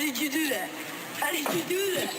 did you do that? How did you do that?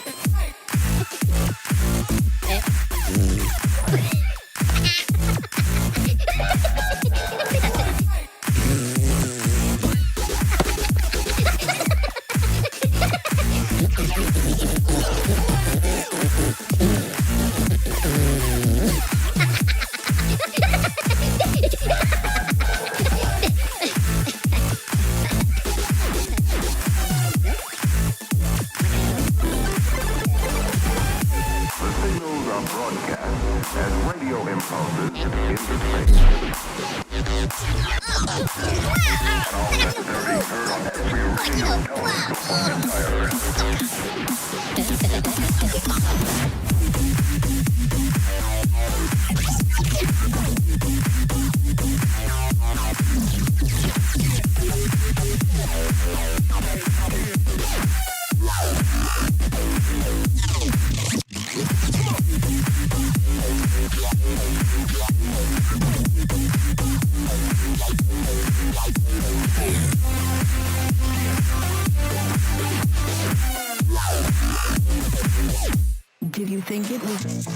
Did you think it was?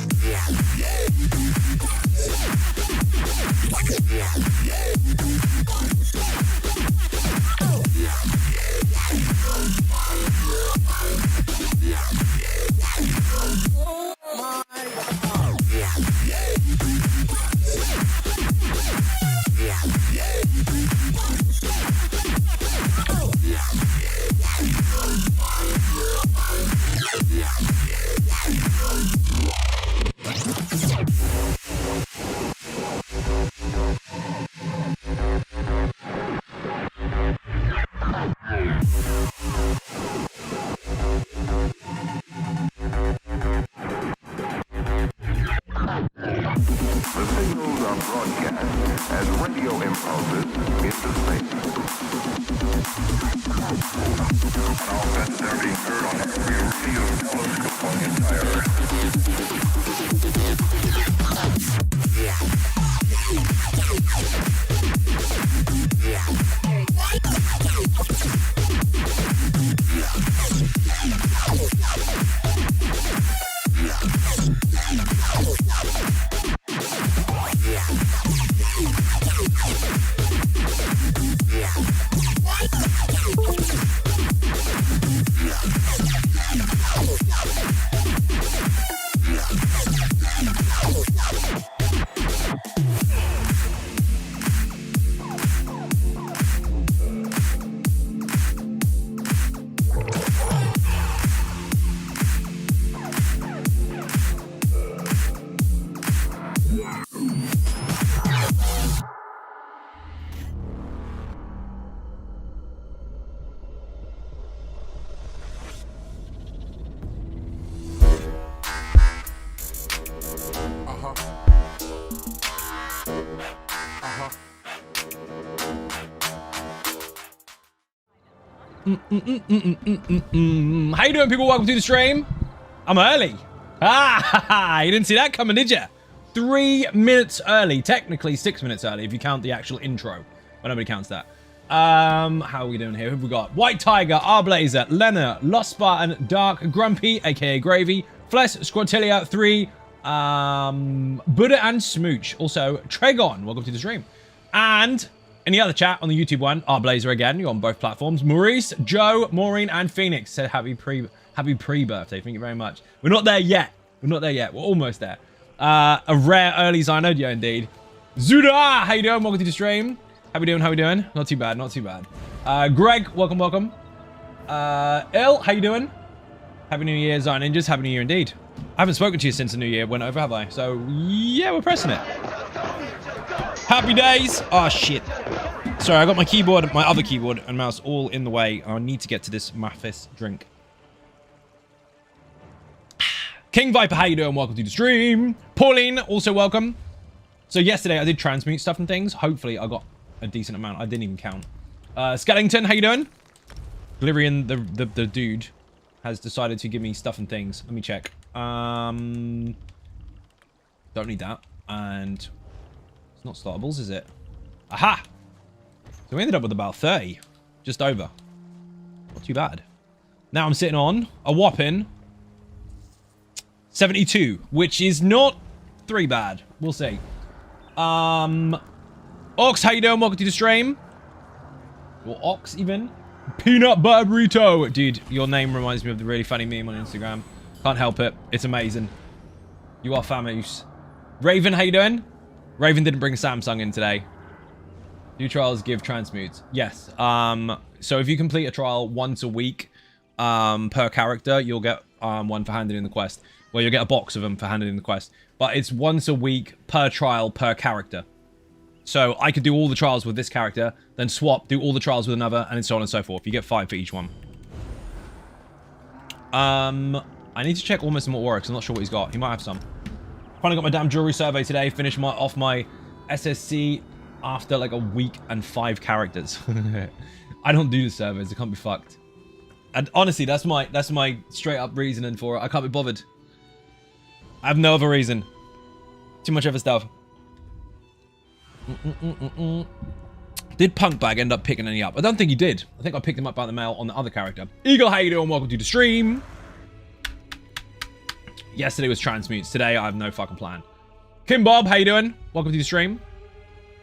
How you doing, people? Welcome to the stream. I'm early. You didn't see that coming, did you? 3 minutes early. Technically 6 minutes early if you count the actual intro, but nobody counts that. How are we doing here? Who have we got? White Tiger, Arblazer, Lena, Lost Spartan, Dark, Grumpy, aka Gravy, Flesh, Squatilia 3, Buddha and Smooch. Also, Tregon, welcome to the stream. And in the other chat on the YouTube one, Arblazer again, you're on both platforms. Maurice, Joe, Maureen, and Phoenix said happy pre-birthday. Thank you very much. We're not there yet. We're almost there. A rare early Xynode, yeah, indeed. Zuda, how you doing? Welcome to the stream. How we doing? Not too bad, not too bad. Greg, welcome. Il, how you doing? Happy New Year, Zion Ninjas. Happy New Year indeed. I haven't spoken to you since the New Year went over, have I? So, yeah, we're pressing it. Happy days. Oh, shit. Sorry, I got my keyboard, my other keyboard and mouse all in the way. I need to get to this Mathis drink. King Viper, how you doing? Welcome to the stream. Pauline, also welcome. So yesterday I did transmute stuff and things. Hopefully I got a decent amount. I didn't even count. Skellington, how you doing? Delirian, the dude, has decided to give me stuff and things. Let me check. Don't need that. And it's not startables, is it? Aha! So we ended up with about 30. Just over. Not too bad. Now I'm sitting on a whopping 72, which is not 3 bad. We'll see. Ox, how you doing? Welcome to the stream. Or Ox, even. Peanut butter burrito. Dude, your name reminds me of the really funny meme on Instagram. Can't help it. It's amazing. You are famous. Raven, how you doing? Raven didn't bring Samsung in today. Do trials give transmutes? Yes. So if you complete a trial once a week per character, you'll get one for handing in the quest. Well, you'll get a box of them for handing in the quest. But it's once a week per trial per character. So I could do all the trials with this character, then swap, do all the trials with another, and so on and so forth. You get 5 for each one. I need to check almost more works. I'm not sure what he's got. He might have some. Finally got my damn jewelry survey today. Finished off my SSC after like a week and 5 characters. I don't do the surveys. I can't be fucked. And honestly, that's my straight up reasoning for it. I can't be bothered. I have no other reason. Too much other stuff. Did Punkbag end up picking any up? I don't think he did. I think I picked him up by the mail on the other character. Eagle, how you doing? Welcome to the stream. Yesterday was transmutes. Today, I have no fucking plan. Kim Bob, how you doing? Welcome to the stream.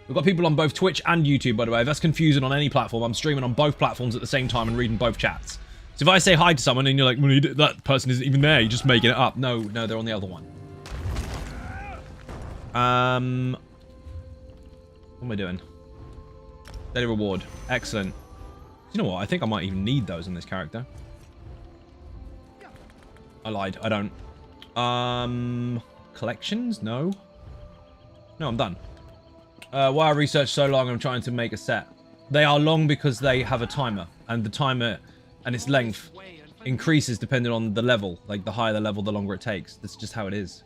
We've got people on both Twitch and YouTube, by the way. If that's confusing on any platform, I'm streaming on both platforms at the same time and reading both chats. So if I say hi to someone and you're like, well, that person isn't even there, you're just making it up. No, they're on the other one. What am I doing? Daily reward. Excellent. You know what? I think I might even need those on this character. I lied. I don't. Collections? No. No, I'm done. Why I researched so long, I'm trying to make a set. They are long because they have a timer. And the timer and its length increases depending on the level. Like, the higher the level, the longer it takes. That's just how it is.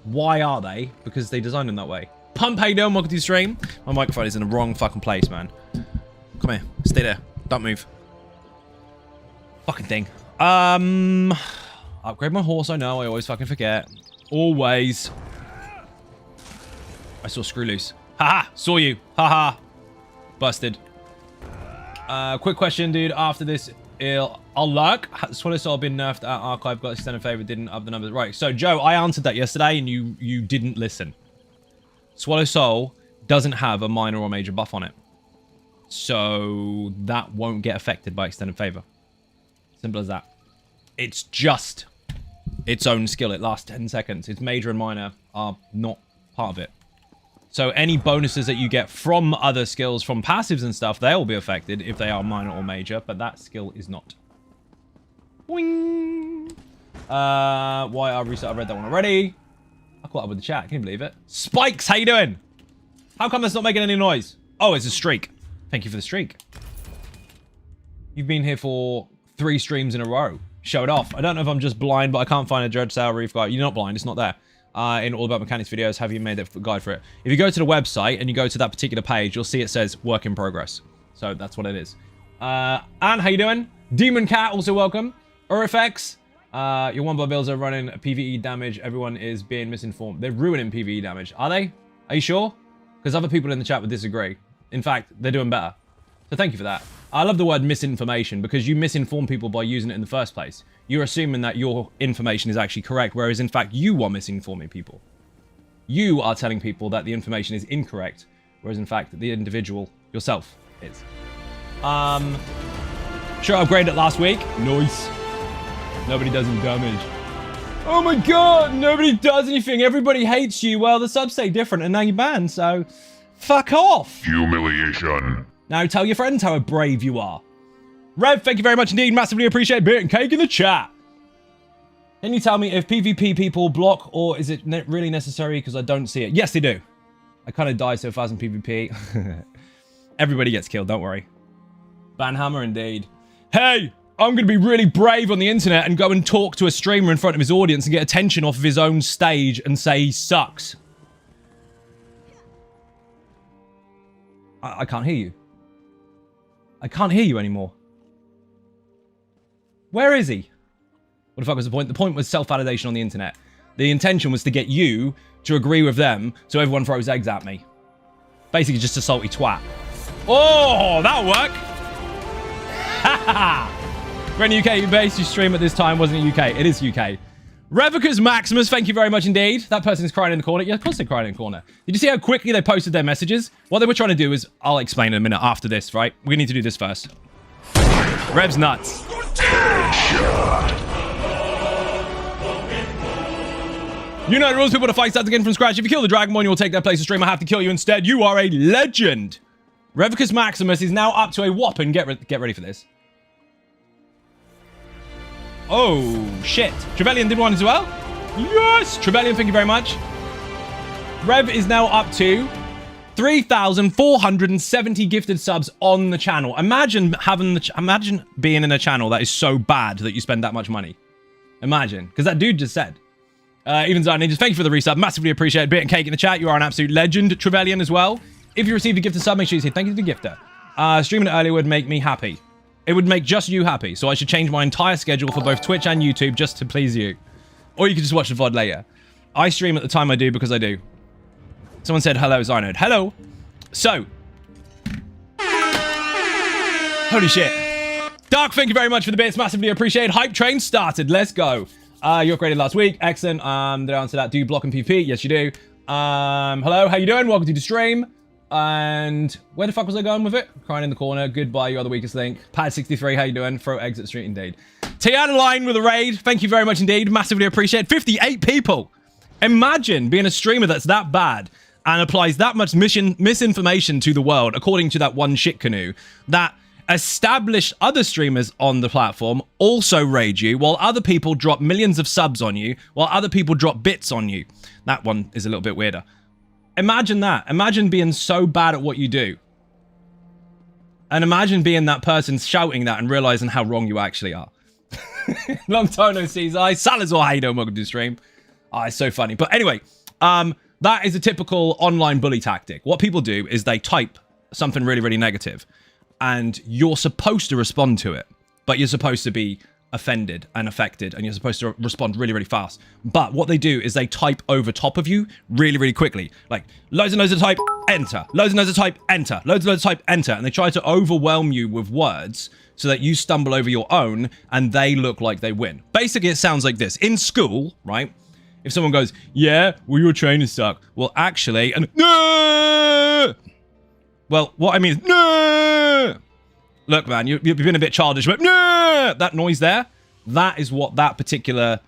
Why are they? Because they designed them that way. Pump, how you doing? Welcome to the stream. My microphone is in the wrong fucking place, man. Come here. Stay there. Don't move. Fucking thing. Upgrade my horse, I know. I always fucking forget. Always. I saw Screw Loose. Haha. Saw you. Haha. Busted. Quick question, dude. After this, I'll lurk. Swallow Soul been nerfed at Archive. Got extended favor. Didn't up the numbers. Right. So, Joe, I answered that yesterday and you didn't listen. Swallow Soul doesn't have a minor or major buff on it. So that won't get affected by extended favor. Simple as that. It's just its own skill. It lasts 10 seconds. Its major and minor are not part of it. So any bonuses that you get from other skills, from passives and stuff, they'll be affected if they are minor or major, but that skill is not. Boing! Why I reset? I read that one already. I caught up with the chat. Can you believe it? Spikes, how you doing? How come that's not making any noise? Oh, it's a streak. Thank you for the streak. You've been here for 3 streams in a row. Show it off. I don't know if I'm just blind, but I can't find a Dredge Sail Reef guide. You're not blind. It's not there. In All About Mechanics videos, have you made that guide for it? If you go to the website and you go to that particular page, you'll see it says work in progress. So that's what it is. Anne, how you doing? Demon Cat, also welcome. Urifx. Your 1-bar bills are running PvE damage. Everyone is being misinformed. They're ruining PvE damage. Are they? Are you sure? Because other people in the chat would disagree. In fact, they're doing better. So thank you for that. I love the word misinformation because you misinform people by using it in the first place. You're assuming that your information is actually correct, whereas in fact you are misinforming people. You are telling people that the information is incorrect, whereas in fact the individual yourself is. Sure, upgraded it last week. Nice. Nobody does any damage. Oh my god, nobody does anything. Everybody hates you. Well, the subs say different and now you're banned, so fuck off. Humiliation. Now tell your friends how brave you are. Rev, thank you very much indeed. Massively appreciate Beer and Cake in the chat. Can you tell me if PvP people block or is it really necessary because I don't see it? Yes, they do. I kind of die so fast in PvP. Everybody gets killed, don't worry. Banhammer indeed. Hey, I'm going to be really brave on the internet and go and talk to a streamer in front of his audience and get attention off of his own stage and say he sucks. I can't hear you. I can't hear you anymore. Where is he? What the fuck was the point? The point was self-validation on the internet. The intention was to get you to agree with them so everyone throws eggs at me. Basically just a salty twat. Oh, that'll work. Ha ha ha. We're in UK based. You stream at this time. Wasn't it UK? It is UK. Revicus Maximus, thank you very much indeed. That person is crying in the corner. Yeah, of course they're crying in the corner. Did you see how quickly they posted their messages? What they were trying to do is, I'll explain in a minute after this, right? We need to do this first. Rev's nuts. You know the rules, people to fight starts again from scratch. If you kill the Dragonborn, you will take their place to stream. I have to kill you instead. You are a legend. Revicus Maximus is now up to a whopping. Get ready for this. Oh, shit. Trevelyan did one as well. Yes! Trevelyan, thank you very much. Rev is now up to 3,470 gifted subs on the channel. Imagine imagine being in a channel that is so bad that you spend that much money. Imagine. Because that dude just said. Even Zion Ninjas, thank you for the resub. Massively appreciate it. Bit and cake in the chat. You are an absolute legend. Trevelyan as well. If you received a gifted sub, make sure you say thank you to the gifter. Streaming it earlier would make me happy. It would make just you happy, so I should change my entire schedule for both Twitch and YouTube just to please you. Or you could just watch the VOD later. I stream at the time I do because I do. Someone said hello, Xynode. Hello! So. Holy shit. Dark, thank you very much for the bits. Massively appreciate. Hype train started. Let's go. You upgraded last week. Excellent. Did I answer that? Do you block and PvP? Yes, you do. Hello, how you doing? Welcome to the stream. And where the fuck was I going with it? Crying in the corner. Goodbye, you are the weakest link. Pad63, how you doing? Throw exit street indeed. Tiana Line with a raid. Thank you very much indeed. Massively appreciate. 58 people. Imagine being a streamer that's that bad and applies that much misinformation to the world, according to that one shit canoe, that established other streamers on the platform also raid you, while other people drop millions of subs on you, while other people drop bits on you. That one is a little bit weirder. Imagine that. Imagine being so bad at what you do. And imagine being that person shouting that and realizing how wrong you actually are. Long time no see, Salazar, how you doing? Welcome to the stream. Oh, it's so funny. But anyway, that is a typical online bully tactic. What people do is they type something really, really negative, and you're supposed to respond to it, but you're supposed to be offended and affected, and you're supposed to respond really, really fast. But what they do is they type over top of you really, really quickly. Like, loads and loads of type, enter. Loads and loads of type, enter. Loads and loads of type, enter. And they try to overwhelm you with words so that you stumble over your own and they look like they win. Basically, it sounds like this. In school, right? If someone goes, yeah, well, your training suck. Well, actually, and no! Well, what I mean is, no! Look, man, you've been a bit childish, but no! That noise there, that is what that particular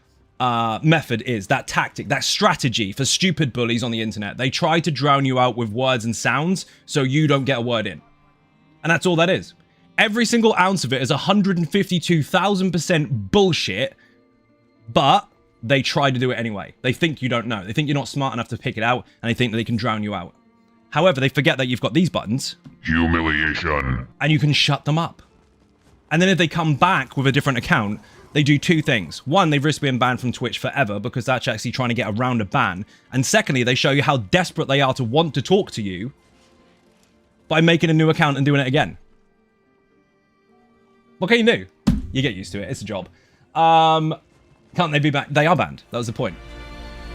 method is. That tactic, that strategy for stupid bullies on the internet. They try to drown you out with words and sounds so you don't get a word in. And that's all that is. Every single ounce of it is 152,000% bullshit, but they try to do it anyway. They think you don't know. They think you're not smart enough to pick it out, and they think that they can drown you out. However, they forget that you've got these buttons. Humiliation. And you can shut them up. And then if they come back with a different account, they do two things. One, they risk being banned from Twitch forever because that's actually trying to get around a ban. And secondly, they show you how desperate they are to want to talk to you by making a new account and doing it again. What can you do? You get used to it. It's a job. Can't they be banned? They are banned. That was the point.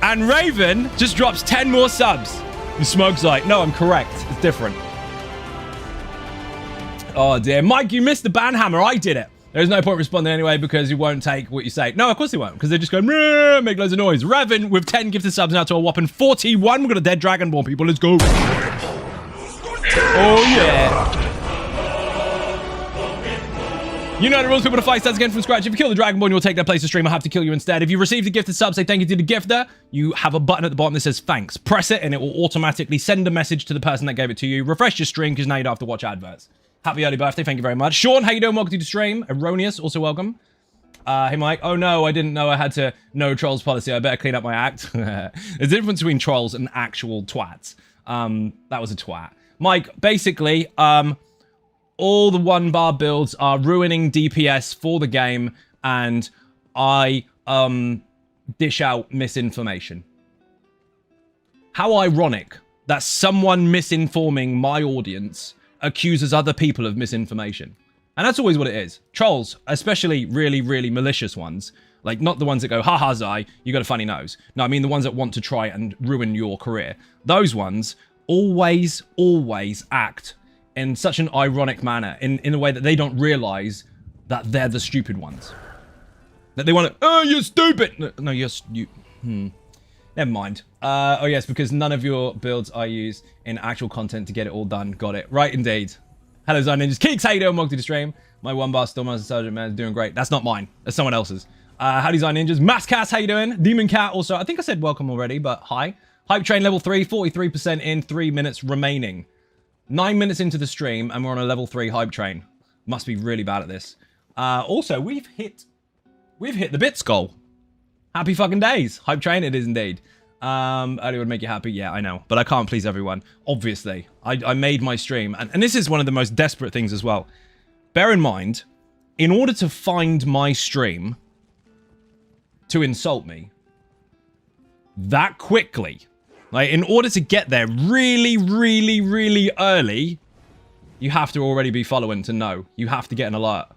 And Raven just drops 10 more subs. The smoke's like, no, I'm correct. It's different. Oh, dear. Mike, you missed the ban hammer. I did it. There's no point responding anyway because you won't take what you say. No, of course they won't, because they just go, make loads of noise. Raven with 10 gifted subs now to a whopping 41. We've got a dead Dragonborn, people. Let's go. Oh, yeah. You know the rules, people to fight starts again from scratch. If you kill the Dragonborn, you'll take their place to stream. I'll have to kill you instead. If you received a gifted sub, say thank you to the gifter. You have a button at the bottom that says thanks. Press it and it will automatically send a message to the person that gave it to you. Refresh your stream because now you don't have to watch adverts. Happy early birthday. Thank you very much. Sean, how you doing? Welcome to the stream. Erroneous, also welcome. Hey, Mike. Oh, no, I didn't know I had to know trolls policy. I better clean up my act. There's a difference between trolls and actual twats. That was a twat. Mike, basically, all the one-bar builds are ruining DPS for the game, and I dish out misinformation. How ironic that someone misinforming my audience accuses other people of misinformation. And that's always what it is. Trolls, especially really, really malicious ones, like not the ones that go, ha Zai, you got a funny nose. No, I mean the ones that want to try and ruin your career. Those ones always, always act in such an ironic manner, in a way that they don't realize that they're the stupid ones. That they want to, oh, you're stupid. No, never mind. Oh yes, because none of your builds I use in actual content to get it all done. Got it. Right, indeed. Hello, Zone Ninjas. Keeks, how you doing? Welcome to the stream. My one bar Stormmaster Sergeant Man is doing great. That's not mine. That's someone else's. Howdy, Zone Ninjas. Masscast, how you doing? Demon Cat also. I think I said welcome already, but hi. Hype Train level 3, 43% in, 3 minutes remaining. 9 minutes into the stream, and we're on a level 3 Hype Train. Must be really bad at this. Also, we've hit the bits goal. Happy fucking days. Hype Train, it is indeed. Earlier would make you happy. Yeah, I know. But I can't please everyone. Obviously. I made my stream. And this is one of the most desperate things as well. Bear in mind, in order to find my stream to insult me that quickly, like in order to get there really, really, really early, you have to already be following to know. You have to get an alert.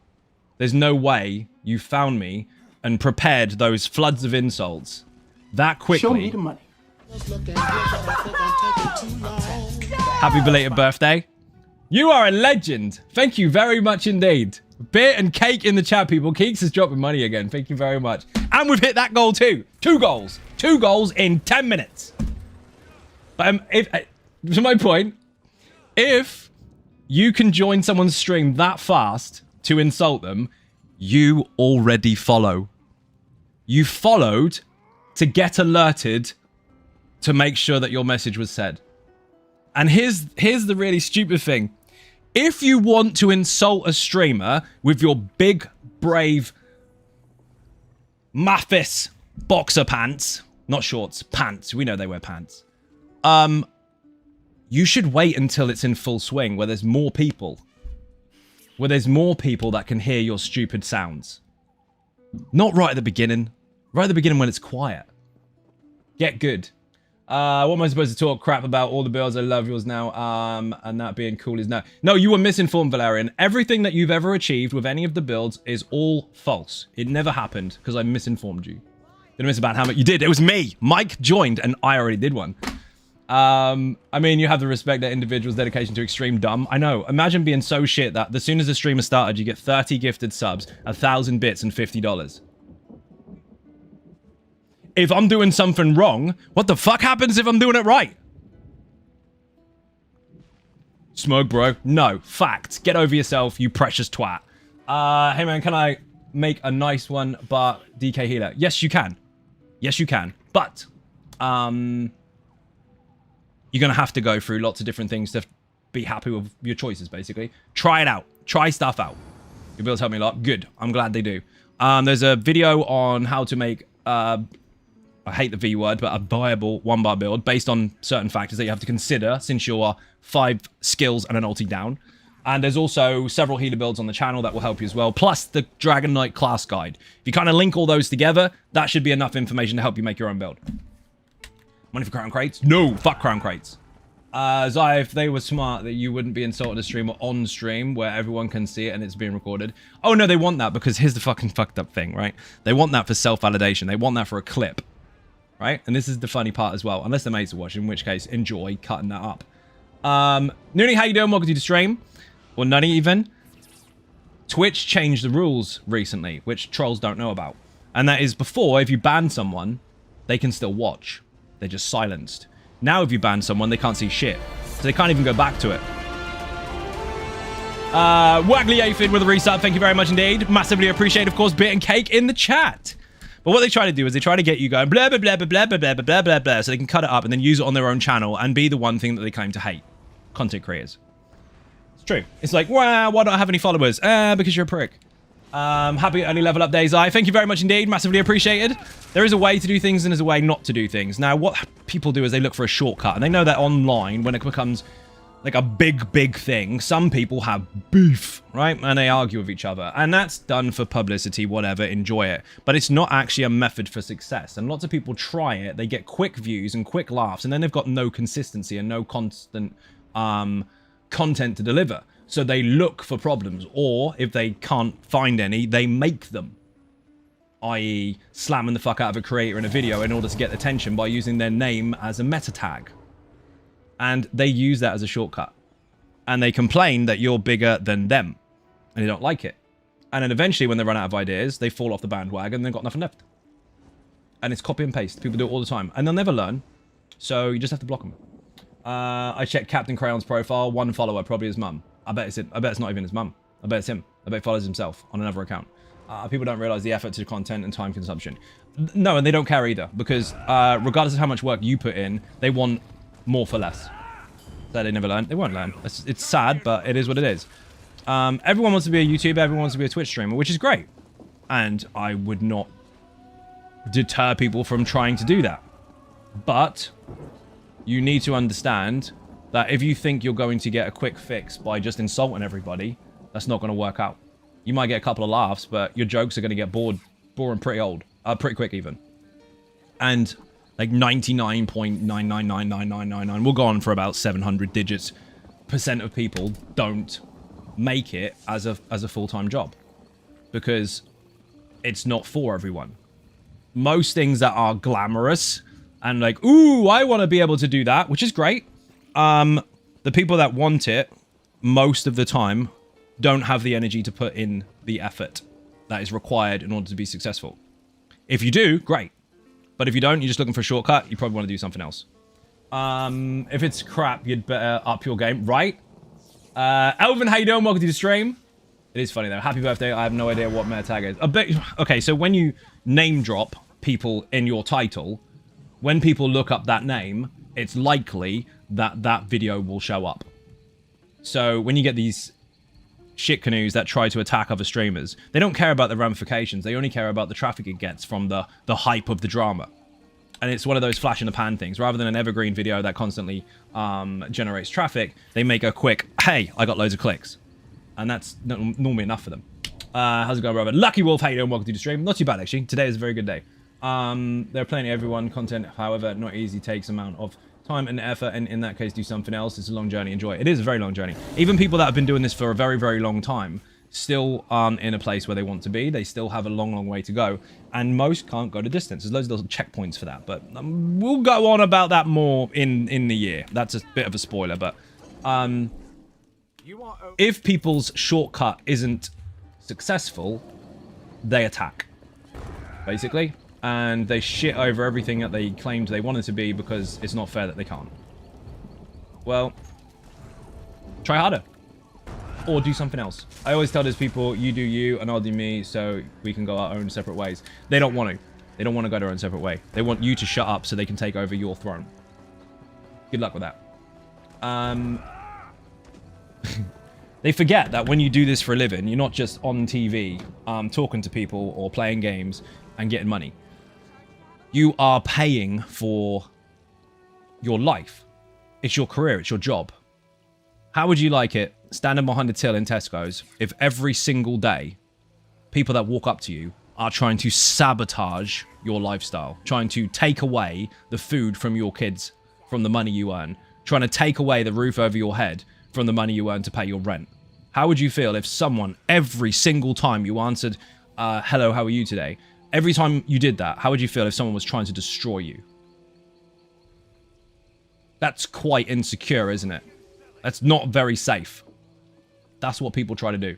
There's no way you found me and prepared those floods of insults that quickly. Show me the money. Happy belated birthday. You are a legend. Thank you very much indeed. Beer and cake in the chat, people. Keeks is dropping money again. Thank you very much. And we've hit that goal too. 2 goals. 2 goals in 10 minutes. But to my point, if you can join someone's stream that fast to insult them, you already follow. You followed to get alerted to make sure that your message was said. And here's the really stupid thing. If you want to insult a streamer with your big, brave, Mathis boxer pants, not shorts, pants, we know they wear pants, you should wait until it's in full swing, where there's more people. Where there's more people that can hear your stupid sounds. Not right at the beginning. Right at the beginning when it's quiet. Get good. What am I supposed to talk crap about? All the builds, I love yours now. And that being cool is no. No, you were misinformed, Valerian. Everything that you've ever achieved with any of the builds is all false. It never happened because I misinformed you. Did I miss about how much? You did. It was me. Mike joined and I already did one. I mean, you have to respect that individual's dedication to extreme dumb. I know. Imagine being so shit that as soon as the streamer started, you get 30 gifted subs, 1,000 bits, and $50. If I'm doing something wrong, what the fuck happens if I'm doing it right? Smoke, bro. No. Fact. Get over yourself, you precious twat. Hey, man, can I make a nice one, but DK healer? Yes, you can. Yes, you can. But, you're going to have to go through lots of different things to be happy with your choices, basically. Try it out. Try stuff out. Your builds help me a lot. Good. I'm glad they do. There's a video on how to make, I hate the V word, but a viable one-bar build based on certain factors that you have to consider since you're 5 skills and an ulti down. And there's also several healer builds on the channel that will help you as well, plus the Dragon Knight class guide. If you kind of link all those together, that should be enough information to help you make your own build. Money for crown crates? No, fuck crown crates. Zai, if they were smart, that you wouldn't be insulting a streamer on stream where everyone can see it and it's being recorded. Oh no, they want that because here's the fucking fucked up thing, right? They want that for self-validation. They want that for a clip, right? And this is the funny part as well, unless the mates are watching, in which case, enjoy cutting that up. Noonie, how you doing? Welcome to the stream. Or Nunny even. Twitch changed the rules recently, which trolls don't know about. And that is before, if you ban someone, they can still watch. They're just silenced. Now if you ban someone, they can't see shit. So they can't even go back to it. Waggly Aphid with a reset. Thank you very much indeed. Massively appreciate, of course, Bit and Cake in the chat. But what they try to do is they try to get you going blah, blah, blah, blah, blah, blah, blah, blah, blah, blah, so they can cut it up and then use it on their own channel and be the one thing that they claim to hate. Content creators. It's true. It's like, wow, why don't I have any followers? Because you're a prick. Happy early level up days, I. Thank you very much indeed. Massively appreciated. There is a way to do things and there's a way not to do things. Now, what people do is they look for a shortcut. And they know that online, when it becomes like a big thing, some people have beef, right? And they argue with each other. And that's done for publicity, whatever, enjoy it. But it's not actually a method for success. And lots of people try it. They get quick views and quick laughs. And then they've got no consistency and no constant content to deliver. So they look for problems, or if they can't find any, they make them. I.e. slamming the fuck out of a creator in a video in order to get attention by using their name as a meta tag. And they use that as a shortcut. And they complain that you're bigger than them. And they don't like it. And then eventually when they run out of ideas, they fall off the bandwagon and they've got nothing left. And it's copy and paste. People do it all the time. And they'll never learn. So you just have to block them. I checked Captain Crayon's profile. 1 follower, probably his mum. I bet it's not even his mum. I bet it's him. I bet he follows himself on another account. People don't realize the effort to content and time consumption. No, and they don't care either. Because regardless of how much work you put in, they want more for less. So they never learn. They won't learn. It's sad, but it is what it is. Everyone wants to be a YouTuber. Everyone wants to be a Twitch streamer, which is great. And I would not deter people from trying to do that. But you need to understand that if you think you're going to get a quick fix by just insulting everybody, that's not going to work out. You might get a couple of laughs, but your jokes are going to get boring pretty quick even. And like 99.9999999 will go on for about 700 digits % of people don't make it as a full-time job because it's not for everyone. Most things that are glamorous and like, ooh, I want to be able to do that, which is great. The people that want it most of the time don't have the energy to put in the effort that is required in order to be successful. If you do, great. But if you don't, you're just looking for a shortcut, you probably want to do something else. If it's crap, you'd better up your game, right? Elvin, how you doing? Welcome to the stream. It is funny though. Happy birthday. I have no idea what meta tag is. Okay, so when you name drop people in your title, when people look up that name, it's likely that that video will show up. So when you get these shit canoes that try to attack other streamers, they don't care about the ramifications. They only care about the traffic it gets from the hype of the drama. And it's one of those flash in the pan things. Rather than an evergreen video that constantly generates traffic, they make a quick, hey, I got loads of clicks. And that's normally enough for them. How's it going, brother? Lucky Wolf, how you doing? Welcome to the stream. Not too bad, actually. Today is a very good day. There are plenty of everyone content, however, not easy, takes amount of time and effort, and in that case, do something else. It's a long journey. Enjoy it. It is a very long journey. Even people that have been doing this for a very, very long time still aren't in a place where they want to be. They still have a long, long way to go. And most can't go to distance. There's loads of little checkpoints for that. But we'll go on about that more in the year. That's a bit of a spoiler. But if people's shortcut isn't successful, they attack, basically. And they shit over everything that they claimed they wanted to be because it's not fair that they can't. Well, try harder. Or do something else. I always tell those people, you do you and I'll do me so we can go our own separate ways. They don't want to. They don't want to go their own separate way. They want you to shut up so they can take over your throne. Good luck with that. They forget that when you do this for a living, you're not just on TV talking to people or playing games and getting money. You are paying for your life. It's your career. It's your job. How would you like it standing behind a till in Tesco's if every single day people that walk up to you are trying to sabotage your lifestyle, trying to take away the food from your kids from the money you earn, trying to take away the roof over your head from the money you earn to pay your rent? How would you feel if someone, every single time you answered, hello, how are you today? Every time you did that, how would you feel if someone was trying to destroy you? That's quite insecure, isn't it? That's not very safe. That's what people try to do.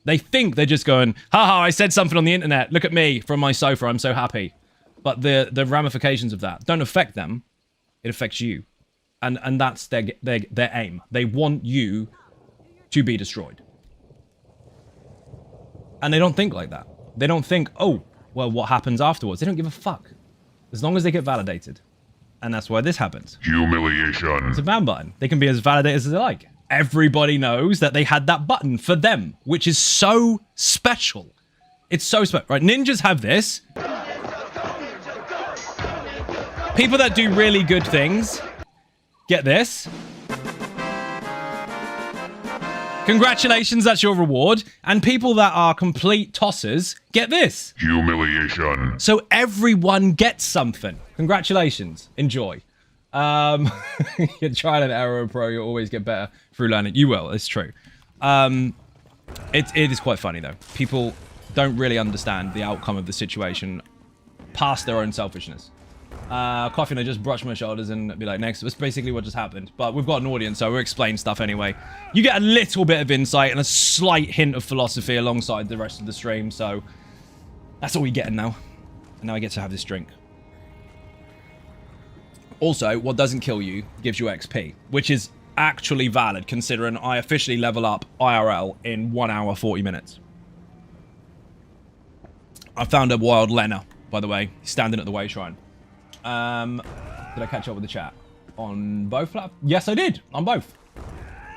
They think they're just going, haha, I said something on the internet. Look at me from my sofa. I'm so happy. But the ramifications of that don't affect them. It affects you. And that's their aim. They want you to be destroyed. And they don't think like that. They don't think, oh, well, what happens afterwards? They don't give a fuck. As long as they get validated. And that's why this happens. Humiliation. It's a ban button. They can be as validated as they like. Everybody knows that they had that button for them, which is so special. It's so special. Right, ninjas have this. People that do really good things get this. Congratulations, that's your reward. And people that are complete tossers get this. Humiliation. So everyone gets something. Congratulations. Enjoy. You're trial and error, pro. You'll always get better through learning. You will. It's true. It is quite funny, though. People don't really understand the outcome of the situation past their own selfishness. Coffee and I just brush my shoulders and be like, next. That's basically what just happened. But we've got an audience, so we'll explain stuff anyway. You get a little bit of insight and a slight hint of philosophy alongside the rest of the stream, so that's all we're getting now. And now I get to have this drink. Also, what doesn't kill you gives you XP, which is actually valid considering I officially level up IRL in 1 hour 40 minutes. I found a wild Lena, by the way, standing at the way shrine. Did I catch up with the chat? On both platforms? Yes, I did. On both.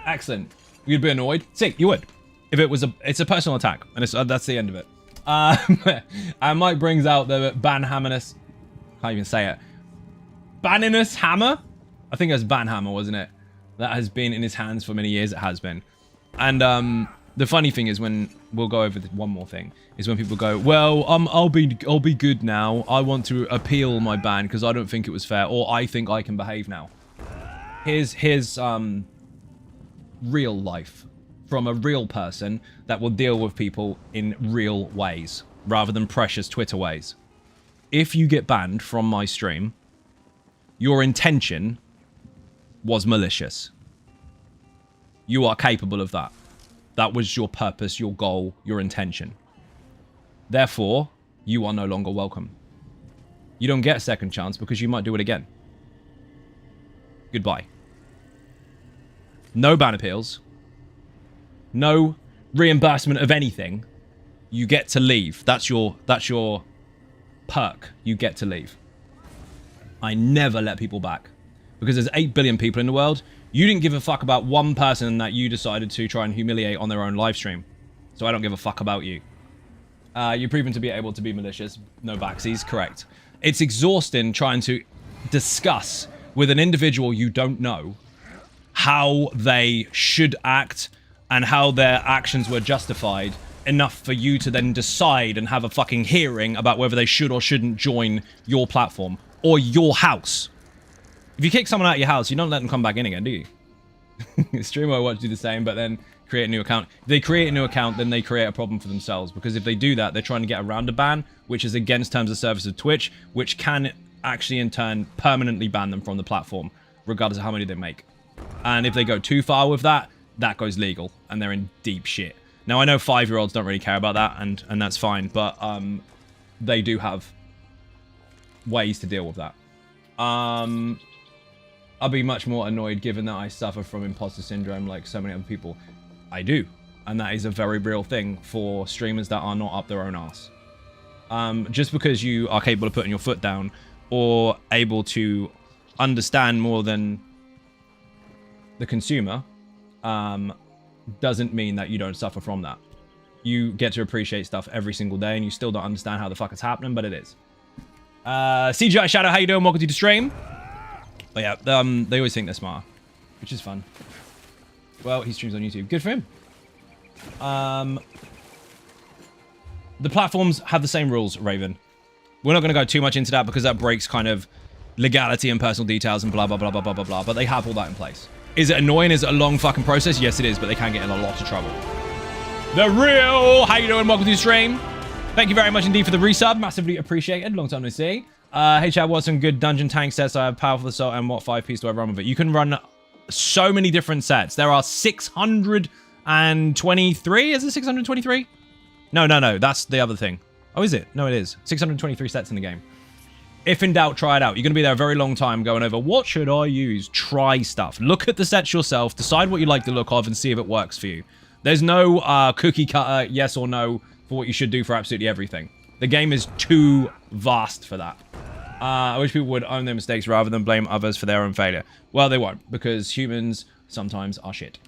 Excellent. You'd be annoyed? See, you would. If it was it's a personal attack, and that's the end of it. And Mike brings out the Banhaminous, can't even say it. Baninus hammer? I think it was Banhammer, wasn't it? That has been in his hands for many years. It has been. And the funny thing is when we'll go over one more thing is when people go, well, I'll be good now. I want to appeal my ban because I don't think it was fair, or I think I can behave now. Here's real life from a real person that will deal with people in real ways rather than precious Twitter ways. If you get banned from my stream, your intention was malicious. You are capable of that. That was your purpose, your goal, your intention. Therefore, you are no longer welcome. You don't get a second chance because you might do it again. Goodbye. No ban appeals. No reimbursement of anything. You get to leave. That's your perk. You get to leave. I never let people back. Because there's 8 billion people in the world. You didn't give a fuck about one person that you decided to try and humiliate on their own live stream. So I don't give a fuck about you. You're proven to be able to be malicious. No backsies, correct. It's exhausting trying to discuss with an individual you don't know how they should act and how their actions were justified enough for you to then decide and have a fucking hearing about whether they should or shouldn't join your platform or your house. If you kick someone out of your house, you don't let them come back in again, do you? Streamer watch do the same, but then create a new account. If they create a new account, then they create a problem for themselves. Because if they do that, they're trying to get around a ban, which is against terms of service of Twitch, which can actually in turn permanently ban them from the platform, regardless of how many they make. And if they go too far with that, that goes legal, and they're in deep shit. Now, I know 5-year-olds don't really care about that, and that's fine, but they do have ways to deal with that. I'll be much more annoyed given that I suffer from imposter syndrome like so many other people. I do. And that is a very real thing for streamers that are not up their own arse. Just because you are capable of putting your foot down or able to understand more than the consumer doesn't mean that you don't suffer from that. You get to appreciate stuff every single day and you still don't understand how the fuck it's happening, but it is. CGI Shadow, how you doing? Welcome to the stream. But yeah, they always think they're smart, which is fun. Well, he streams on YouTube. Good for him. The platforms have the same rules, Raven. We're not going to go too much into that because that breaks kind of legality and personal details and blah, blah, blah, blah, blah, blah, blah. But they have all that in place. Is it annoying? Is it a long fucking process? Yes, it is, but they can get in a lot of trouble. The Real, how you doing? Welcome to the stream. Thank you very much indeed for the resub. Massively appreciated. Long time no see. Hey Chad, what some good dungeon tank sets? I have powerful assault and what 5-piece do I run with it? You can run so many different sets. There are 623. Is it 623? No. That's the other thing. Oh, is it? No, it is. 623 sets in the game. If in doubt, try it out. You're going to be there a very long time going over, what should I use? Try stuff. Look at the sets yourself. Decide what you like the look of and see if it works for you. There's no cookie cutter, yes or no, for what you should do for absolutely everything. The game is too vast for that. I wish people would own their mistakes rather than blame others for their own failure. Well, they won't, because humans sometimes are shit.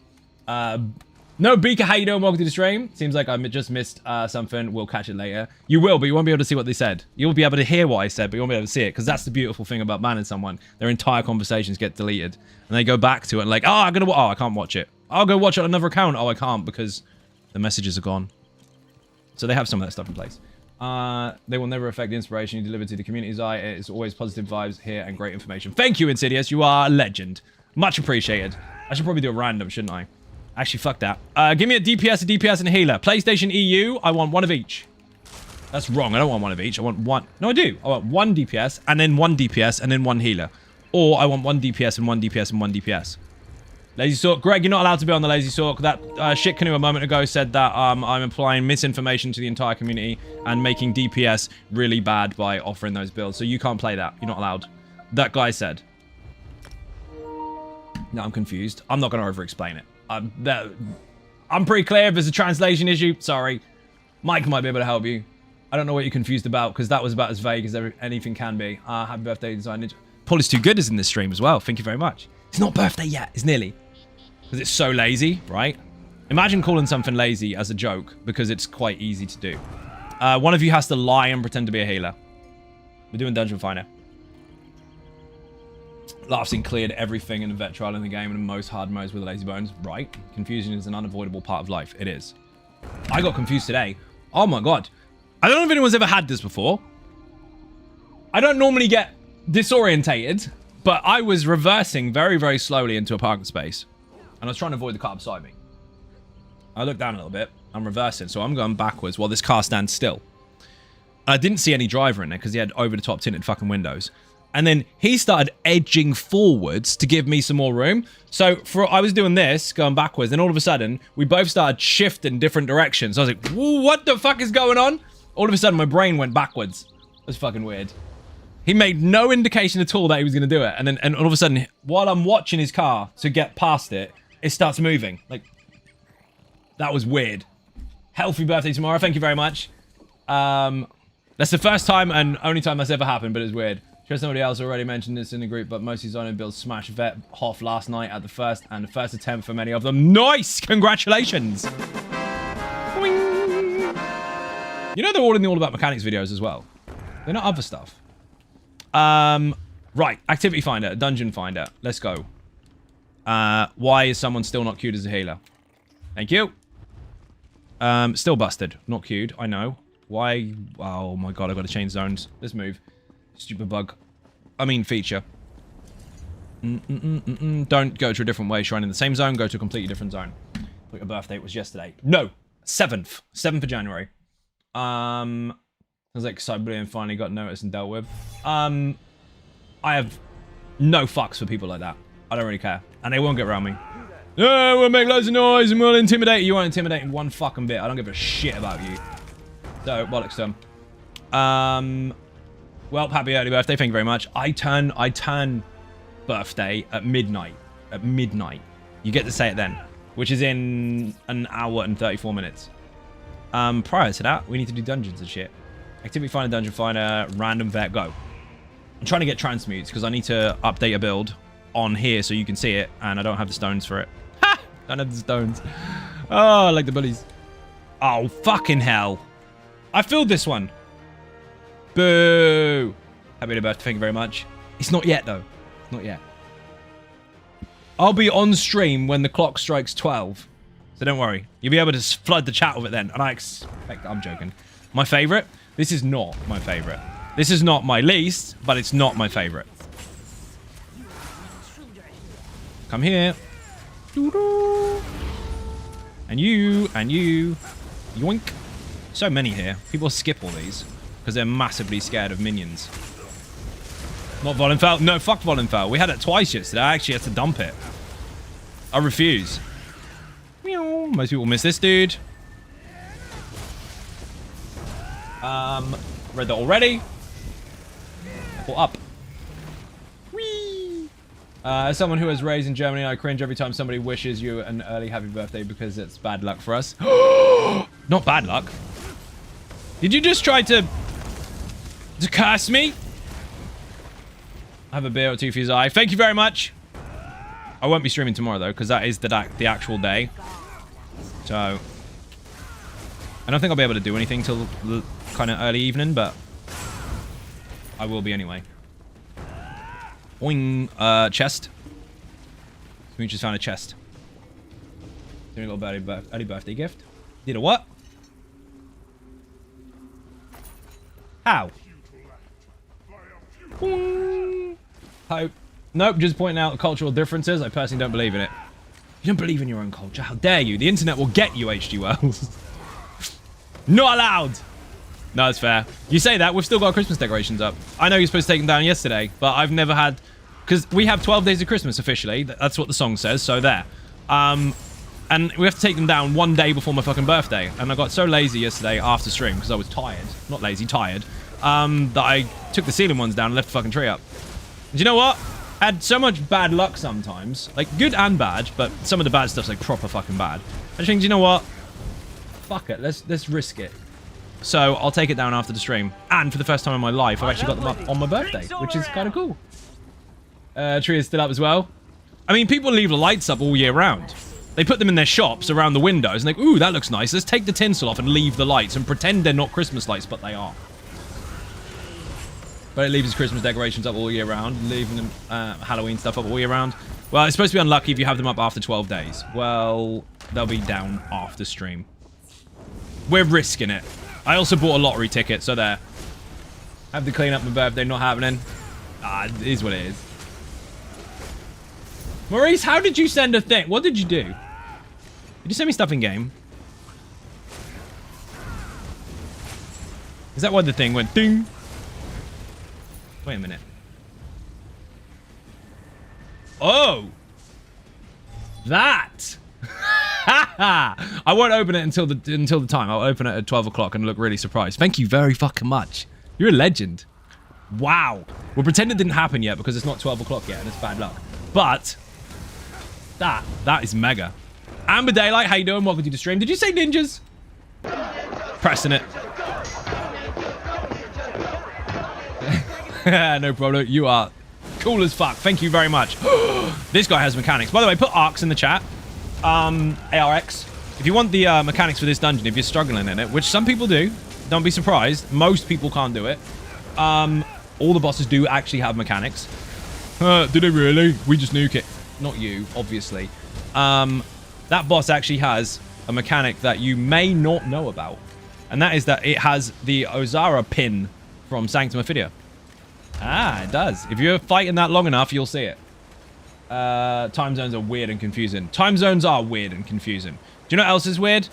No, Beaker, how you doing? Welcome to the stream. Seems like I just missed something. We'll catch it later. You will, but you won't be able to see what they said. You'll be able to hear what I said, but you won't be able to see it, because that's the beautiful thing about banning someone. Their entire conversations get deleted, and they go back to it and like, I can't watch it. I'll go watch it on another account. Oh, I can't, because the messages are gone. So they have some of that stuff in place. They will never affect the inspiration you deliver to the community's eye. It's always positive vibes here and great information. Thank you, Insidious. You are a legend. Much appreciated. I should probably do a random, shouldn't I? Actually, fuck that. Give me a DPS, and a healer. PlayStation EU. I want one of each. That's wrong. I don't want one of each. I want one. No, I do. I want one DPS, and then one DPS, and then one healer. Or I want one DPS and one DPS and one DPS. Lazy Sork. Greg, you're not allowed to be on the Lazy Sork. That shit canoe a moment ago said that I'm applying misinformation to the entire community and making DPS really bad by offering those builds. So you can't play that. You're not allowed. That guy said. No, I'm confused. I'm not going to over-explain it. I'm pretty clear. If there's a translation issue, sorry. Mike might be able to help you. I don't know what you're confused about, because that was about as vague as anything can be. Happy birthday, Design Ninja. Paul is too good is in this stream as well. Thank you very much. It's not birthday yet. It's nearly. Because it's so lazy, right? Imagine calling something lazy as a joke, because it's quite easy to do. One of you has to lie and pretend to be a healer. We're doing Dungeon Finder. Laughsing cleared everything in the vet trial in the game in the most hard modes with lazy bones. Right. Confusion is an unavoidable part of life. It is. I got confused today. Oh my god. I don't know if anyone's ever had this before. I don't normally get disorientated, but I was reversing very, very slowly into a parking space. And I was trying to avoid the car beside me. I looked down a little bit. I'm reversing, so I'm going backwards while this car stands still. I didn't see any driver in there because he had over-the-top tinted fucking windows. And then he started edging forwards to give me some more room. So I was doing this, going backwards, and all of a sudden, we both started shifting different directions. I was like, what the fuck is going on? All of a sudden, my brain went backwards. It was fucking weird. He made no indication at all that he was going to do it. And all of a sudden, while I'm watching his car to get past it, it starts moving. Like, that was weird. Healthy birthday tomorrow. Thank you very much. That's the first time and only time that's ever happened, but it's weird. Sure, somebody else already mentioned this in the group, but most Xynode builds smash vet Hoff last night at the first attempt for many of them. Nice! Congratulations! Boing. You know they're all in the All About Mechanics videos as well. They're not other stuff. Right. Activity Finder. Dungeon Finder. Let's go. Why is someone still not queued as a healer? Thank you. Still busted. Not queued. I know. Why? Oh my god, I've got to change zones. Let's move. Stupid bug. I mean feature. Don't go to a different way, shrine in the same zone. Go to a completely different zone. Thought your birthday was yesterday. No! 7th. 7th of January. I was like, Cyberlian finally got noticed and dealt with. I have no fucks for people like that. I don't really care. And they won't get around me. Yeah, we'll make loads of noise and we'll intimidate you. You won't intimidate in one fucking bit. I don't give a shit about you. So, bollocks to them. Well, happy early birthday. Thank you very much. I turn birthday at midnight. At midnight. You get to say it then. Which is in an hour and 34 minutes. Prior to that, we need to do dungeons and shit. Activity Finder, Dungeon Finder, Random Vet, go. I'm trying to get transmutes because I need to update a build on here so you can see it. And I don't have the stones for it. Ha! Don't have the stones. Oh, I like the bullies. Oh, fucking hell. I filled this one. Boo! Happy birthday, thank you very much. It's not yet, though. Not yet. I'll be on stream when the clock strikes 12. So don't worry. You'll be able to flood the chat with it then. And I expect... I'm joking. My favorite? This is not my favorite. This is not my least, but it's not my favorite. Come here. And you. And you. Yoink. So many here. People skip all these. Because they're massively scared of minions. Not Volenfell. No, fuck Volenfell. We had it twice yesterday. I actually had to dump it. I refuse. Most people miss this dude. Read that already. Pull up. Whee! As someone who was raised in Germany, I cringe every time somebody wishes you an early happy birthday because it's bad luck for us. Not bad luck. Did you just try to curse me? I have a beer or two for his eye. Thank you very much. I won't be streaming tomorrow, though, because that is the actual day. So, I don't think I'll be able to do anything till kind of early evening, but I will be anyway. Boing. Chest. We just found a chest. Doing a little early birthday gift. Did a what? How? Hope. Nope, just pointing out the cultural differences. I personally don't believe in it. You don't believe in your own culture? How dare you? The internet will get you, HG Wells. Not allowed. No, it's fair. You say that, we've still got Christmas decorations up. I know you're supposed to take them down yesterday, but I've never had... Because we have 12 days of Christmas officially. That's what the song says, so there. And we have to take them down one day before my fucking birthday. And I got so lazy yesterday after stream, because I was tired. Not lazy, tired. That I took the ceiling ones down and left the fucking tree up. And you know what? I had so much bad luck sometimes. Like, good and bad, but some of the bad stuff's like proper fucking bad. I just think, you know what? Fuck it, let's risk it. So I'll take it down after the stream. And for the first time in my life, I've actually got them up on my birthday, which is kind of cool. Tree is still up as well. I mean, people leave the lights up all year round. They put them in their shops around the windows and like, ooh, that looks nice. Let's take the tinsel off and leave the lights and pretend they're not Christmas lights, but they are. But it leaves its Christmas decorations up all year round, leaving them Halloween stuff up all year round. Well, it's supposed to be unlucky if you have them up after 12 days. Well, they'll be down after stream. We're risking it. I also bought a lottery ticket, so there. Have to clean up my birthday, not happening. It is what it is. Maurice, how did you send a thing? What did you do? Did you send me stuff in game? Is that why the thing went ding? Wait a minute. Oh! That! I won't open it until the time. I'll open it at 12 o'clock and look really surprised. Thank you very fucking much. You're a legend. Wow. We'll pretend it didn't happen yet because it's not 12 o'clock yet and it's bad luck. But that is mega. Amber Daylight, how you doing? Welcome to the stream. Did you say ninjas? Pressing it. No problem. You are cool as fuck. Thank you very much. This guy has mechanics. By the way, put ARX in the chat. ARX. If you want the mechanics for this dungeon, if you're struggling in it, which some people do, don't be surprised. Most people can't do it. All the bosses do actually have mechanics. Did they really? We just nuke it. Not you, obviously. That boss actually has a mechanic that you may not know about. And that is that it has the Ozara pin from Sanctum Ophidia. Ah, it does. If you're fighting that long enough, you'll see it. Time zones are weird and confusing. Time zones are weird and confusing. Do you know what else is weird?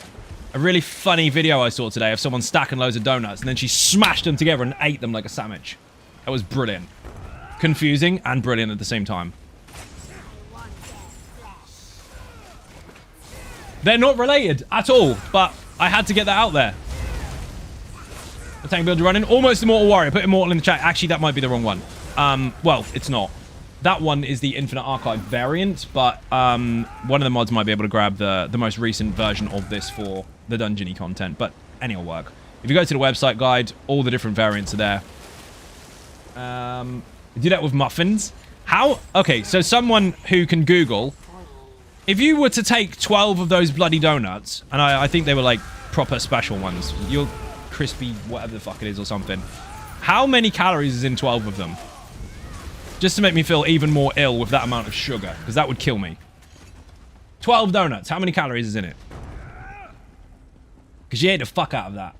A really funny video I saw today of someone stacking loads of donuts and then she smashed them together and ate them like a sandwich. That was brilliant. Confusing and brilliant at the same time. They're not related at all, but I had to get that out there. The tank builder running. Almost Immortal Warrior. Put Immortal in the chat. Actually, that might be the wrong one. Well, it's not. That one is the Infinite Archive variant, but one of the mods might be able to grab the most recent version of this for the dungeony content, but any will work. If you go to the website guide, all the different variants are there. Do that with muffins. How? Okay, so someone who can Google, if you were to take 12 of those bloody donuts, and I think they were like proper special ones, your crispy whatever the fuck it is or something, how many calories is in 12 of them? Just to make me feel even more ill with that amount of sugar, because that would kill me. 12 donuts, how many calories is in it? Because you ate the fuck out of that.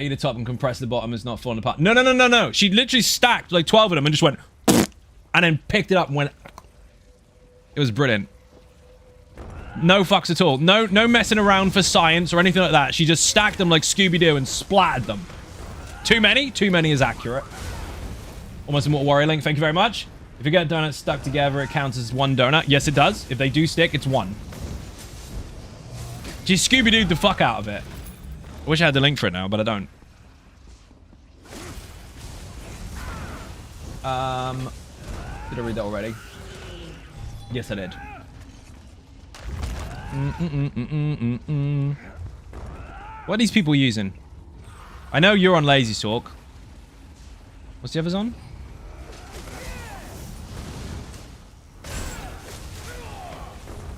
Eat the top and compress the bottom, it's not falling apart. No, no, no, no, no. She literally stacked like 12 of them and just went, and then picked it up and went. It was brilliant. No fucks at all. No messing around for science or anything like that. She just stacked them like Scooby-Doo and splattered them. Too many? Too many is accurate. Almost Immortal Warrior Link, thank you very much. If you get donuts stuck together, it counts as one donut. Yes, it does. If they do stick, it's one. She Scooby-Dooed the fuck out of it. I wish I had the link for it now, but I don't. Did I read that already? Yes, I did. What are these people using? I know you're on Lazy Talk. What's the others on?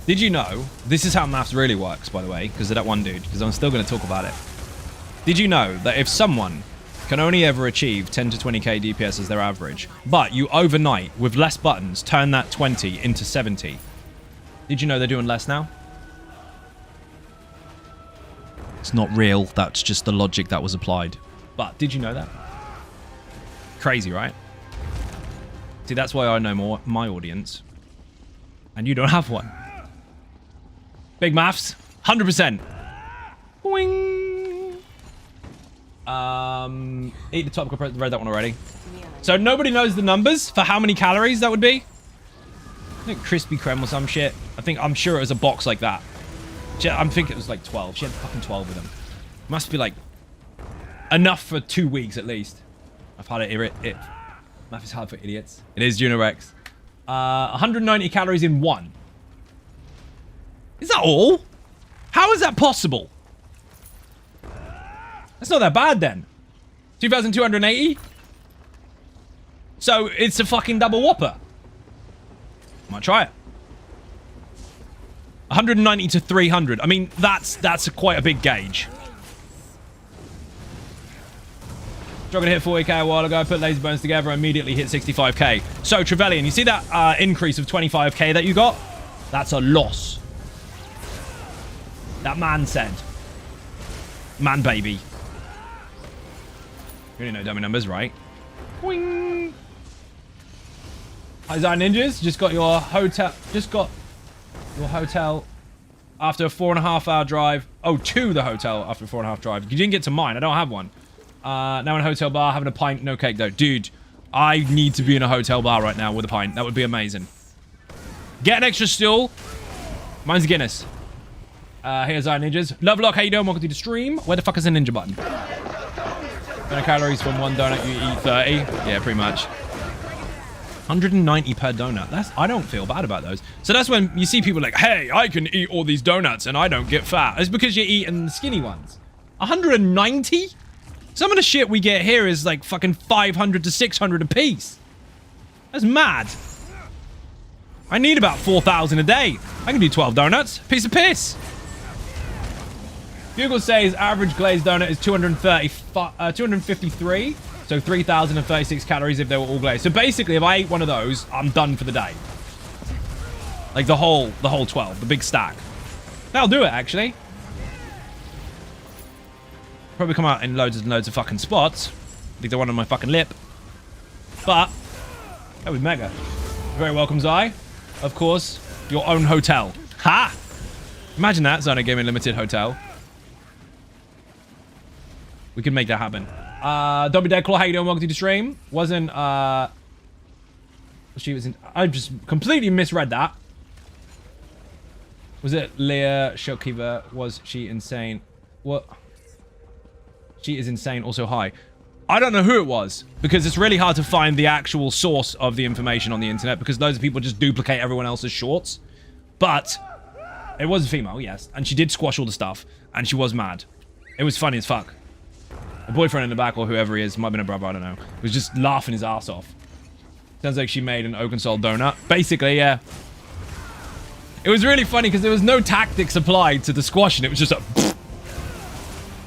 Did you know, this is how maths really works, by the way, because of that one dude, because I'm still going to talk about it. Did you know that if someone can only ever achieve 10 to 20k DPS as their average, but you overnight, with less buttons, turn that 20 into 70, did you know they're doing less now? It's not real, that's just the logic that was applied. But did you know that? Crazy, right? See, that's why I know more my audience. And you don't have one. Big maths. 100%. Boing. Eat the top. Read that one already. So nobody knows the numbers for how many calories that would be. I think Krispy Kreme or some shit. I'm sure it was a box like that. I'm thinking it was like 12. She had fucking 12 of them. Must be like enough for 2 weeks at least. I've had it. Math is hard for idiots. It is Juno Rex. 190 calories in one. Is that all? How is that possible? That's not that bad then. 2,280? So it's a fucking double whopper. Might try it. 190 to 300. I mean, that's quite a big gauge. Dragon hit 40k a while ago, put laser bones together, immediately hit 65k. So, Trevelyan, you see that increase of 25k that you got? That's a loss. That man said. Man, baby. You really know dummy numbers, right? Boing. Hi, Zion Ninjas. Just got your hotel after a 4.5-hour drive. Oh, to the hotel after a 4.5 drive. You didn't get to mine. I don't have one. Now in a hotel bar, having a pint, no cake though. Dude, I need to be in a hotel bar right now with a pint. That would be amazing. Get an extra stool. Mine's a Guinness. Here's our ninjas. Lovelock, how you doing? Welcome to the stream. Where the fuck is the ninja button? How many calories from one donut? You eat 30? Yeah, pretty much. 190 per donut. I don't feel bad about those. So that's when you see people like, hey, I can eat all these donuts and I don't get fat. It's because you're eating the skinny ones. 190? Some of the shit we get here is like fucking 500 to 600 a piece. That's mad. I need about 4,000 a day. I can do 12 donuts. Piece of piss. Google says average glazed donut is 253. So 3,036 calories if they were all glazed. So basically, if I ate one of those, I'm done for the day. Like the whole 12, the big stack. That'll do it, actually. Probably come out in loads and loads of fucking spots. I think they're one on my fucking lip. But that was mega. You're very welcome, Zai. Of course, your own hotel. Ha! Imagine that, Xynode Gaming Limited hotel. We can make that happen. Don't be dead, Claw. How you doing? Welcome to the stream. She was in. I just completely misread that. Was it Leah Shokiva? Was she insane? What? She is insane. Also, hi. I don't know who it was because it's really hard to find the actual source of the information on the internet because loads of people just duplicate everyone else's shorts. But it was a female, yes, and she did squash all the stuff, and she was mad. It was funny as fuck. A boyfriend in the back, or whoever he is, might have been a brother, I don't know, was just laughing his ass off. Sounds like she made an Oakensol donut. Basically, yeah. It was really funny because there was no tactics applied to the squashing. It was just a...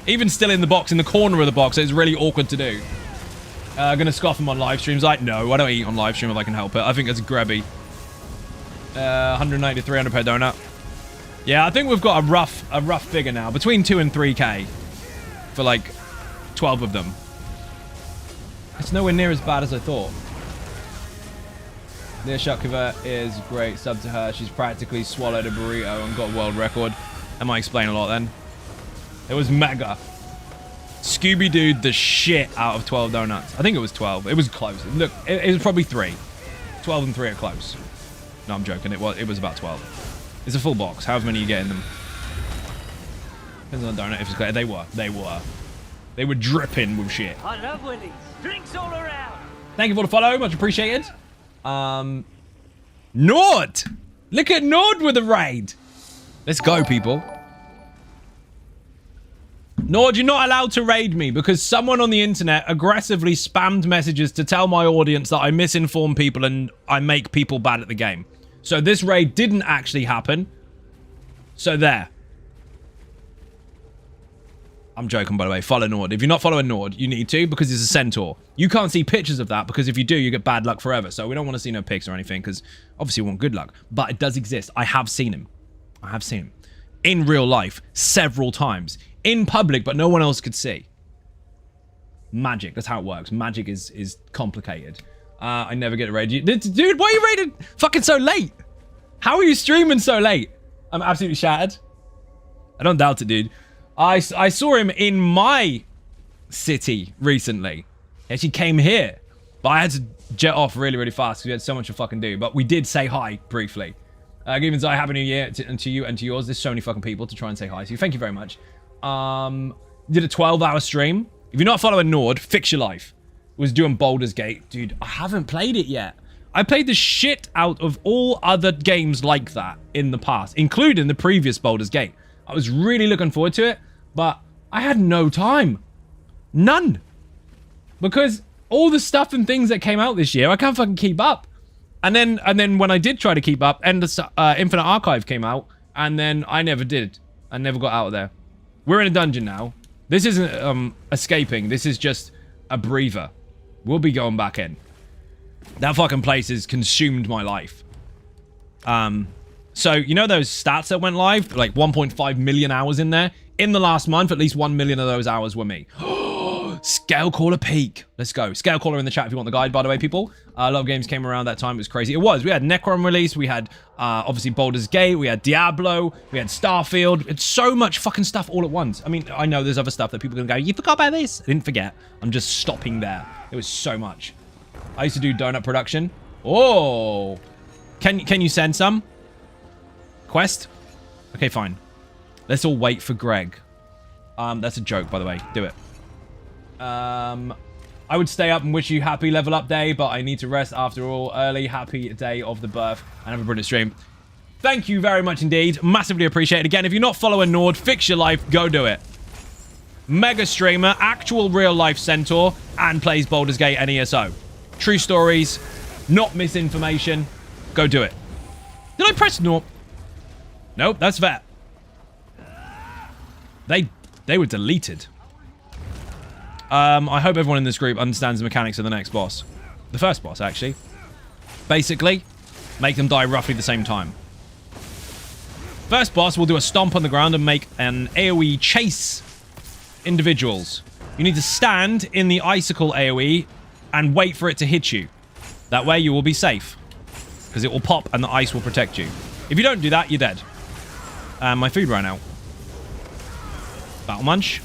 Even still in the box, in the corner of the box, it's really awkward to do. Gonna scoff him on live streams. Like, no, I don't eat on live stream if I can help it. I think it's grabby. 190 to 300 per donut. Yeah, I think we've got a rough figure now. Between 2 and 3k. For like 12 of them. It's nowhere near as bad as I thought. Leah Shukova is great. Sub to her. She's practically swallowed a burrito and got a world record. That might explain a lot then. It was mega. Scooby-Doo'd the shit out of 12 donuts. I think it was 12. It was close. Look, it was probably 3. 12 and 3 are close. No, I'm joking. It was about 12. It's a full box. However many you get in them. Depends on the donut if it's clear. They were dripping with shit. I love Willies. Drinks all around. Thank you for the follow. Much appreciated. Nord! Look at Nord with the raid. Let's go, people. Nord, you're not allowed to raid me because someone on the internet aggressively spammed messages to tell my audience that I misinform people and I make people bad at the game. So this raid didn't actually happen. So there. I'm joking, by the way. Follow Nord. If you're not following Nord, you need to because he's a centaur. You can't see pictures of that because if you do, you get bad luck forever. So we don't want to see no pics or anything because obviously we want good luck. But it does exist. I have seen him. I have seen him. In real life. Several times. In public, but no one else could see. Magic. That's how it works. Magic is complicated. I never get to raid you. Dude, why are you raiding fucking so late? How are you streaming so late? I'm absolutely shattered. I don't doubt it, dude. I saw him in my city recently. He actually came here. But I had to jet off really, really fast because we had so much to fucking do. But we did say hi briefly. Given Zai, Happy New Year to you and to yours. There's so many fucking people to try and say hi to you. Thank you very much. Did a 12-hour stream. If you're not following Nord, fix your life. Was doing Baldur's Gate. Dude, I haven't played it yet. I played the shit out of all other games like that in the past, including the previous Baldur's Gate. I was really looking forward to it, but I had no time. None. Because all the stuff and things that came out this year, I can't fucking keep up. And then when I did try to keep up, Infinite Archive came out, and then I never did. I never got out of there. We're in a dungeon now. This isn't escaping. This is just a breather. We'll be going back in. That fucking place has consumed my life. So, you know those stats that went live? Like 1.5 million hours in there? In the last month, at least 1 million of those hours were me. Scale Caller Peak. Let's go. Scale Caller in the chat if you want the guide, by the way, people. A lot of games came around that time. It was crazy. It was. We had Necron release. We had, obviously, Baldur's Gate. We had Diablo. We had Starfield. It's so much fucking stuff all at once. I mean, I know there's other stuff that people are going to go, you forgot about this. I didn't forget. I'm just stopping there. It was so much. I used to do donut production. Oh. Can you send some? Quest? Okay, fine. Let's all wait for Greg. That's a joke, by the way. Do it. I would stay up and wish you happy level up day, but I need to rest after all. Early happy day of the birth and have a brilliant stream. Thank you very much indeed. Massively appreciate it. Again, if you're not following Nord, fix your life. Go do it. Mega streamer, actual real life centaur, and plays Baldur's Gate and ESO. True stories, not misinformation. Go do it. Did I press Nord? Nope, that's fair. They were deleted. I hope everyone in this group understands the mechanics of the next boss. The first boss, actually. Basically, make them die roughly the same time. First boss will do a stomp on the ground and make an AoE chase individuals. You need to stand in the icicle AoE and wait for it to hit you. That way you will be safe. Because it will pop and the ice will protect you. If you don't do that, you're dead. My food ran out. Battle Munch.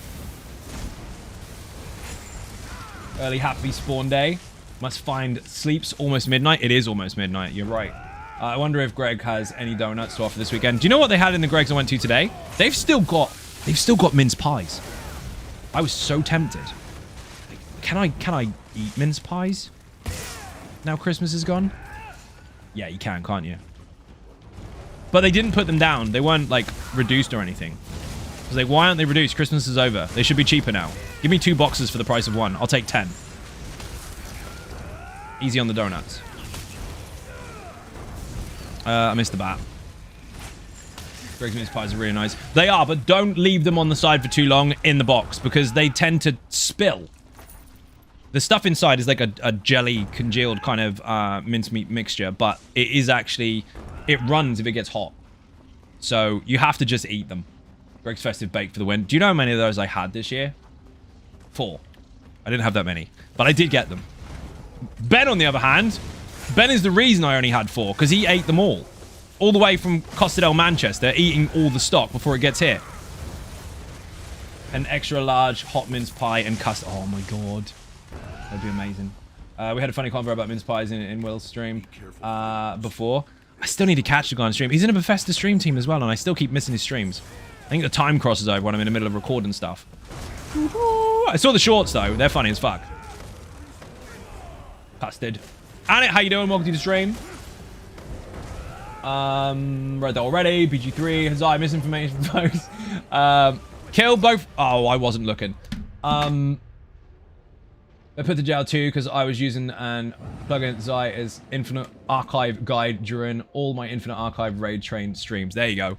Early happy spawn day. Must find sleeps almost midnight. It is almost midnight. You're right. I wonder if Greg has any donuts to offer this weekend. Do you know what they had in the Greg's I went to today? They've still got mince pies. I was so tempted. Can I eat mince pies? Now Christmas is gone? Yeah, you can't you? But they didn't put them down. They weren't like reduced or anything. I was like, why aren't they reduced? Christmas is over. They should be cheaper now. Give me 2 boxes for the price of 1. I'll take 10. Easy on the donuts. I missed the bat. Greg's mince pies are really nice. They are, but don't leave them on the side for too long in the box because they tend to spill. The stuff inside is like a jelly congealed kind of mincemeat mixture, but it is actually, it runs if it gets hot. So you have to just eat them. Greg's festive bake for the win. Do you know how many of those I had this year? 4. I didn't have that many, but I did get them. Ben, on the other hand, Ben is the reason I only had 4, because he ate them all. All the way from Costa del Manchester, eating all the stock before it gets here. An extra large hot mince pie and custard. Oh my god. That'd be amazing. We had a funny convo about mince pies in Will's stream before. I still need to catch the guy on stream. He's in a Bethesda stream team as well, and I still keep missing his streams. I think the time crosses over when I'm in the middle of recording stuff. I saw the shorts, though. They're funny as fuck. Custard. Annette, how you doing? Welcome to the stream. Read that already. BG3. Hazai, misinformation folks. Kill both. Oh, I wasn't looking. I put the jail too because I was using an plugin Zai as Infinite Archive guide during all my Infinite Archive raid train streams. There you go.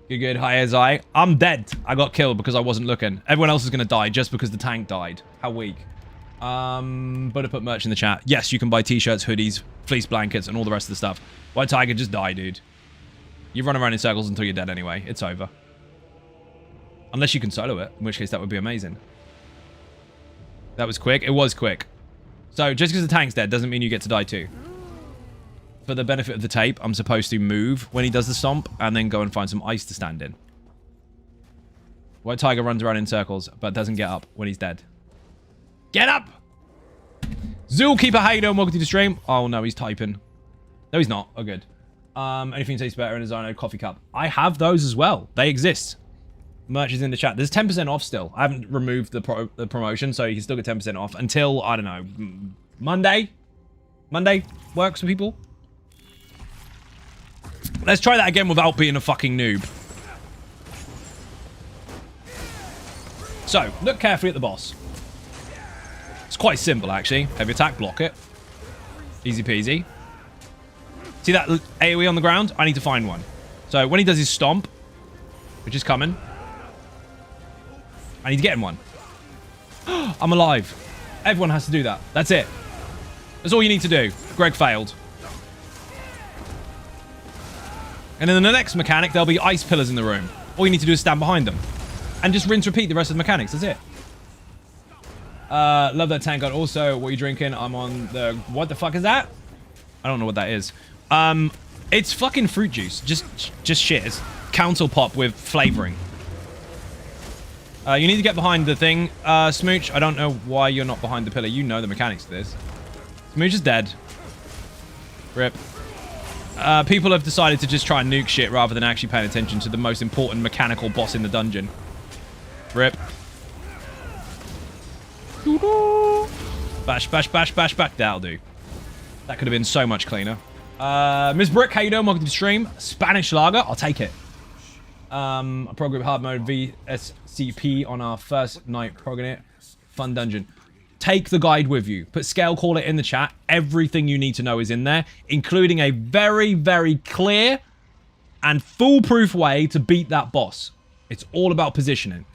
Good. Hi, Zai. I'm dead. I got killed because I wasn't looking. Everyone else is going to die just because the tank died. How weak. But I put merch in the chat. Yes, you can buy t-shirts, hoodies, fleece blankets, and all the rest of the stuff. White Tiger, just die, dude. You run around in circles until you're dead anyway. It's over. Unless you can solo it, in which case that would be amazing. That was quick. It was quick. So, just because the tank's dead doesn't mean you get to die too. For the benefit of the tape, I'm supposed to move when he does the stomp and then go and find some ice to stand in. White tiger runs around in circles, but doesn't get up when he's dead. Get up! Zoolkeeper, how you doing? Welcome to the stream. Oh, no, he's typing. No, he's not. Oh, good. Anything tastes better in a Xynode coffee cup. I have those as well. They exist. Merch is in the chat. There's 10% off still. I haven't removed the promotion, so you can still get 10% off until, I don't know, Monday? Monday works for people? Let's try that again without being a fucking noob. So, look carefully at the boss. It's quite simple, actually. Heavy attack, block it. Easy peasy. See that AoE on the ground? I need to find one. So, when he does his stomp, which is coming, I need to get him one. I'm alive. Everyone has to do that. That's it. That's all you need to do. Greg failed. And in the next mechanic, there'll be ice pillars in the room. All you need to do is stand behind them. And just rinse, repeat the rest of the mechanics. That's it. Love that tank gun. Also, what are you drinking? I'm on the... What the fuck is that? I don't know what that is. It's fucking fruit juice. Just shit. It's council pop with flavoring. You need to get behind the thing, Smooch. I don't know why you're not behind the pillar. You know the mechanics of this. Smooch is dead. Rip. People have decided to just try and nuke shit rather than actually paying attention to the most important mechanical boss in the dungeon. Rip. Bash, bash, bash, bash, bash. That'll do. That could have been so much cleaner. Ms. Brick, how you doing? Welcome to the stream. Spanish lager. I'll take it. Pro group hard mode VSCP on our first night progging it. Fun dungeon. Take the guide with you. Put scale caller in the chat. Everything you need to know is in there, including a very, very clear and foolproof way to beat that boss. It's all about positioning.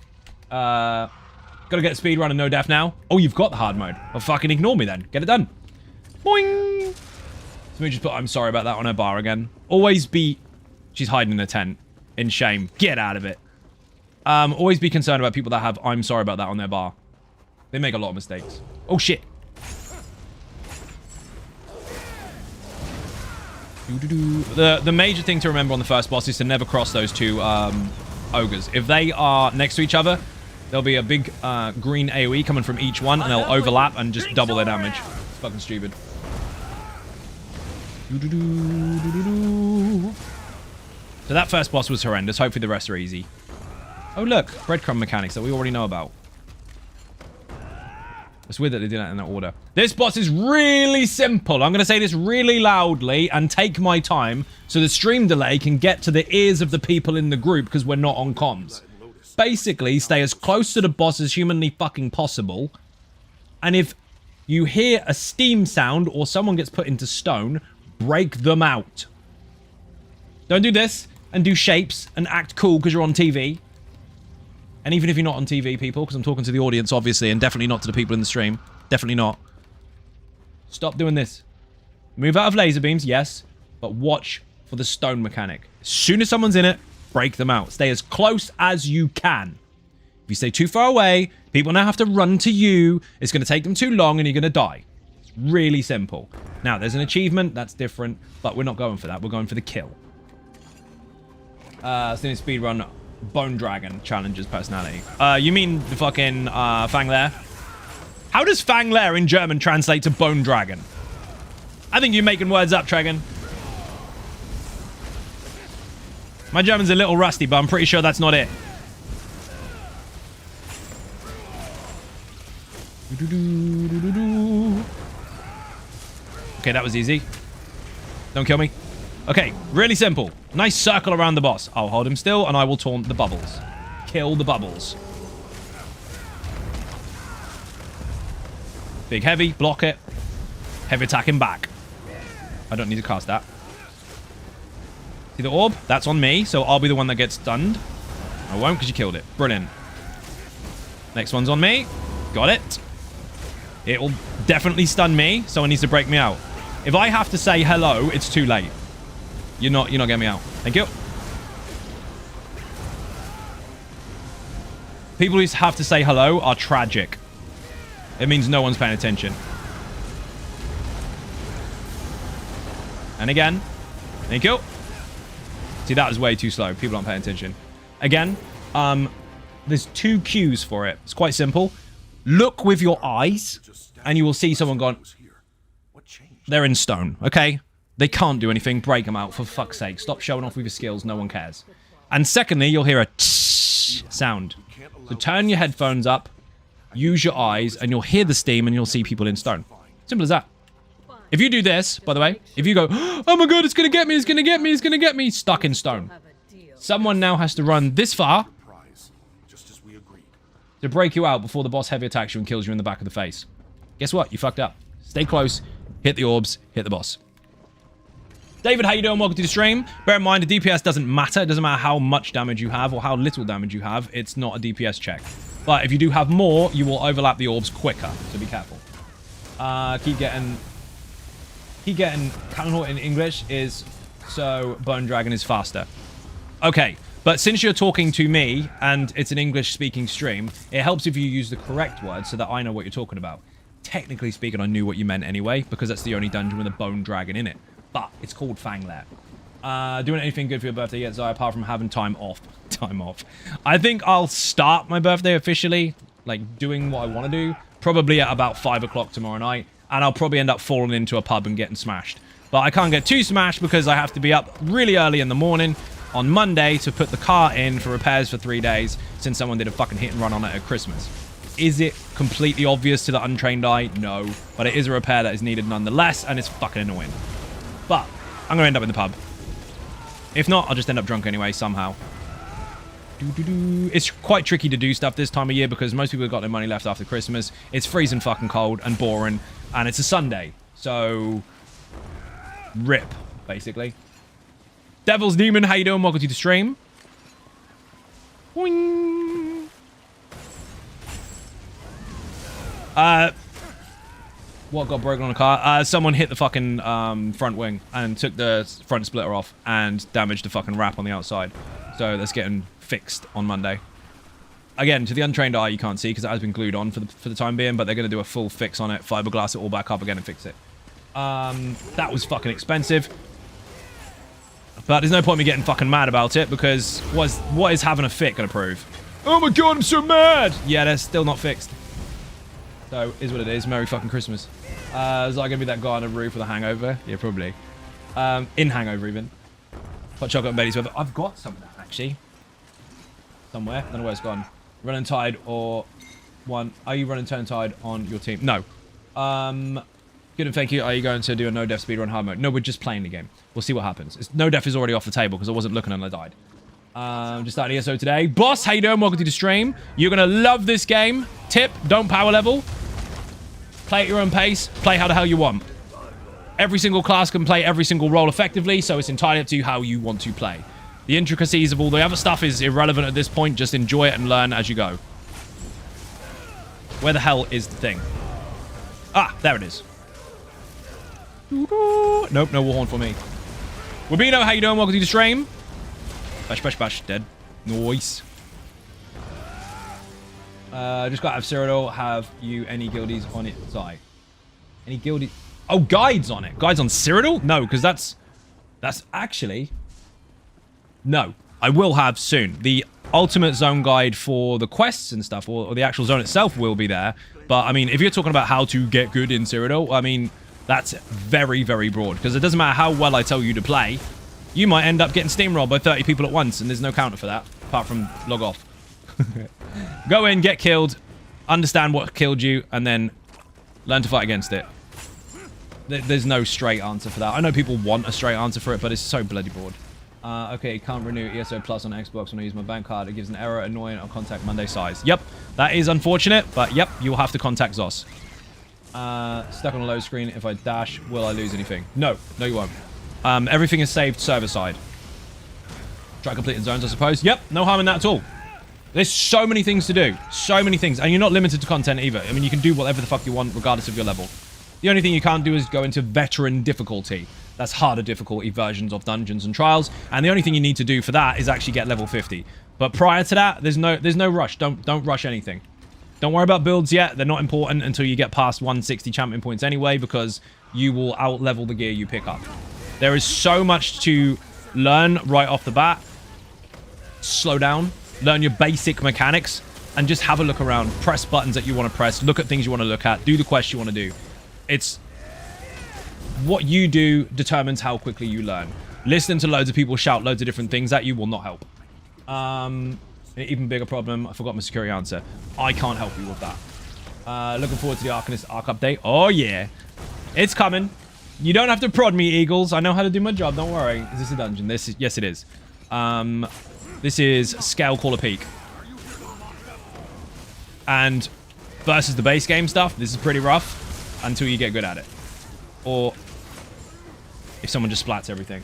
Gotta get speed run and no death now. Oh, you've got the hard mode. Well, fucking ignore me then. Get it done. Boing. So we just put I'm sorry about that on her bar again. Always be... She's hiding in a tent. In shame. Get out of it. Always be concerned about people that have I'm sorry about that on their bar. They make a lot of mistakes. Oh, shit. The major thing to remember on the first boss is to never cross those two ogres. If they are next to each other, there'll be a big green AoE coming from each one, and they'll overlap and just double their damage. It's fucking stupid. So that first boss was horrendous. Hopefully the rest are easy. Oh, look. Breadcrumb mechanics that we already know about. It's weird that they did that in that order. This boss is really simple. I'm going to say this really loudly and take my time so the stream delay can get to the ears of the people in the group because we're not on comms. Basically, stay as close to the boss as humanly fucking possible. And if you hear a steam sound or someone gets put into stone, break them out. Don't do this and do shapes and act cool because you're on TV. And even if you're not on TV, people, because I'm talking to the audience, obviously, and definitely not to the people in the stream. Definitely not. Stop doing this. Move out of laser beams, yes, but watch for the stone mechanic. As soon as someone's in it, break them out. Stay as close as you can. If you stay too far away, people now have to run to you. It's going to take them too long, and you're going to die. It's really simple. Now, there's an achievement. That's different, but we're not going for that. We're going for the kill. Still speedrun Bone Dragon challenges personality. You mean the fucking Fang Lair? How does Fang Lair in German translate to Bone Dragon? I think you're making words up, Tregan. My German's a little rusty, but I'm pretty sure that's not it. Okay, that was easy. Don't kill me. Okay, really simple. Nice circle around the boss. I'll hold him still, and I will taunt the bubbles. Kill the bubbles. Big heavy, block it. Heavy attack him back. I don't need to cast that. See the orb? That's on me, so I'll be the one that gets stunned. I won't, because you killed it. Brilliant. Next one's on me. Got it. It will definitely stun me. Someone needs to break me out. If I have to say hello, it's too late. You're not getting me out. Thank you. People who have to say hello are tragic. It means no one's paying attention. And again. Thank you. See, that was way too slow. People aren't paying attention. Again, there's 2 cues for it. It's quite simple. Look with your eyes, and you will see someone gone. They're in stone, okay? They can't do anything. Break them out, for fuck's sake. Stop showing off with your skills. No one cares. And secondly, you'll hear a tsh sound. So turn your headphones up, use your eyes, and you'll hear the steam, and you'll see people in stone. Simple as that. If you do this, by the way, if you go, oh my god, it's gonna get me, it's gonna get me, it's gonna get me, stuck in stone. Someone now has to run this far to break you out before the boss heavy attacks you and kills you in the back of the face. Guess what? You fucked up. Stay close, hit the orbs, hit the boss. David, how you doing? Welcome to the stream. Bear in mind, the DPS doesn't matter. It doesn't matter how much damage you have or how little damage you have. It's not a DPS check. But if you do have more, you will overlap the orbs quicker, so be careful. Keep getting Cannon in English is so Bone Dragon is faster. Okay, but since you're talking to me and it's an English-speaking stream, it helps if you use the correct words so that I know what you're talking about. Technically speaking, I knew what you meant anyway, because that's the only dungeon with a Bone Dragon in it. But it's called Fanglair. Doing anything good for your birthday yet, Zai, apart from having time off? Time off. I think I'll start my birthday officially, like doing what I want to do, probably at about 5 o'clock tomorrow night. And I'll probably end up falling into a pub and getting smashed. But I can't get too smashed because I have to be up really early in the morning on Monday to put the car in for repairs for 3 days since someone did a fucking hit and run on it at Christmas. Is it completely obvious to the untrained eye? No. But it is a repair that is needed nonetheless, and it's fucking annoying. But I'm going to end up in the pub. If not, I'll just end up drunk anyway, somehow. It's quite tricky to do stuff this time of year because most people have got their money left after Christmas. It's freezing fucking cold and boring. And it's a Sunday, so rip, basically. Devil's Demon, how you doing? Welcome to the stream. Boing. What got broken on the car? Someone hit the fucking front wing and took the front splitter off and damaged the fucking wrap on the outside. So that's getting fixed on Monday. Again, to the untrained eye, you can't see because it has been glued on for the time being, but they're going to do a full fix on it, fiberglass it all back up again and fix it. That was fucking expensive. But there's no point in me getting fucking mad about it because what is having a fit going to prove? Oh my god, I'm so mad! Yeah, they're still not fixed. So, is what it is. Merry fucking Christmas. Is I going to be that guy on the roof with a hangover? Yeah, probably. In hangover, even. Hot chocolate and Betty's weather. I've got some of that, actually. Somewhere. I don't know where it's gone. Running Tide or one. Are you running Turn Tide on your team? No. Good and thank you. Are you going to do a no-def speedrun hard mode? No, we're just playing the game. We'll see what happens. No-def is already off the table because I wasn't looking and I died. Just started ESO today. Boss, how you doing? Welcome to the stream. You're going to love this game. Tip, don't power level. Play at your own pace. Play how the hell you want. Every single class can play every single role effectively, so it's entirely up to you how you want to play. The intricacies of all the other stuff is irrelevant at this point. Just enjoy it and learn as you go. Where the hell is the thing? Ah, there it is. Nope, no war horn for me. Wabino, how you doing? Welcome to the stream. Bash, bash, bash. Dead. Nice. Just got out of Cyrodiil. Have you any guildies on it, Zai? Any guildies? Oh, guides on it. Guides on Cyrodiil? No, because that's actually... No, I will have soon. The ultimate zone guide for the quests and stuff, or the actual zone itself will be there. But, I mean, if you're talking about how to get good in Cyrodiil, I mean, that's very, very broad. Because it doesn't matter how well I tell you to play, you might end up getting steamrolled by 30 people at once, and there's no counter for that, apart from log off. Go in, get killed, understand what killed you, and then learn to fight against it. There's no straight answer for that. I know people want a straight answer for it, but it's so bloody broad. Okay, can't renew ESO Plus on Xbox when I use my bank card. It gives an error, annoying. I'll contact Monday size. Yep, that is unfortunate, but yep, you'll have to contact Zos. Stuck on a low screen. If I dash, will I lose anything? No, no you won't. Everything is saved server side. Try completing zones, I suppose. Yep, no harm in that at all. There's so many things to do. So many things. And you're not limited to content either. I mean, you can do whatever the fuck you want, regardless of your level. The only thing you can't do is go into veteran difficulty. That's harder difficulty versions of Dungeons and Trials. And the only thing you need to do for that is actually get level 50. But prior to that, there's no rush. Don't rush anything. Don't worry about builds yet. They're not important until you get past 160 champion points anyway, because you will out-level the gear you pick up. There is so much to learn right off the bat. Slow down. learn your basic mechanics, and just have a look around. Press buttons that you want to press. Look at things you want to look at. Do the quests you want to do. It's what you do determines how quickly you learn. Listening to loads of people shout loads of different things at you will not help. An even bigger problem. I forgot my security answer. I can't help you with that. Looking forward to the Arcanist Arc update. Oh, yeah. It's coming. You don't have to prod me, Eagles. I know how to do my job. Don't worry. Is this a dungeon? Yes, it is. This is Scale Caller Peak. And versus the base game stuff, this is pretty rough until you get good at it. Or if someone just splats everything.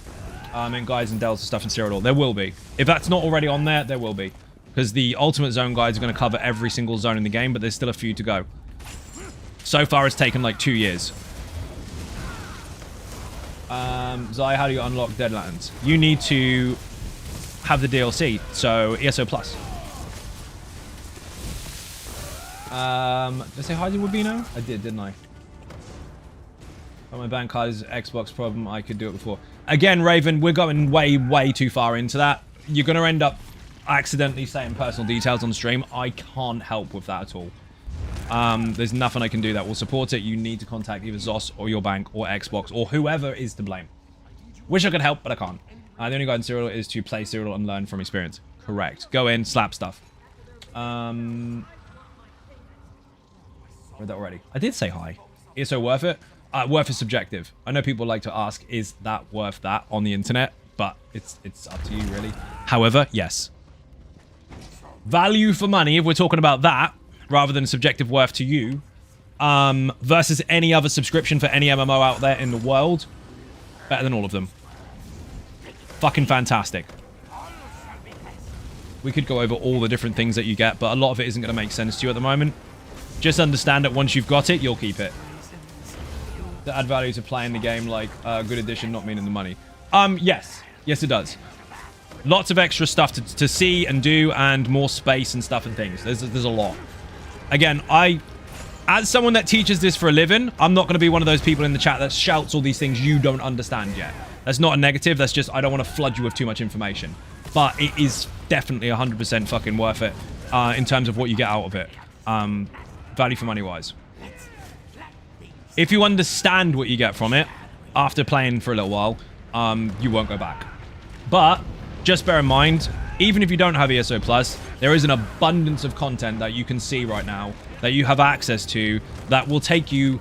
And guides and dells and stuff in Cyrodiil. There will be. If that's not already on there, there will be. Because the Ultimate Zone guides are going to cover every single zone in the game, but there's still a few to go. So far, it's taken like 2 years. Zai, how do you unlock Deadlands? You need to have the DLC, so ESO Plus. Did I say hi to Wabino? I did, didn't I? Oh, my bank card is Xbox problem. I could do it before. Again, Raven, we're going way, way too far into that. You're going to end up accidentally saying personal details on the stream. I can't help with that at all. There's nothing I can do that will support it. You need to contact either ZOS or your bank or Xbox or whoever is to blame. Wish I could help, but I can't. The only guide in Cyrodiil is to play Cyrodiil and learn from experience. Correct. Go in, slap stuff. Read that already. I did say hi. Is so worth it? Worth is subjective. I know people like to ask, is that worth that on the internet? But it's up to you, really. However, yes. Value for money, if we're talking about that, rather than subjective worth to you, versus any other subscription for any MMO out there in the world, better than all of them. Fucking fantastic. We could go over all the different things that you get, but a lot of it isn't going to make sense to you at the moment. Just understand that once you've got it, you'll keep it. To add value to playing the game, like good addition, not meaning the money. Yes. Yes, it does. Lots of extra stuff to see and do, and more space and stuff and things. There's a lot. Again, as someone that teaches this for a living, I'm not going to be one of those people in the chat that shouts all these things you don't understand yet. That's not a negative. That's just, I don't want to flood you with too much information. But it is definitely 100% fucking worth it in terms of what you get out of it. Value for money wise. If you understand what you get from it after playing for a little while, you won't go back. But just bear in mind, even if you don't have ESO Plus, there is an abundance of content that you can see right now that you have access to that will take you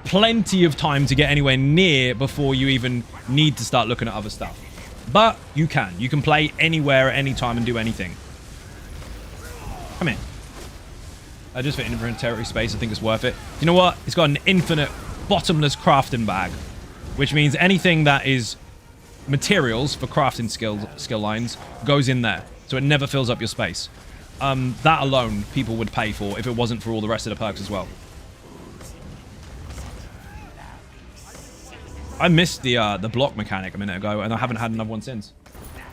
plenty of time to get anywhere near before you even need to start looking at other stuff. But you can. You can play anywhere at any time and do anything. Come in. Just for inventory space, I think it's worth it. You know what? It's got an infinite, bottomless crafting bag, which means anything that is materials for crafting skill lines goes in there, so it never fills up your space. That alone, people would pay for if it wasn't for all the rest of the perks as well. I missed the block mechanic a minute ago, and I haven't had another one since.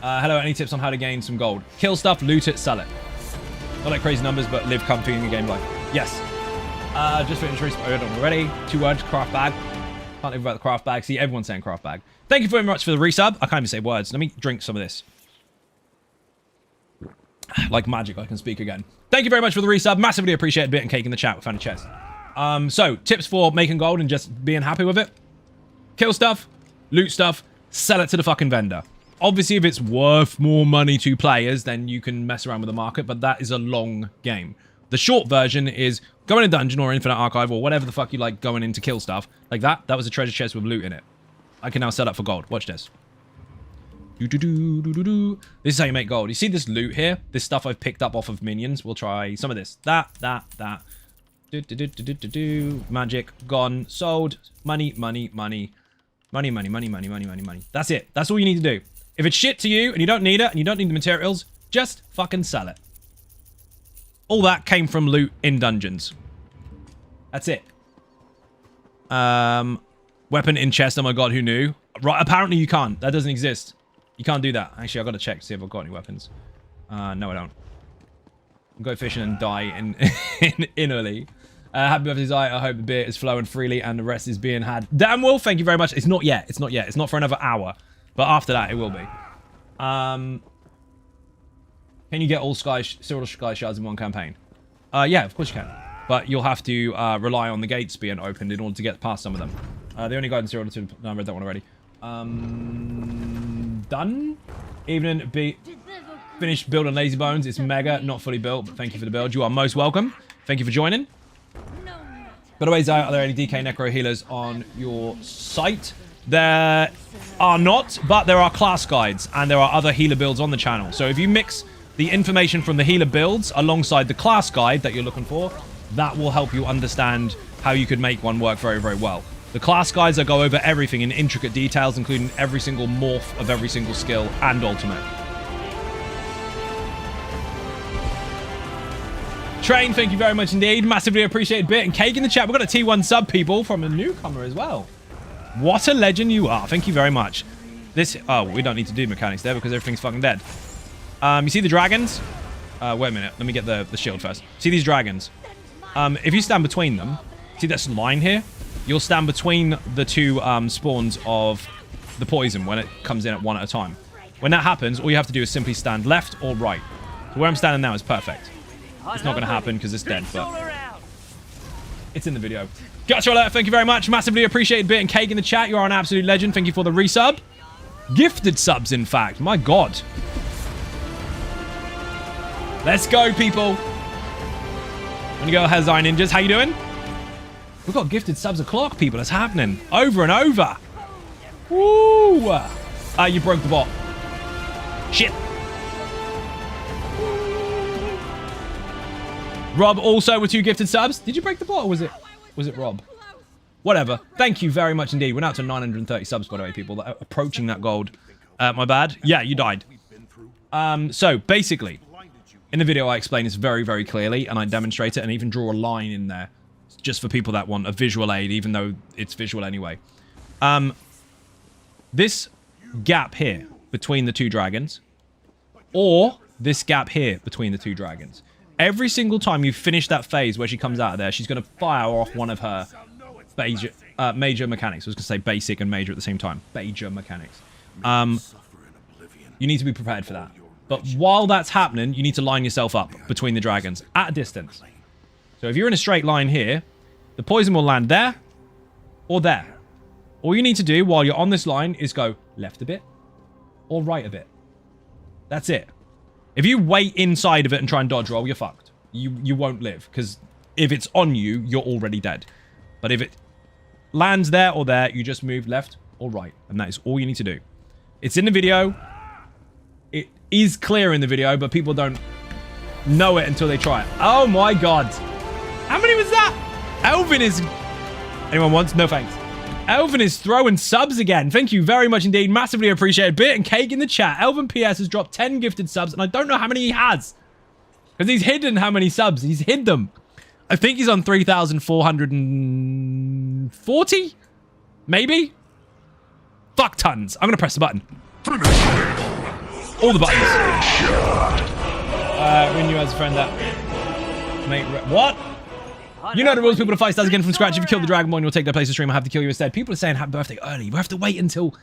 Hello, any tips on how to gain some gold? Kill stuff, loot it, sell it. Not like crazy numbers, but live comfy in the game life. Yes. Just for interest, I read it already. 2 words, craft bag. Can't live without the craft bag. See, everyone's saying craft bag. Thank you very much for the resub. I can't even say words. Let me drink some of this. Like magic, I can speak again. Thank you very much for the resub. Massively appreciate bit and cake in the chat. We found a chest. So, tips for making gold and just being happy with it. Kill stuff, loot stuff, sell it to the fucking vendor. Obviously, if it's worth more money to players, then you can mess around with the market, but that is a long game. The short version is go in a dungeon or Infinite Archive or whatever the fuck you like going in to kill stuff. Like that. That was a treasure chest with loot in it. I can now sell that for gold. Watch this. This is how you make gold. You see this loot here? This stuff I've picked up off of minions. We'll try some of this. That. Magic. Gone. Sold. Money. Money. That's it. That's all you need to do. If it's shit to you and you don't need it and you don't need the materials, just fucking sell it. All that came from loot in dungeons. That's it. Weapon in chest. Oh my god, who knew? Right, apparently you can't. That doesn't exist. You can't do that. Actually, I've got to check to see if I've got any weapons. No, I don't. I'll go fishing and die in early. Happy birthday, Zai. I hope the beer is flowing freely and the rest is being had. Damn Wolf, thank you very much. It's not yet. It's not yet. It's not for another hour. But after that, it will be. Can you get all Silver Sky Shards in one campaign? Yeah, of course you can. But you'll have to rely on the gates being opened in order to get past some of them. The only guidance here to... No, I read that one already. Done? Evening, finished building Lazy Bones. It's mega, not fully built, but thank you for the build. You are most welcome. Thank you for joining. By the way, Zaya, are there any DK Necro healers on your site? There are not, but there are class guides, and there are other healer builds on the channel. So if you mix the information from the healer builds alongside the class guide that you're looking for, that will help you understand how you could make one work very, very well. The class guides that go over everything in intricate details, including every single morph of every single skill and ultimate. Train, thank you very much indeed. Massively appreciated bit. And Cake in the chat. We've got a T1 sub, people, from a newcomer as well. What a legend you are. Thank you very much. This... Oh, we don't need to do mechanics there because everything's fucking dead. You see the dragons? Wait a minute. Let me get the shield first. See these dragons? If you stand between them... See this line here? You'll stand between the two spawns of the poison when it comes in at one at a time. When that happens, all you have to do is simply stand left or right. So where I'm standing now is perfect. It's not going to happen because it's dead, but it's in the video. Gotcha alert, thank you very much. Massively appreciated bit and Cake in the chat. You are an absolute legend. Thank you for the resub. Gifted subs, in fact. My God. Let's go, people. I'm gonna go Hazai Ninjas. How you doing? We've got gifted subs o'clock, people. It's happening. Over and over. Woo! You broke the bot. Shit. Rob also with 2 gifted subs. Did you break the bot or was it Rob? Whatever. Thank you very much indeed. We're now to 930 subs, by the way, people. Approaching that gold. My bad. Yeah, you died. So, basically, in the video I explain this very, very clearly, and I demonstrate it and even draw a line in there just for people that want a visual aid, even though it's visual anyway. This gap here between the 2 dragons, or this gap here between the 2 dragons. Every single time you finish that phase where she comes out of there, she's going to fire off one of her major mechanics. I was going to say basic and major at the same time. Major mechanics. You need to be prepared for that. But while that's happening, you need to line yourself up between the dragons at a distance. So if you're in a straight line here, the poison will land there or there. All you need to do while you're on this line is go left a bit or right a bit. That's it. If you wait inside of it and try and dodge roll, you're fucked. You won't live, because if it's on you, you're already dead. But if it lands there or there, you just move left or right, and that is all you need to do. It's in the video. It is clear in the video, but people don't know it until they try it. Oh my God. How many was that? Elvin is... Anyone wants? No thanks. Elvin is throwing subs again. Thank you very much indeed. Massively appreciated. Bit and Cake in the chat. Elvin PS has dropped 10 gifted subs, and I don't know how many he has. Because he's hidden how many subs. He's hid them. I think he's on 3,440? Maybe? Fuck tons. I'm going to press the button. All the buttons. Rin you as a friend that... Mate, what? You know the rules, people to fight stars again from scratch. If you kill the Dragonborn, you'll take their place to stream. I have to kill you instead. People are saying happy birthday early. We have to wait until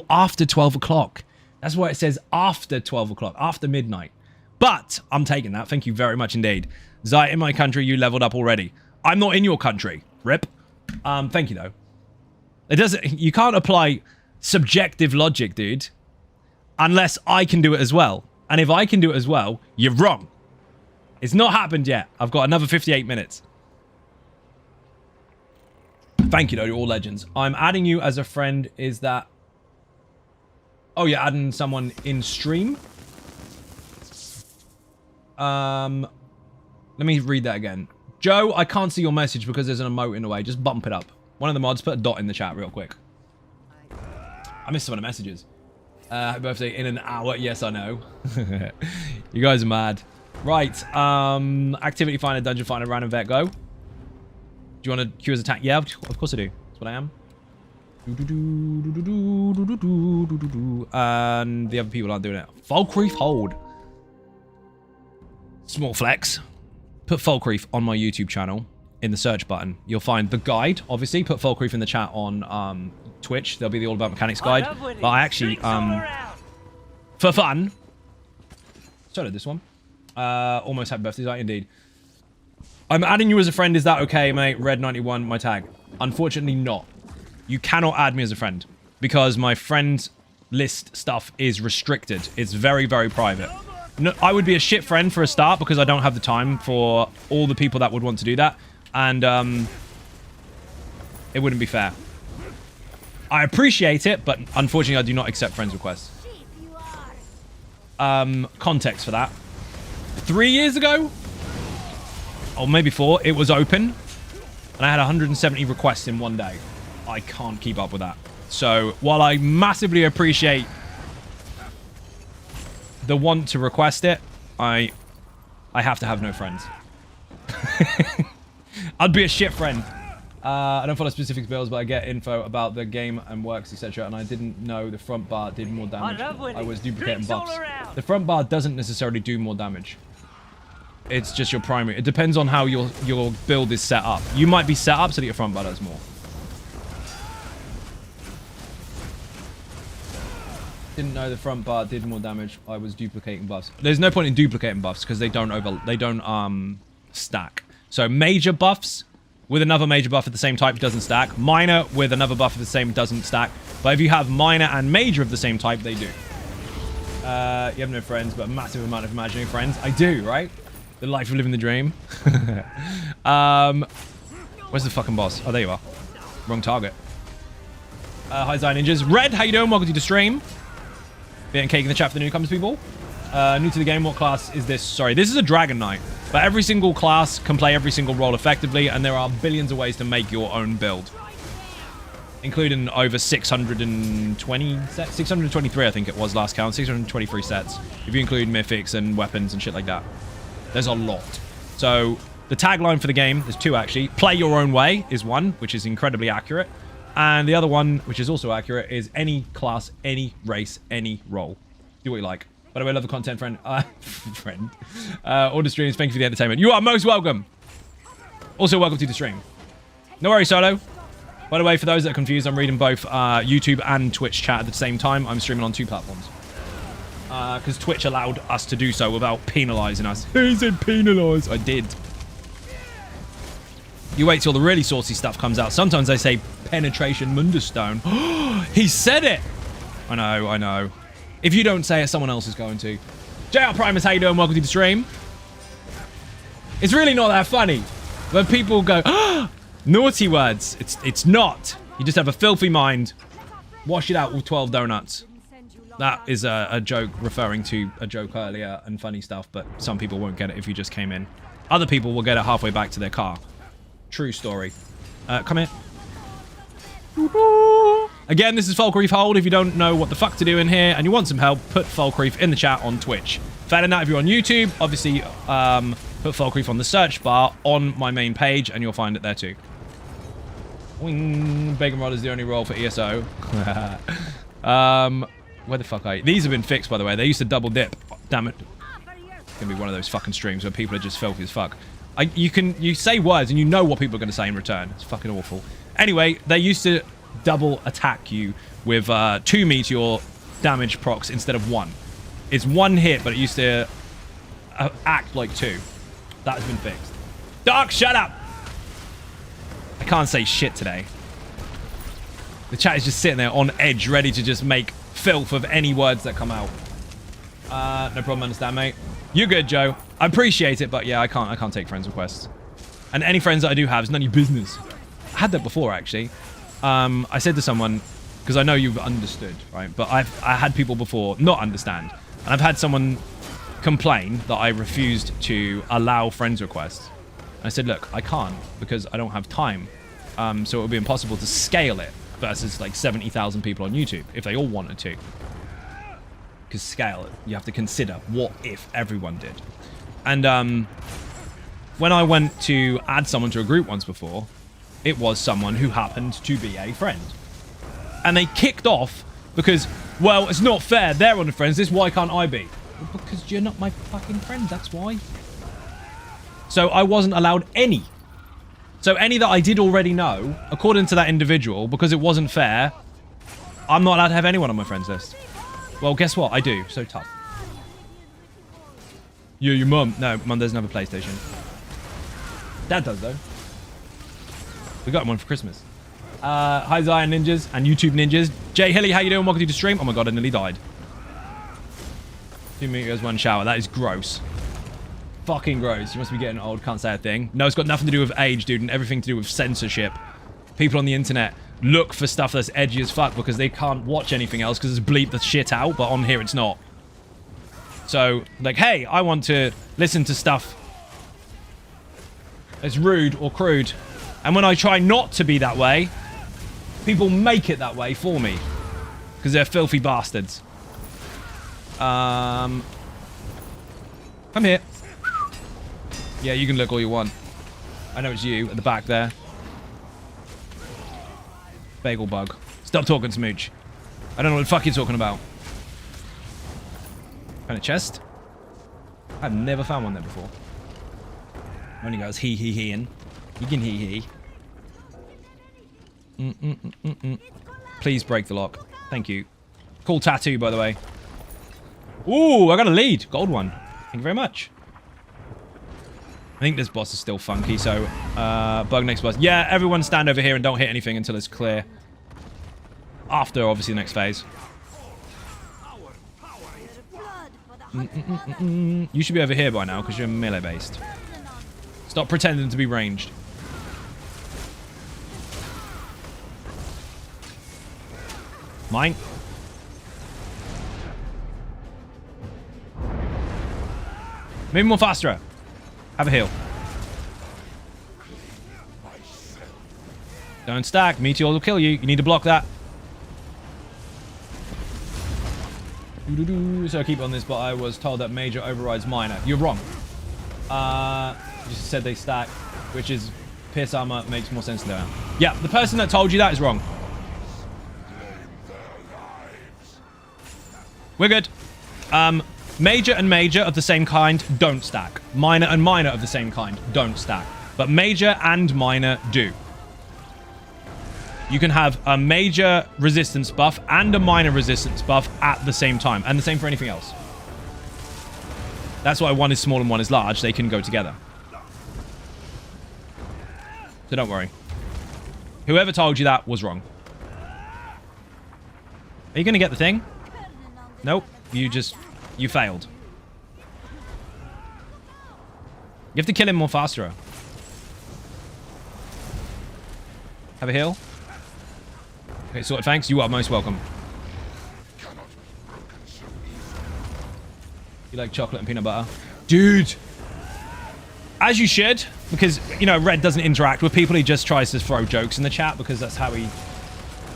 after 12 o'clock. That's why it says after 12 o'clock, after midnight. But I'm taking that. Thank you very much indeed. Zai, in my country, you leveled up already. I'm not in your country. Rip. Thank you, though. It doesn't... You can't apply subjective logic, dude. Unless I can do it as well. And if I can do it as well, you're wrong. It's not happened yet. I've got another 58 minutes. Thank you, though. You're all legends. I'm adding you as a friend. Is that... Oh, you're adding someone in stream? Let me read that again. Joe, I can't see your message because there's an emote in the way. Just bump it up. One of the mods, put a dot in the chat real quick. I missed some of the messages. Happy birthday in an hour. Yes, I know. You guys are mad. Right. Activity finder, dungeon finder, random vet, go. Do you want to queue as attack? Yeah, of course I do. That's what I am. And the other people aren't doing it. Falkreath hold. Small flex. Put Falkreath on my YouTube channel in the search button. You'll find the guide, obviously. Put Falkreath in the chat on Twitch. There'll be the All About Mechanics guide. But I actually, for fun, So did this one. Almost happy birthday, right? Indeed. I'm adding you as a friend. Is that okay, mate? Red91, my tag. Unfortunately not. You cannot add me as a friend because my friend list stuff is restricted. It's very, very private. No, I would be a shit friend for a start because I don't have the time for all the people that would want to do that. And it wouldn't be fair. I appreciate it, but unfortunately I do not accept friends requests. Context for that. 3 years ago, or maybe 4, it was open, and I had 170 requests in one day. I can't keep up with that. So while I massively appreciate the want to request it, I have to have no friends. I'd be a shit friend. I don't follow specific builds, but I get info about the game and works, etc. And I didn't know the front bar did more damage. I was duplicating buffs. The front bar doesn't necessarily do more damage. It's just your primary. It depends on how your build is set up. You might be set up so that your front bar does more. Didn't know the front bar did more damage. I was duplicating buffs. There's no point in duplicating buffs because they don't stack. So major buffs with another major buff of the same type doesn't stack. Minor with another buff of the same doesn't stack. But if you have minor and major of the same type, they do. You have no friends, but a massive amount of imaginary friends. I do, right? The life of living the dream. Where's the fucking boss? Oh, there you are. Wrong target. Hi, Zion Ninjas. Red, how you doing? Welcome to the stream. Getting cake in the chat for the newcomers, people. New to the game, what class is this? Sorry, this is a Dragon Knight. But every single class can play every single role effectively, and there are billions of ways to make your own build. Including over 620 sets. 623, I think it was last count. 623 sets. If you include mythics and weapons and shit like that. There's a lot. So, the tagline for the game, there's 2 actually. Play your own way is one, which is incredibly accurate. And the other one, which is also accurate, is any class, any race, any role. Do what you like. By the way, I love the content, friend. Order streams, thank you for the entertainment. You are most welcome. Also, welcome to the stream. No worries, Solo. By the way, for those that are confused, I'm reading both YouTube and Twitch chat at the same time. I'm streaming on 2 platforms. Because Twitch allowed us to do so without penalizing us. Who said penalize? I did. You wait till the really saucy stuff comes out. Sometimes they say penetration Mundustone. He said it! I know, I know. If you don't say it, someone else is going to. JR Primus, how you doing? Welcome to the stream. It's really not that funny. When people go, naughty words. It's not. You just have a filthy mind. Wash it out with 12 donuts. That is a joke referring to a joke earlier and funny stuff, but some people won't get it if you just came in. Other people will get it halfway back to their car. True story. Come here. Again, this is Falkreef Hold. If you don't know what the fuck to do in here and you want some help, put Falkreef in the chat on Twitch. Fair enough, if you're on YouTube, obviously put Falkreef on the search bar on my main page and you'll find it there too. Wing. Bacon Rod is the only role for ESO. Where the fuck are you? These have been fixed, by the way. They used to double dip. Damn it. It's gonna be one of those fucking streams where people are just filthy as fuck. You say words and you know what people are going to say in return. It's fucking awful. Anyway, they used to double attack you with 2 meteor damage procs instead of 1. It's 1 hit, but it used to act like 2. That has been fixed. Dark, shut up! I can't say shit today. The chat is just sitting there on edge, ready to just make filth of any words that come out. No problem, understand, mate. You're good, Joe. I appreciate it, but yeah, I can't take friends requests. And any friends that I do have is none of your business. I had that before, actually. I said to someone, because I know you've understood, right? But I had people before not understand. And I've had someone complain that I refused to allow friends requests. And I said, look, I can't because I don't have time. So it would be impossible to scale it versus like 70,000 people on YouTube if they all wanted to. Because scale, you have to consider what if everyone did. And when I went to add someone to a group once before, it was someone who happened to be a friend. And they kicked off because, well, it's not fair. They're on the friends list. Why can't I be? Well, because you're not my fucking friend. That's why. So I wasn't allowed any. So any that I did already know, according to that individual, because it wasn't fair, I'm not allowed to have anyone on my friends list. Well, guess what? I do. So tough. Yeah, your mum. No, mum doesn't have a PlayStation. Dad does, though. We got him one for Christmas. Hi, Zion Ninjas and YouTube Ninjas. Jay Hilly, how you doing? Welcome to the stream. Oh my god, I nearly died. 2 meters, 1 shower. That is gross. Fucking gross. You must be getting old. Can't say a thing. No, it's got nothing to do with age, dude, and everything to do with censorship. People on the internet look for stuff that's edgy as fuck because they can't watch anything else because it's bleeped the shit out, but on here it's not. So, like, hey, I want to listen to stuff that's rude or crude. And when I try not to be that way, people make it that way for me. Because they're filthy bastards. Come here. Yeah, you can look all you want. I know it's you at the back there. Bagel bug. Stop talking, Smooch. I don't know what the fuck you're talking about. Found a chest? I've never found one there before. Only goes he-in. You can he. Please break the lock. Thank you. Cool tattoo, by the way. Ooh, I got a lead. Gold one. Thank you very much. I think this boss is still funky, so... bug next boss. Yeah, everyone stand over here and don't hit anything until it's clear. After, obviously, the next phase. You should be over here by now, because you're melee-based. Stop pretending to be ranged. Mine. Maybe more faster. Have a heal. Don't stack. Meteor will kill you. You need to block that. So I keep on this, but I was told that major overrides minor. You're wrong. You just said they stack, which is pierce armor makes more sense there. Yeah, the person that told you that is wrong. We're good. Major and major of the same kind don't stack. Minor and minor of the same kind don't stack. But major and minor do. You can have a major resistance buff and a minor resistance buff at the same time. And the same for anything else. That's why one is small and one is large. They can go together. So don't worry. Whoever told you that was wrong. Are you going to get the thing? Nope. You failed. You have to kill him more faster. Have a heal. Okay, sorted, thanks. You are most welcome. You like chocolate and peanut butter? Dude! As you should, because, you know, Red doesn't interact with people. He just tries to throw jokes in the chat because that's how he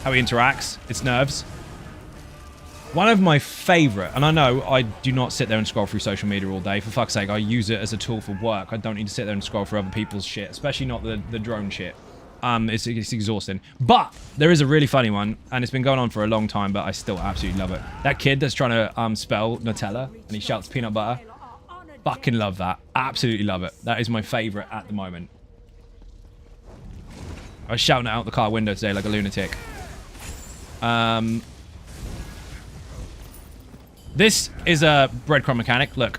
interacts. It's nerves. One of my favorite, and I know I do not sit there and scroll through social media all day. For fuck's sake, I use it as a tool for work. I don't need to sit there and scroll through other people's shit, especially not the drone shit. It's exhausting. But there is a really funny one, and it's been going on for a long time, but I still absolutely love it. That kid that's trying to spell Nutella, and he shouts peanut butter. Fucking love that. Absolutely love it. That is my favorite at the moment. I was shouting it out the car window today like a lunatic. This is a breadcrumb mechanic. Look.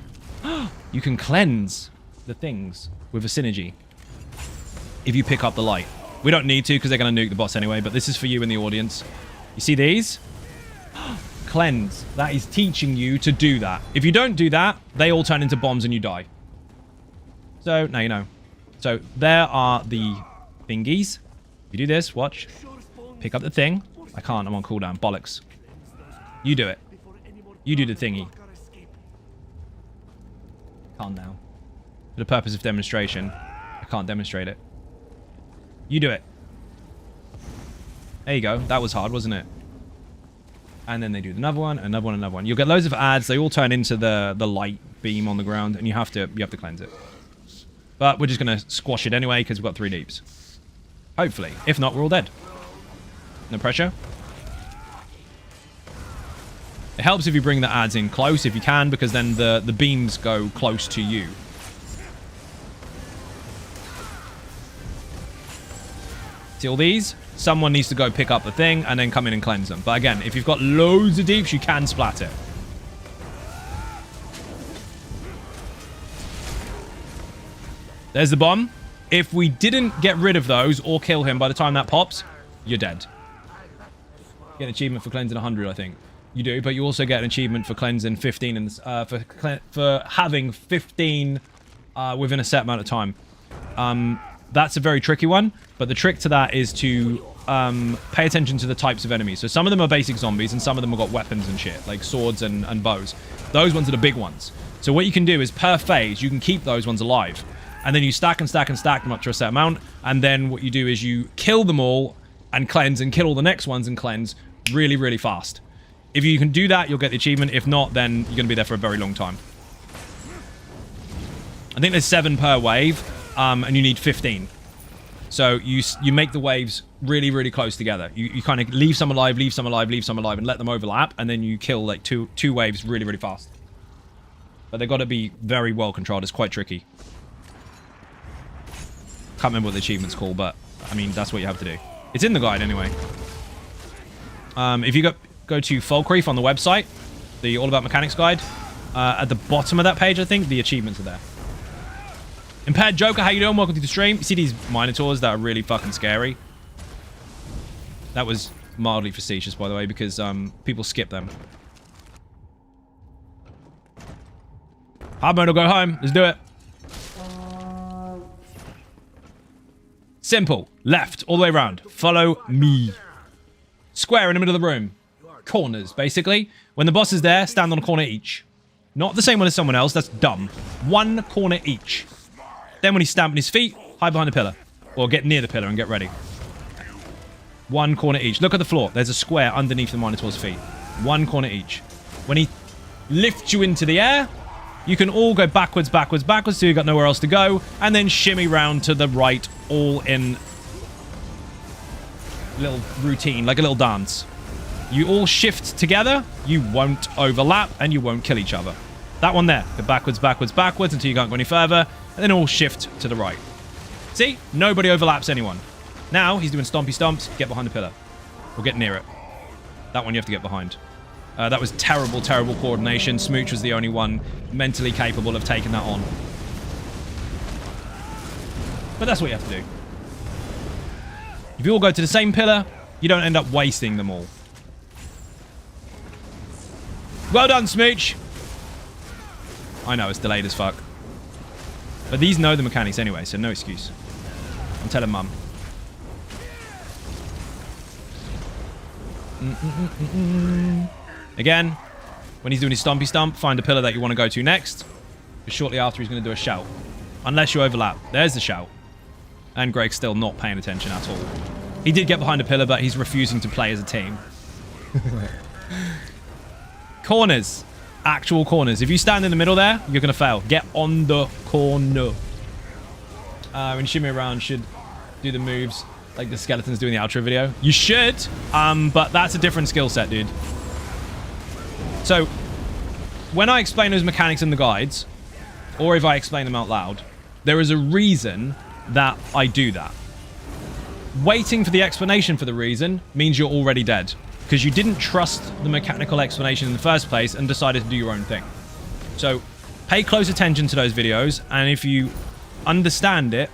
You can cleanse the things with a synergy if you pick up the light. We don't need to because they're going to nuke the boss anyway, but this is for you in the audience. You see these? Cleanse. That is teaching you to do that. If you don't do that, they all turn into bombs and you die. So, now you know. So, there are the thingies. You do this, watch. Pick up the thing. I can't, I'm on cooldown. Bollocks. You do it. You do the thingy. Can't now. For the purpose of demonstration, I can't demonstrate it. You do it. There you go. That was hard, wasn't it? And then they do another one, another one, another one. You'll get loads of ads. They all turn into the light beam on the ground, and you have to cleanse it. But we're just gonna squash it anyway because we've got 3 deeps. Hopefully. If not, we're all dead. No pressure. It helps if you bring the ads in close if you can, because then the beams go close to you. See all these? Someone needs to go pick up the thing and then come in and cleanse them. But again, if you've got loads of deeps, you can splat it. There's the bomb. If we didn't get rid of those or kill him by the time that pops, you're dead. Get an achievement for cleansing 100, I think. You do, but you also get an achievement for cleansing 15 and for having 15 within a set amount of time. That's a very tricky one, but the trick to that is to pay attention to the types of enemies. So some of them are basic zombies, and some of them have got weapons and shit, like swords and bows. Those ones are the big ones. So what you can do is per phase, you can keep those ones alive. And then you stack and stack and stack them up to a set amount. And then what you do is you kill them all and cleanse and kill all the next ones and cleanse really, really fast. If you can do that, you'll get the achievement. If not, then you're going to be there for a very long time. I think there's 7 per wave, and you need 15. So you make the waves really, really close together. You kind of leave some alive, leave some alive, leave some alive, and let them overlap, and then you kill like two waves really, really fast. But they've got to be very well controlled. It's quite tricky. Can't remember what the achievement's called, but I mean, that's what you have to do. It's in the guide anyway. If you go to Falkreath on the website, the All About Mechanics guide, at the bottom of that page, I think, the achievements are there. Impaired Joker, how you doing? Welcome to the stream. You see these Minotaurs that are really fucking scary? That was mildly facetious, by the way, because people skip them. Hard mode will go home. Let's do it. Simple. Left. All the way around. Follow me. Square in the middle of the room. Corners, basically. When the boss is there, stand on a corner each. Not the same one as someone else. That's dumb. One corner each. Then when he's stamping his feet, hide behind the pillar. Or get near the pillar and get ready. One corner each. Look at the floor. There's a square underneath the Minotaur's feet. One corner each. When he lifts you into the air, you can all go backwards, backwards, backwards, so you've got nowhere else to go, and then shimmy round to the right, all in little routine, like a little dance. You all shift together, you won't overlap, and you won't kill each other. That one there. Go backwards, backwards, backwards until you can't go any further, and then all shift to the right. See? Nobody overlaps anyone. Now, he's doing stompy stomps. Get behind the pillar. Or get near it. That one you have to get behind. That was terrible, terrible coordination. Smooch was the only one mentally capable of taking that on. But that's what you have to do. If you all go to the same pillar, you don't end up wasting them all. Well done, Smooch! I know, it's delayed as fuck. But these know the mechanics anyway, so no excuse. I'm telling Mum. Again, when he's doing his stompy stomp, find a pillar that you want to go to next. Because shortly after, he's going to do a shout. Unless you overlap. There's the shout. And Greg's still not paying attention at all. He did get behind a pillar, but he's refusing to play as a team. Corners. Actual corners. If you stand in the middle there, you're going to fail. Get on the corner. And shimmy around should do the moves like the skeletons do in the outro video. You should, but that's a different skill set, dude. So, when I explain those mechanics in the guides, or if I explain them out loud, there is a reason that I do that. Waiting for the explanation for the reason means you're already dead, because you didn't trust the mechanical explanation in the first place and decided to do your own thing. So, pay close attention to those videos, and if you understand it,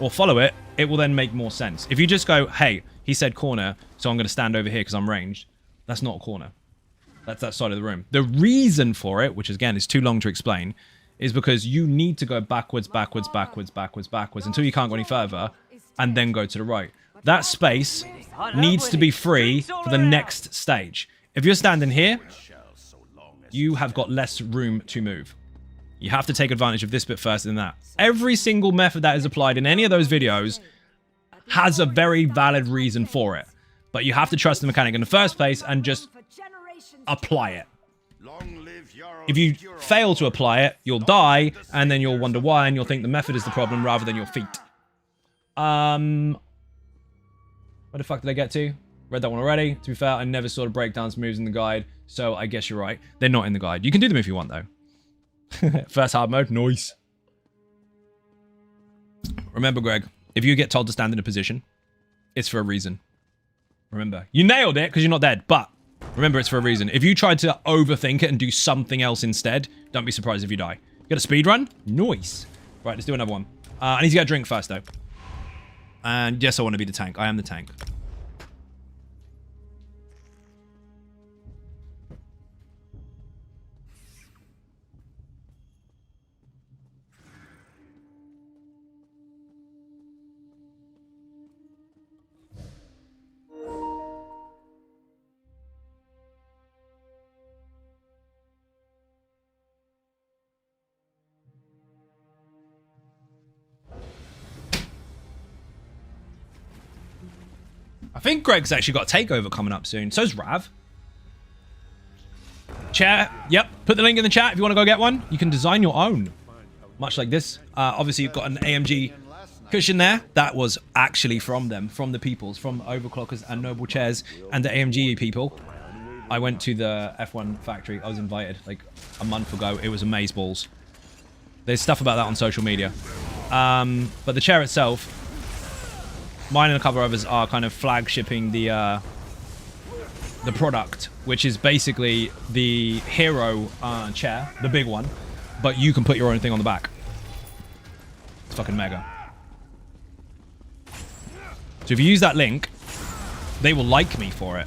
or follow it, it will then make more sense. If you just go, hey, he said corner, so I'm going to stand over here because I'm ranged, that's not a corner. That's that side of the room. The reason for it, which again is too long to explain, is because you need to go backwards, backwards, backwards, backwards, backwards until you can't go any further, and then go to the right. That space needs to be free for the next stage. If you're standing here, you have got less room to move. You have to take advantage of this bit first than that. Every single method that is applied in any of those videos has a very valid reason for it. But you have to trust the mechanic in the first place and just apply it. If you fail to apply it, you'll die, and then you'll wonder why, and you'll think the method is the problem rather than your feet. Where the fuck did I get to? Read that one already. To be fair, I never saw the breakdowns moves in the guide, so I guess you're right. They're not in the guide. You can do them if you want, though. First hard mode, nice. Remember, Greg, if you get told to stand in a position, it's for a reason. Remember, you nailed it because you're not dead, but remember, it's for a reason. If you try to overthink it and do something else instead, don't be surprised if you die. You got a speed run? Nice. Right, let's do another one. I need to get a drink first, though. And yes, I want to be the tank. I am the tank. I think Greg's actually got a takeover coming up soon. So's Rav. Chair. Yep. Put the link in the chat if you want to go get one. You can design your own. Much like this. Obviously, you've got an AMG cushion there. That was actually from them. From the peoples. From Overclockers and Noble Chairs and the AMG people. I went to the F1 factory. I was invited like a month ago. It was amazeballs. There's stuff about that on social media. But the chair itself... Mine and a couple of others are kind of flagshipping the product, which is basically the hero chair, the big one, but you can put your own thing on the back. It's fucking mega. So if you use that link, they will like me for it.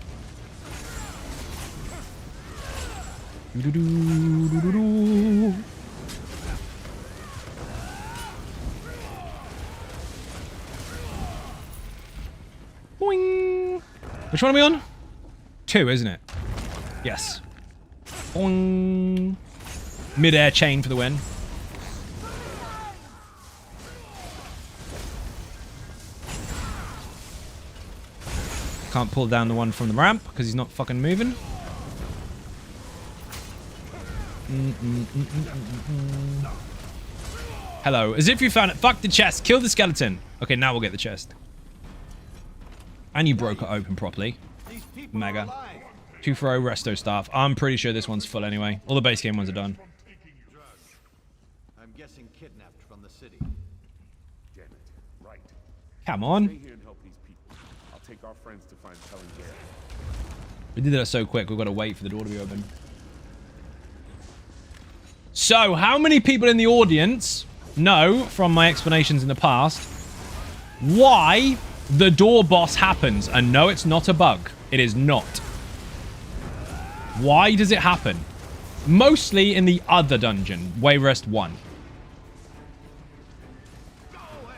Boing. Which one are we on? 2, isn't it? Yes. Boing. Mid-air chain for the win. Can't pull down the one from the ramp because he's not fucking moving. Hello. As if you found it. Fuck the chest. Kill the skeleton. Okay, now we'll get the chest. And you broke it open properly. Mega. 2 for resto staff. I'm pretty sure this one's full anyway. All the base game ones are done. I'm guessing kidnapped from the city. Damn it. Right. Come on. Stay here and help these people. I'll take our friends to find Helen Jail. We did that so quick, we've got to wait for the door to be open. So, how many people in the audience know, from my explanations in the past, why the door boss happens? And no, it's not a bug. It is not. Why does it happen? Mostly in the other dungeon, Wayrest 1. Go away!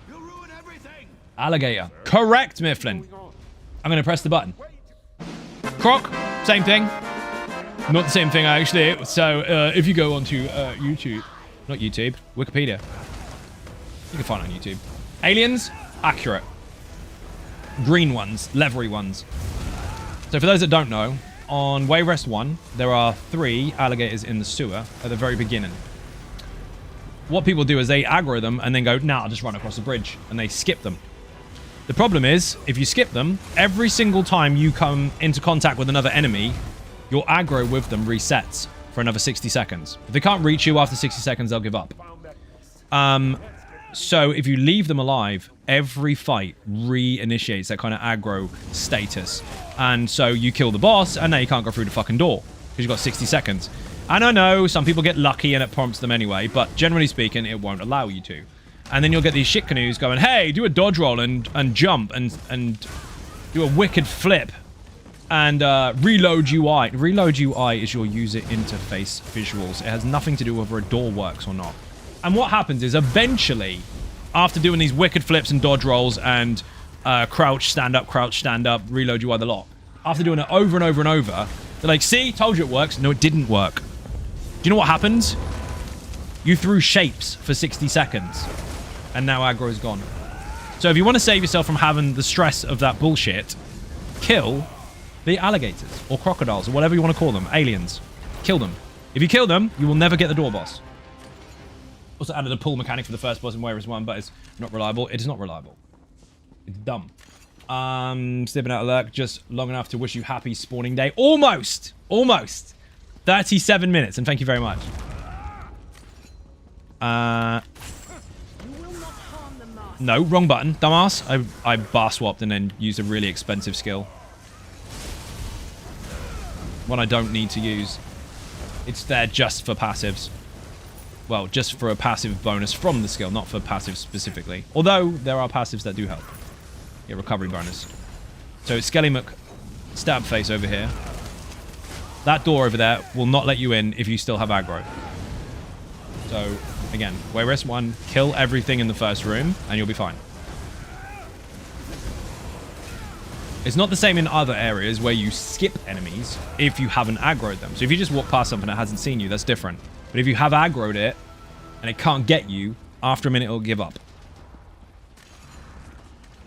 You'll ruin everything! Alligator. Correct, Mifflin. I'm going to press the button. Croc, same thing. Not the same thing, actually. So, if you go onto YouTube, not YouTube, Wikipedia. You can find it on YouTube. Aliens, accurate. Green ones, leathery ones. So for those that don't know, on Wayrest 1, there are 3 alligators in the sewer at the very beginning. What people do is they aggro them and then go, nah, I'll just run across the bridge. And they skip them. The problem is, if you skip them, every single time you come into contact with another enemy, your aggro with them resets for another 60 seconds. If they can't reach you after 60 seconds, they'll give up. So if you leave them alive, every fight reinitiates that kind of aggro status. And so you kill the boss, and now you can't go through the fucking door because you've got 60 seconds. And I know some people get lucky and it prompts them anyway, but generally speaking, it won't allow you to. And then you'll get these shit canoes going, hey, do a dodge roll and jump and do a wicked flip and reload UI. Reload UI is your user interface visuals. It has nothing to do with whether a door works or not. And what happens is eventually, after doing these wicked flips and dodge rolls and crouch, stand up, reload UI the lot, after doing it over and over and over, they're like, see, told you it works. No, it didn't work. Do you know what happens? You threw shapes for 60 seconds, and now aggro is gone. So if you want to save yourself from having the stress of that bullshit, kill the alligators, or crocodiles, or whatever you want to call them, aliens. Kill them. If you kill them, you will never get the door boss. Also added a pull mechanic for the first boss in Wayrest 1, but it's not reliable. It is not reliable. It's dumb. Slipping out of luck just long enough to wish you happy spawning day. Almost! Almost! 37 minutes, and thank you very much. No, wrong button. Dumbass. I bar swapped and then used a really expensive skill. One I don't need to use. It's there just for passives. Well, just for a passive bonus from the skill, not for passive specifically. Although, there are passives that do help. Yeah, recovery bonus. So, Skellymuck stab face over here. That door over there will not let you in if you still have aggro. So, again, Wayrest 1, kill everything in the first room, and you'll be fine. It's not the same in other areas where you skip enemies if you haven't aggroed them. So if you just walk past something that hasn't seen you, that's different. But if you have aggroed it, and it can't get you, after a minute it'll give up.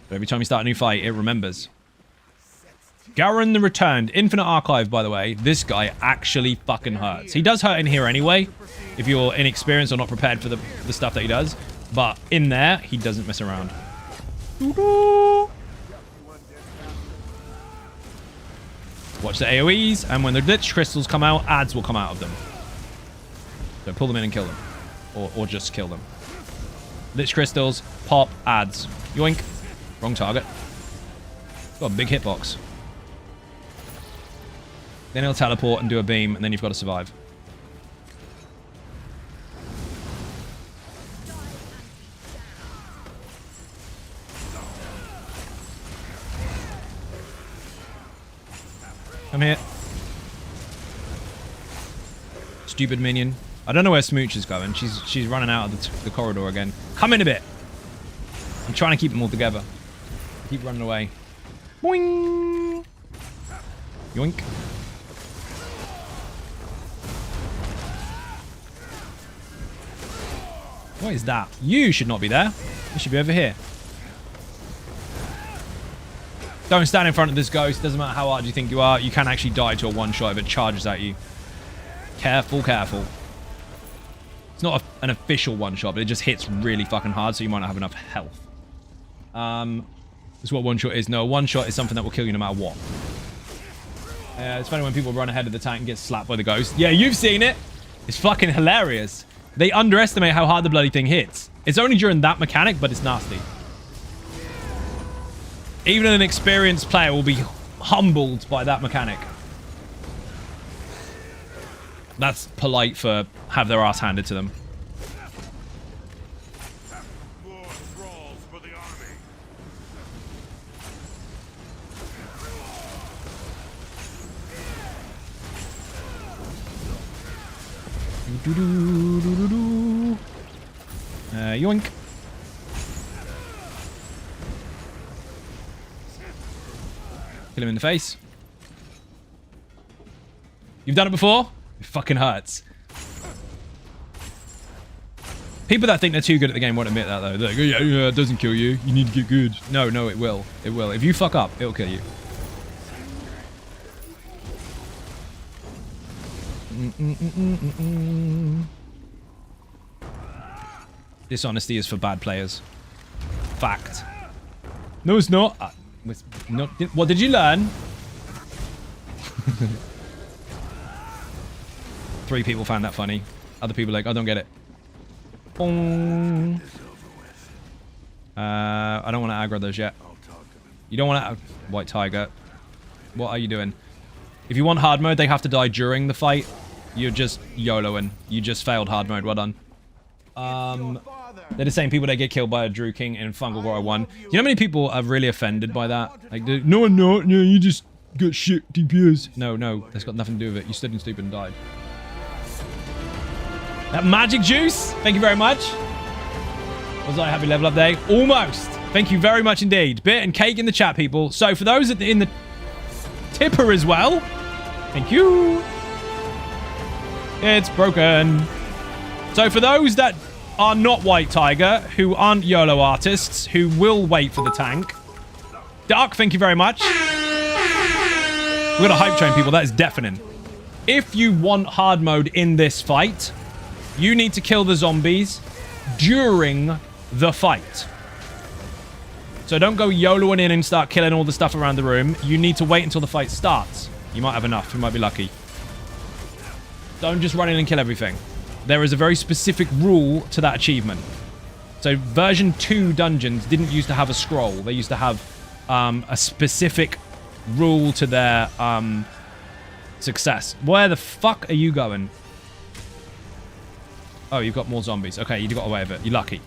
But every time you start a new fight, it remembers. Garen the Returned. Infinite Archive, by the way. This guy actually fucking hurts. He does hurt in here anyway, if you're inexperienced or not prepared for the stuff that he does. But in there, he doesn't mess around. Watch the AoEs, and when the glitch crystals come out, ads will come out of them. So pull them in and kill them. Or just kill them. Lich crystals, pop, ads. Yoink. Wrong target. Got a big hitbox. Then he'll teleport and do a beam, and then you've got to survive. Come here. Stupid minion. I don't know where Smooch is going. She's running out of the corridor again. Come in a bit. I'm trying to keep them all together. Keep running away. Boing. Yoink. What is that? You should not be there. You should be over here. Don't stand in front of this ghost. Doesn't matter how hard you think you are. You can actually die to a one-shot if it charges at you. Careful, careful. It's not an official one-shot, but it just hits really fucking hard, so you might not have enough health. That's what one-shot is. No, one-shot is something that will kill you no matter what. It's funny when people run ahead of the tank and get slapped by the ghost. Yeah, you've seen it. It's fucking hilarious. They underestimate how hard the bloody thing hits. It's only during that mechanic, but it's nasty. Even an experienced player will be humbled by that mechanic. That's polite for have their ass handed to them. More thralls for the army. Yoink. Kill him in the face. You've done it before? It fucking hurts. People that think they're too good at the game won't admit that, though. They're like, yeah, it doesn't kill you. You need to get good. No, no, it will. It will. If you fuck up, it'll kill you. Dishonesty is for bad players. Fact. No, it's not. What did you learn? 3 people found that funny. Other people are like, I don't get it. Boom. I don't want to aggro those yet. You don't want to... White Tiger. What are you doing? If you want hard mode, they have to die during the fight. You're just YOLOing. You just failed hard mode. Well done. They're the same people that get killed by a Drew King in Fungal Warrior 1. You know how many people are really offended by that? Like, no, you just got shit DPS. No, that's got nothing to do with it. You stood in stupid and died. That magic juice, thank you very much. Was I a happy level up day? Almost. Thank you very much indeed. Bit and cake in the chat, people. So for those in the tipper as well, thank you. It's broken. So for those that are not White Tiger, who aren't YOLO artists, who will wait for the tank, Dark, thank you very much. We've got a hype train, people. That is deafening. If you want hard mode in this fight, you need to kill the zombies during the fight. So don't go YOLOing in and start killing all the stuff around the room. You need to wait until the fight starts. You might have enough. You might be lucky. Don't just run in and kill everything. There is a very specific rule to that achievement. So version 2 dungeons didn't used to have a scroll. They used to have a specific rule to their success. Where the fuck are you going? Oh, you've got more zombies. Okay, you got away with it. You're lucky.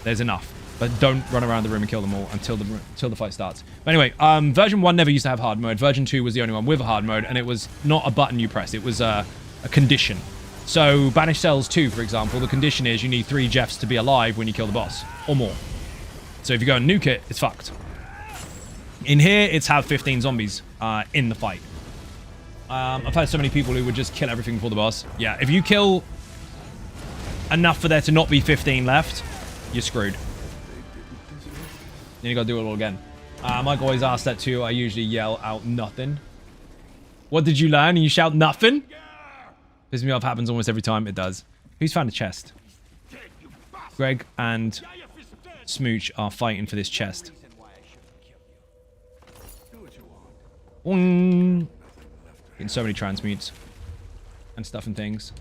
There's enough. But don't run around the room and kill them all until the fight starts. But anyway, version 1 never used to have hard mode. Version 2 was the only one with a hard mode, and it was not a button you press. It was a condition. So Banished Cells 2, for example, the condition is you need 3 Jeffs to be alive when you kill the boss, or more. So if you go and nuke it, it's fucked. In here, it's have 15 zombies in the fight. I've had so many people who would just kill everything before the boss. Yeah, if you kill enough for there to not be 15 left, you're screwed. Then you gotta do it all again. Mike always asks that too. I usually yell out nothing. What did you learn? And you shout nothing? Pisses me off. Happens almost every time. It does. Who's found a chest? Greg and Smooch are fighting for this chest. Getting so many transmutes and stuff and things.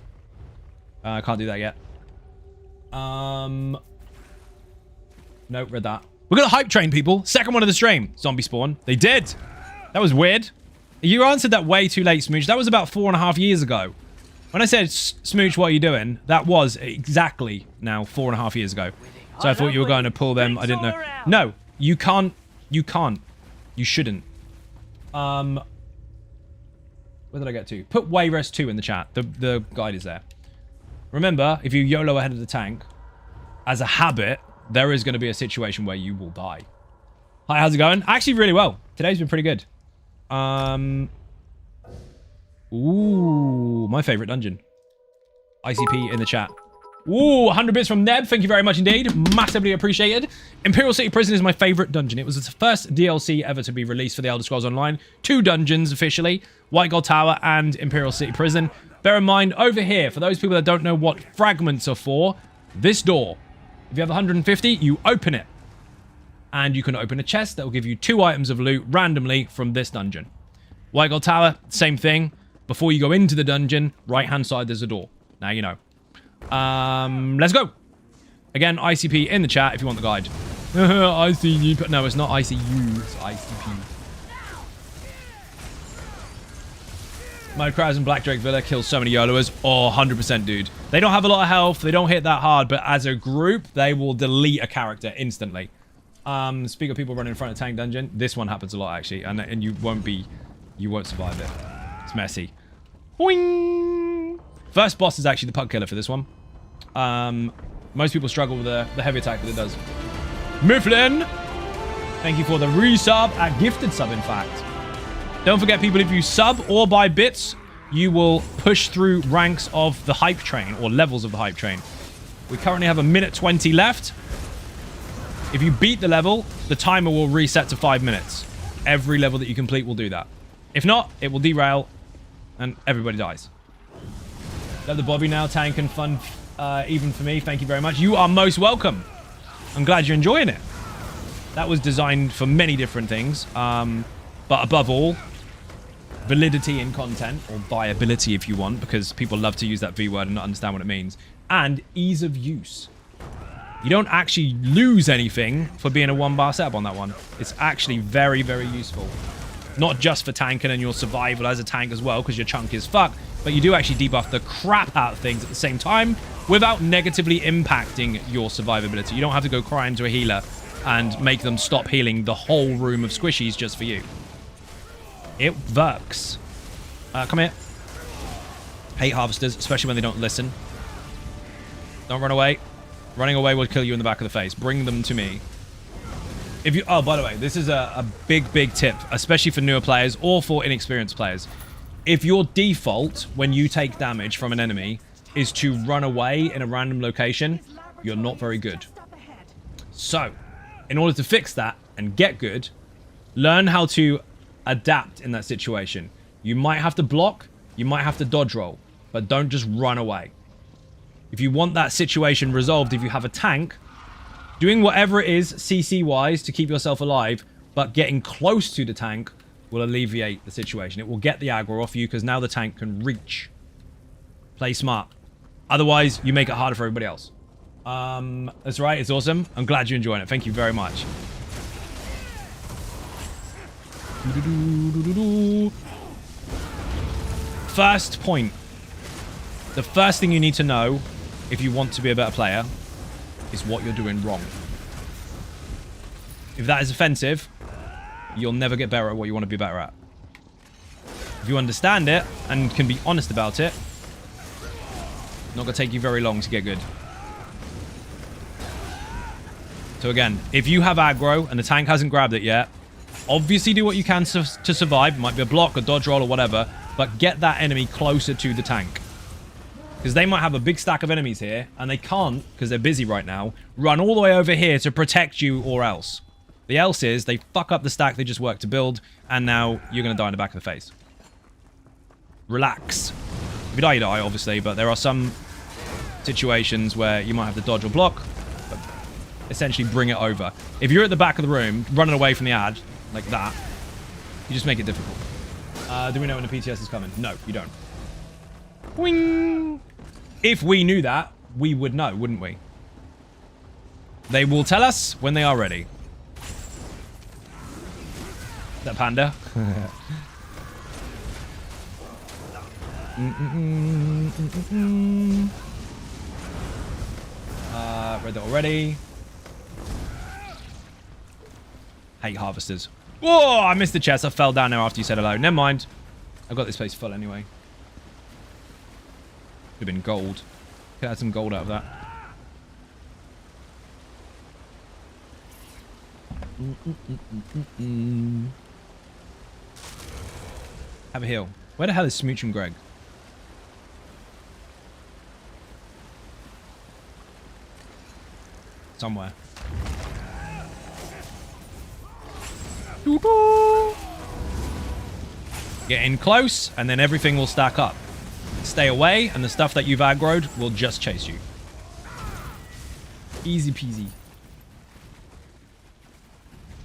I can't do that yet. Nope, read that. We're gonna hype train, people. Second one of the stream. Zombie spawn. They did. That was weird. You answered that way too late, Smooch. That was about 4.5 years ago. When I said, Smooch, what are you doing? That was exactly now 4.5 years ago. So I thought you were going to pull them. I didn't know. No, you can't. You can't. You shouldn't. Where did I get to? Put Wayrest 2 in the chat. The guide is there. Remember, if you YOLO ahead of the tank, as a habit, there is going to be a situation where you will die. Hi, how's it going? Actually, really well. Today's been pretty good. Ooh, my favorite dungeon. ICP in the chat. Ooh, 100 bits from Neb. Thank you very much indeed. Massively appreciated. Imperial City Prison is my favorite dungeon. It was the first DLC ever to be released for the Elder Scrolls Online. 2 dungeons officially. White Gold Tower and Imperial City Prison. Bear in mind, over here, for those people that don't know what fragments are for, this door. If you have 150, you open it. And you can open a chest that will give you 2 items of loot randomly from this dungeon. White Gold Tower, same thing. Before you go into the dungeon, right-hand side, there's a door. Now you know. Let's go. Again, ICP in the chat if you want the guide. ICU, but no, it's not ICU, it's ICP. My crowds and Black Drake Villa kills so many YOLOers. Oh, 100%, dude. They don't have a lot of health. They don't hit that hard, but as a group, they will delete a character instantly. Speak of people running in front of Tank Dungeon, this one happens a lot, actually, and you won't survive it. It's messy. Boing! First boss is actually the pug killer for this one. Most people struggle with the heavy attack that it does. Mifflin! Thank you for the resub, a gifted sub, in fact. Don't forget, people, if you sub or buy bits, you will push through ranks of the hype train, or levels of the hype train. We currently have 1:20 left. If you beat the level, the timer will reset to 5 minutes. Every level that you complete will do that. If not, it will derail, and everybody dies. Love the Bobby now, tank and fun, even for me. Thank you very much. You are most welcome. I'm glad you're enjoying it. That was designed for many different things, but above all, validity in content, or viability if you want, because people love to use that V word and not understand what it means, and ease of use. You don't actually lose anything for being a 1-bar setup on that one. It's actually very, very useful. Not just for tanking and your survival as a tank as well, because your chunk is fucked, but you do actually debuff the crap out of things at the same time without negatively impacting your survivability. You don't have to go cry into a healer and make them stop healing the whole room of squishies just for you. It works. Come here. Hate harvesters, especially when they don't listen. Don't run away. Running away will kill you in the back of the face. Bring them to me. If you, oh, by the way, this is a big, big tip, especially for newer players or for inexperienced players. If your default, when you take damage from an enemy, is to run away in a random location, you're not very good. So, in order to fix that and get good, learn how to adapt in that situation. You might have to block, you might have to dodge roll, but don't just run away. If you want that situation resolved, if you have a tank, doing whatever it is CC-wise to keep yourself alive, but getting close to the tank will alleviate the situation. It will get the aggro off you because now the tank can reach. Play smart. Otherwise, you make it harder for everybody else. That's right. It's awesome. I'm glad you're enjoying it. Thank you very much. First point. The first thing you need to know if you want to be a better player, is what you're doing wrong. If that is offensive, you'll never get better at what you want to be better at. If you understand it and can be honest about it, it's not going to take you very long to get good. So again, if you have aggro and the tank hasn't grabbed it yet, obviously do what you can to survive. It might be a block, a dodge roll, or whatever, but get that enemy closer to the tank. Because they might have a big stack of enemies here, and they can't, because they're busy right now, run all the way over here to protect you or else. The else is they fuck up the stack they just worked to build, and now you're going to die in the back of the face. Relax. If you die, you die, obviously, but there are some situations where you might have to dodge or block, but essentially bring it over. If you're at the back of the room, running away from the ad, like that, you just make it difficult. Do we know when the PTS is coming? No, you don't. Wing! If we knew that, we would know, wouldn't we? They will tell us when they are ready. That panda. Read that already. Hate harvesters. Whoa, I missed the chest. I fell down there after you said hello. Never mind. I've got this place full anyway. Could have been gold. Could have had some gold out of that. Have a heal. Where the hell is Smooch and Greg? Somewhere. Get in close, and then everything will stack up. Stay away, and the stuff that you've aggroed will just chase you. Easy peasy.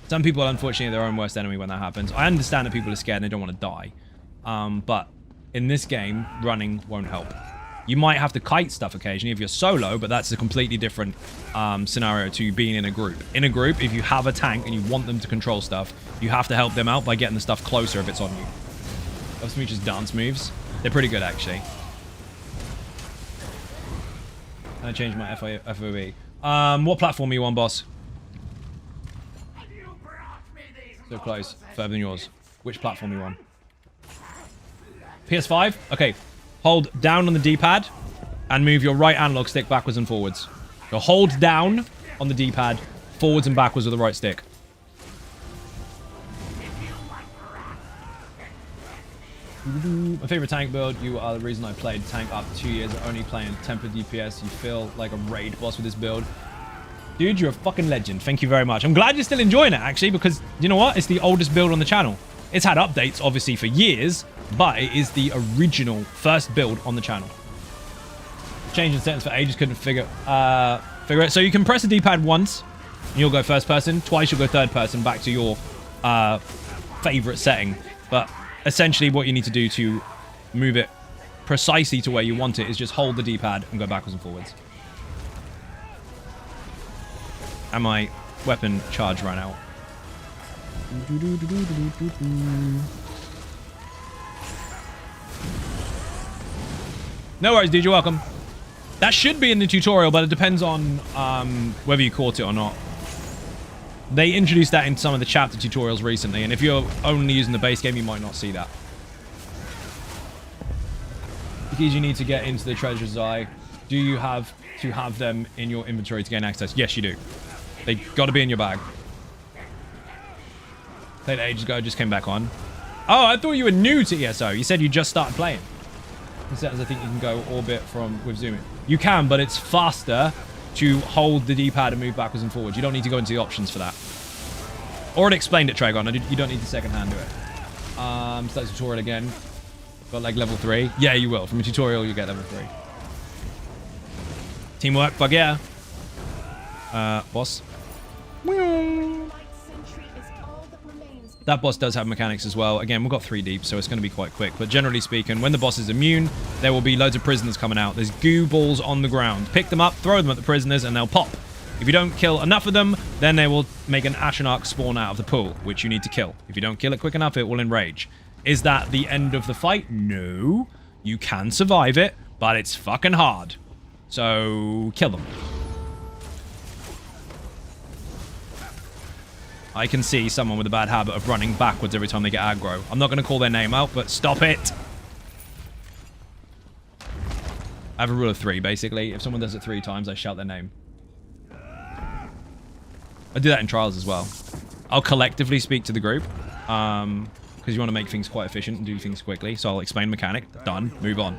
Some people are unfortunately their own worst enemy when that happens. I understand that people are scared and they don't want to die. But in this game, running won't help. You might have to kite stuff occasionally if you're solo, but that's a completely different scenario to being in a group. In a group, if you have a tank and you want them to control stuff, you have to help them out by getting the stuff closer if it's on you. Love Smooch's dance moves. They're pretty good, actually. I changed my FOV. What platform are you on, boss? So close. Further than yours. Which platform are you on? PS5? Okay. Hold down on the D-pad and move your right analog stick backwards and forwards. So hold down on the D-pad, forwards and backwards with the right stick. My favorite tank build. You are the reason I played tank after 2 years of only playing tempered DPS. You feel like a raid boss with this build. Dude, you're a fucking legend. Thank you very much. I'm glad you're still enjoying it, actually, because you know what? It's the oldest build on the channel. It's had updates, obviously, for years, but it is the original first build on the channel. Changing settings for ages, couldn't figure it. So you can press the D-pad once, and you'll go first person. Twice, you'll go third person, back to your favorite setting. But essentially, what you need to do to move it precisely to where you want it is just hold the D-pad and go backwards and forwards. And my weapon charge ran out. No worries, dude. You're welcome. That should be in the tutorial, but it depends on whether you caught it or not. They introduced that in some of the chapter tutorials recently, and if you're only using the base game, you might not see that. Because you need to get into the Treasure's Eye. Do you have to have them in your inventory to gain access? Yes, you do. They got to be in your bag. Played ages ago, just came back on. Oh, I thought you were new to ESO. You said you just started playing. In settings, I think you can go orbit with zooming. You can, but it's faster to hold the D-pad and move backwards and forwards. You don't need to go into the options for that. Already explained it, Tragon. You don't need to second hand do it. Start tutorial again. Got like level 3. Yeah, you will. From a tutorial, you get level 3. Teamwork, fuck yeah. Boss. That boss does have mechanics as well. Again, we've got 3 deep, so it's going to be quite quick. But generally speaking, when the boss is immune, there will be loads of prisoners coming out. There's goo balls on the ground. Pick them up, throw them at the prisoners, and they'll pop. If you don't kill enough of them, then they will make an Ashenarch spawn out of the pool, which you need to kill. If you don't kill it quick enough, it will enrage. Is that the end of the fight? No. You can survive it, but it's fucking hard. So, kill them. I can see someone with a bad habit of running backwards every time they get aggro. I'm not going to call their name out, but stop it. I have a rule of 3, basically. If someone does it 3 times, I shout their name. I do that in trials as well. I'll collectively speak to the group, because you want to make things quite efficient and do things quickly. So I'll explain mechanic, done, move on.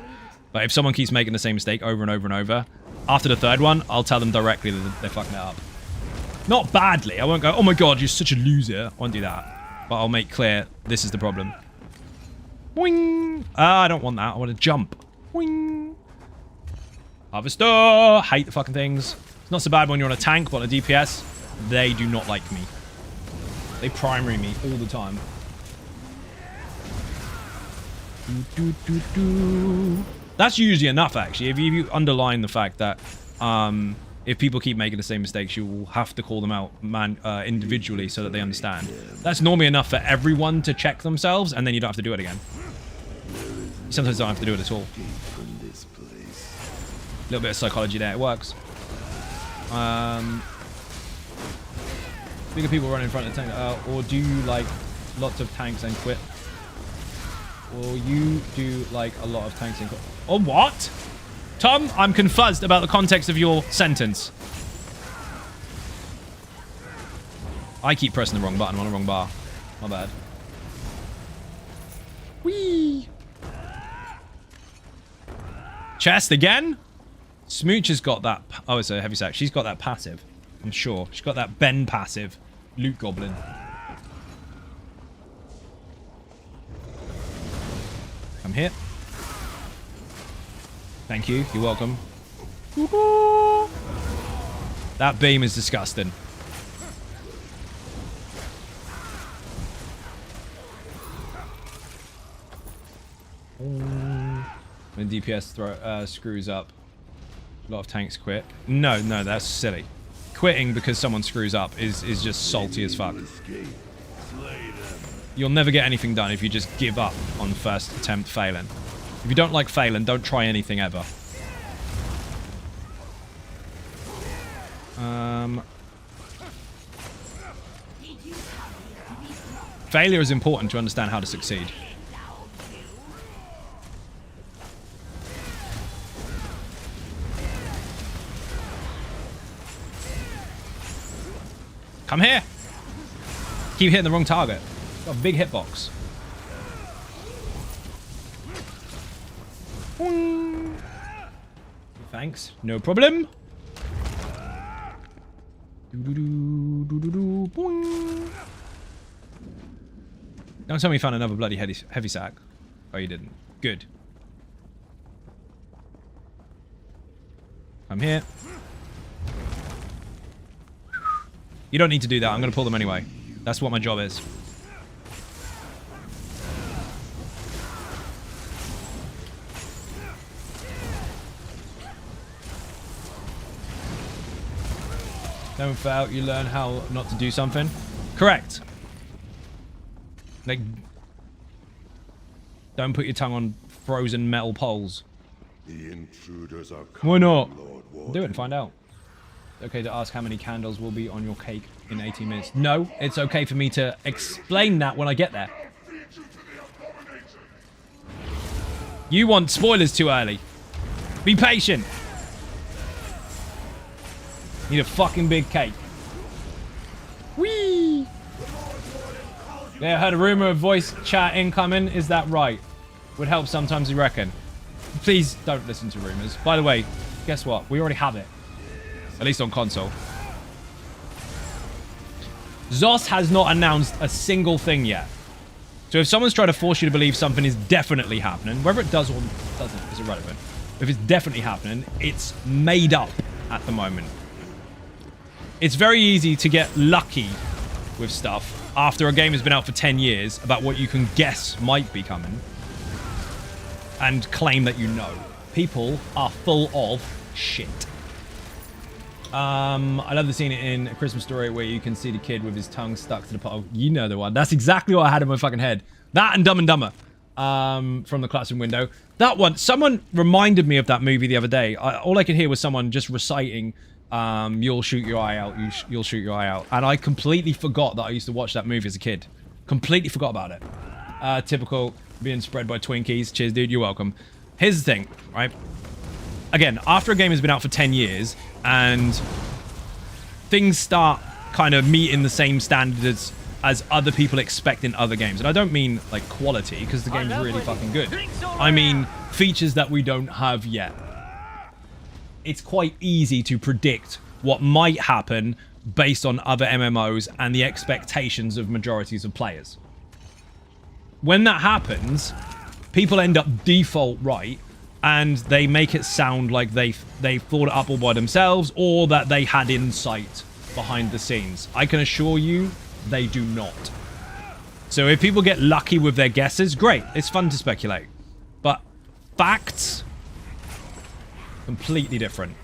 But if someone keeps making the same mistake over and over and over, after the 3rd one, I'll tell them directly that they're fucking it up. Not badly. I won't go, oh my god, you're such a loser. I won't do that. But I'll make clear this is the problem. Boing! I don't want that. I want to jump. Boing! Harvester! Hate the fucking things. It's not so bad when you're on a tank, but on a DPS, they do not like me. They primary me all the time. That's usually enough, actually. If you underline the fact that if people keep making the same mistakes, you will have to call them out individually so that they understand. That's normally enough for everyone to check themselves, and then you don't have to do it again. You sometimes don't have to do it at all. A little bit of psychology there. It works. Bigger people run in front of the tank. Or do you like lots of tanks and quit? Or you do like a lot of tanks and quit? Or what? Tom, I'm confused about the context of your sentence. I keep pressing the wrong button on the wrong bar. My bad. Whee! Chest again? Smooch has got that... Oh, it's a heavy sack. She's got that passive. I'm sure. She's got that Ben passive. Loot Goblin. Come here. Thank you. You're welcome. That beam is disgusting. When DPS screws up, a lot of tanks quit. No, that's silly. Quitting because someone screws up is just salty as fuck. You'll never get anything done if you just give up on the first attempt failing. If you don't like failing, don't try anything ever. Failure is important to understand how to succeed. Come here. Keep hitting the wrong target. Got a big hitbox. Thanks. No problem. Don't tell me you found another bloody heavy sack. Oh, you didn't. Good. I'm here. You don't need to do that. I'm going to pull them anyway. That's what my job is. Don't fail, you learn how not to do something. Correct. Like, don't put your tongue on frozen metal poles. The intruders are Why not? Lord Do it and find out. Okay to ask how many candles will be on your cake in 18 minutes. No, it's okay for me to explain that when I get there. You want spoilers too early. Be patient. Need a fucking big cake. Whee! Yeah, I heard a rumor of voice chat incoming. Is that right? Would help sometimes, you reckon? Please don't listen to rumors. By the way, guess what? We already have it. At least on console. Zos has not announced a single thing yet. So if someone's trying to force you to believe something is definitely happening, whether it does or doesn't is irrelevant. If it's definitely happening, it's made up at the moment. It's very easy to get lucky with stuff after a game has been out for 10 years about what you can guess might be coming and claim that you know. People are full of shit. I love the scene in A Christmas Story where you can see the kid with his tongue stuck to the pot. You know the one. That's exactly what I had in my fucking head. That and Dumb and Dumber. from the classroom window. That one, someone reminded me of that movie the other day. All I could hear was someone just reciting, you'll shoot your eye out, you'll shoot your eye out. And I completely forgot that I used to watch that movie as a kid. Completely forgot about it. Typical being spread by Twinkies. Cheers, dude. You're welcome. Here's the thing, right? Again, after a game has been out for 10 years and things start kind of meeting the same standards as other people expect in other games. And I don't mean like quality, because the game's really fucking good. I mean features that we don't have yet. It's quite easy to predict what might happen based on other MMOs and the expectations of majorities of players. When that happens, people end up default right, and they make it sound like they thought it up all by themselves, or that they had insight behind the scenes. I can assure you, they do not. So if people get lucky with their guesses, great. It's fun to speculate. But facts, completely different.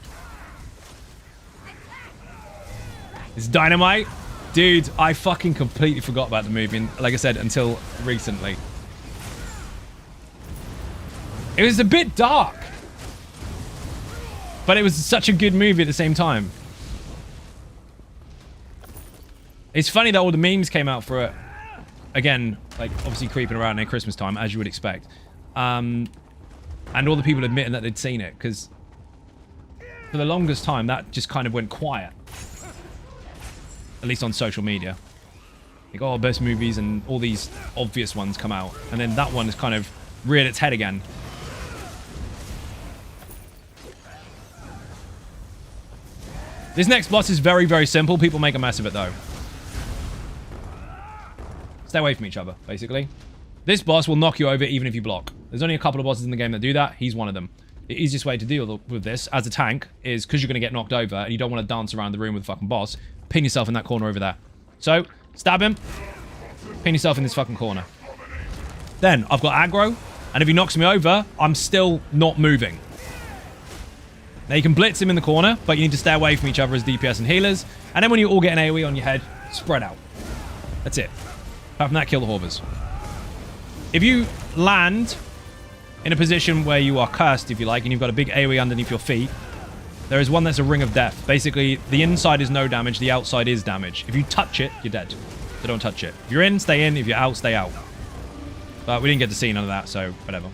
It's dynamite. Dude, I fucking completely forgot about the movie, and like I said, until recently. It was a bit dark, but it was such a good movie at the same time. It's funny that all the memes came out for it. Again, like, obviously creeping around near Christmas time, as you would expect. And all the people admitting that they'd seen it, because for the longest time, that just kind of went quiet. At least on social media. Like, oh, best movies, and all these obvious ones come out. And then that one has kind of reared its head again. This next boss is very, very simple. People make a mess of it, though. Stay away from each other, basically. This boss will knock you over even if you block. There's only a couple of bosses in the game that do that. He's one of them. The easiest way to deal with this as a tank is, because you're going to get knocked over and you don't want to dance around the room with the fucking boss, pin yourself in that corner over there. So, stab him. Pin yourself in this fucking corner. Then, I've got aggro, and if he knocks me over, I'm still not moving. Now, you can blitz him in the corner, but you need to stay away from each other as DPS and healers. And then when you all get an AoE on your head, spread out. That's it. Apart from that, kill the Horvers. If you land in a position where you are cursed, if you like, and you've got a big AoE underneath your feet, there is one that's a ring of death. Basically, the inside is no damage, the outside is damage. If you touch it, you're dead. So don't touch it. If you're in, stay in. If you're out, stay out. But we didn't get to see none of that, so whatever.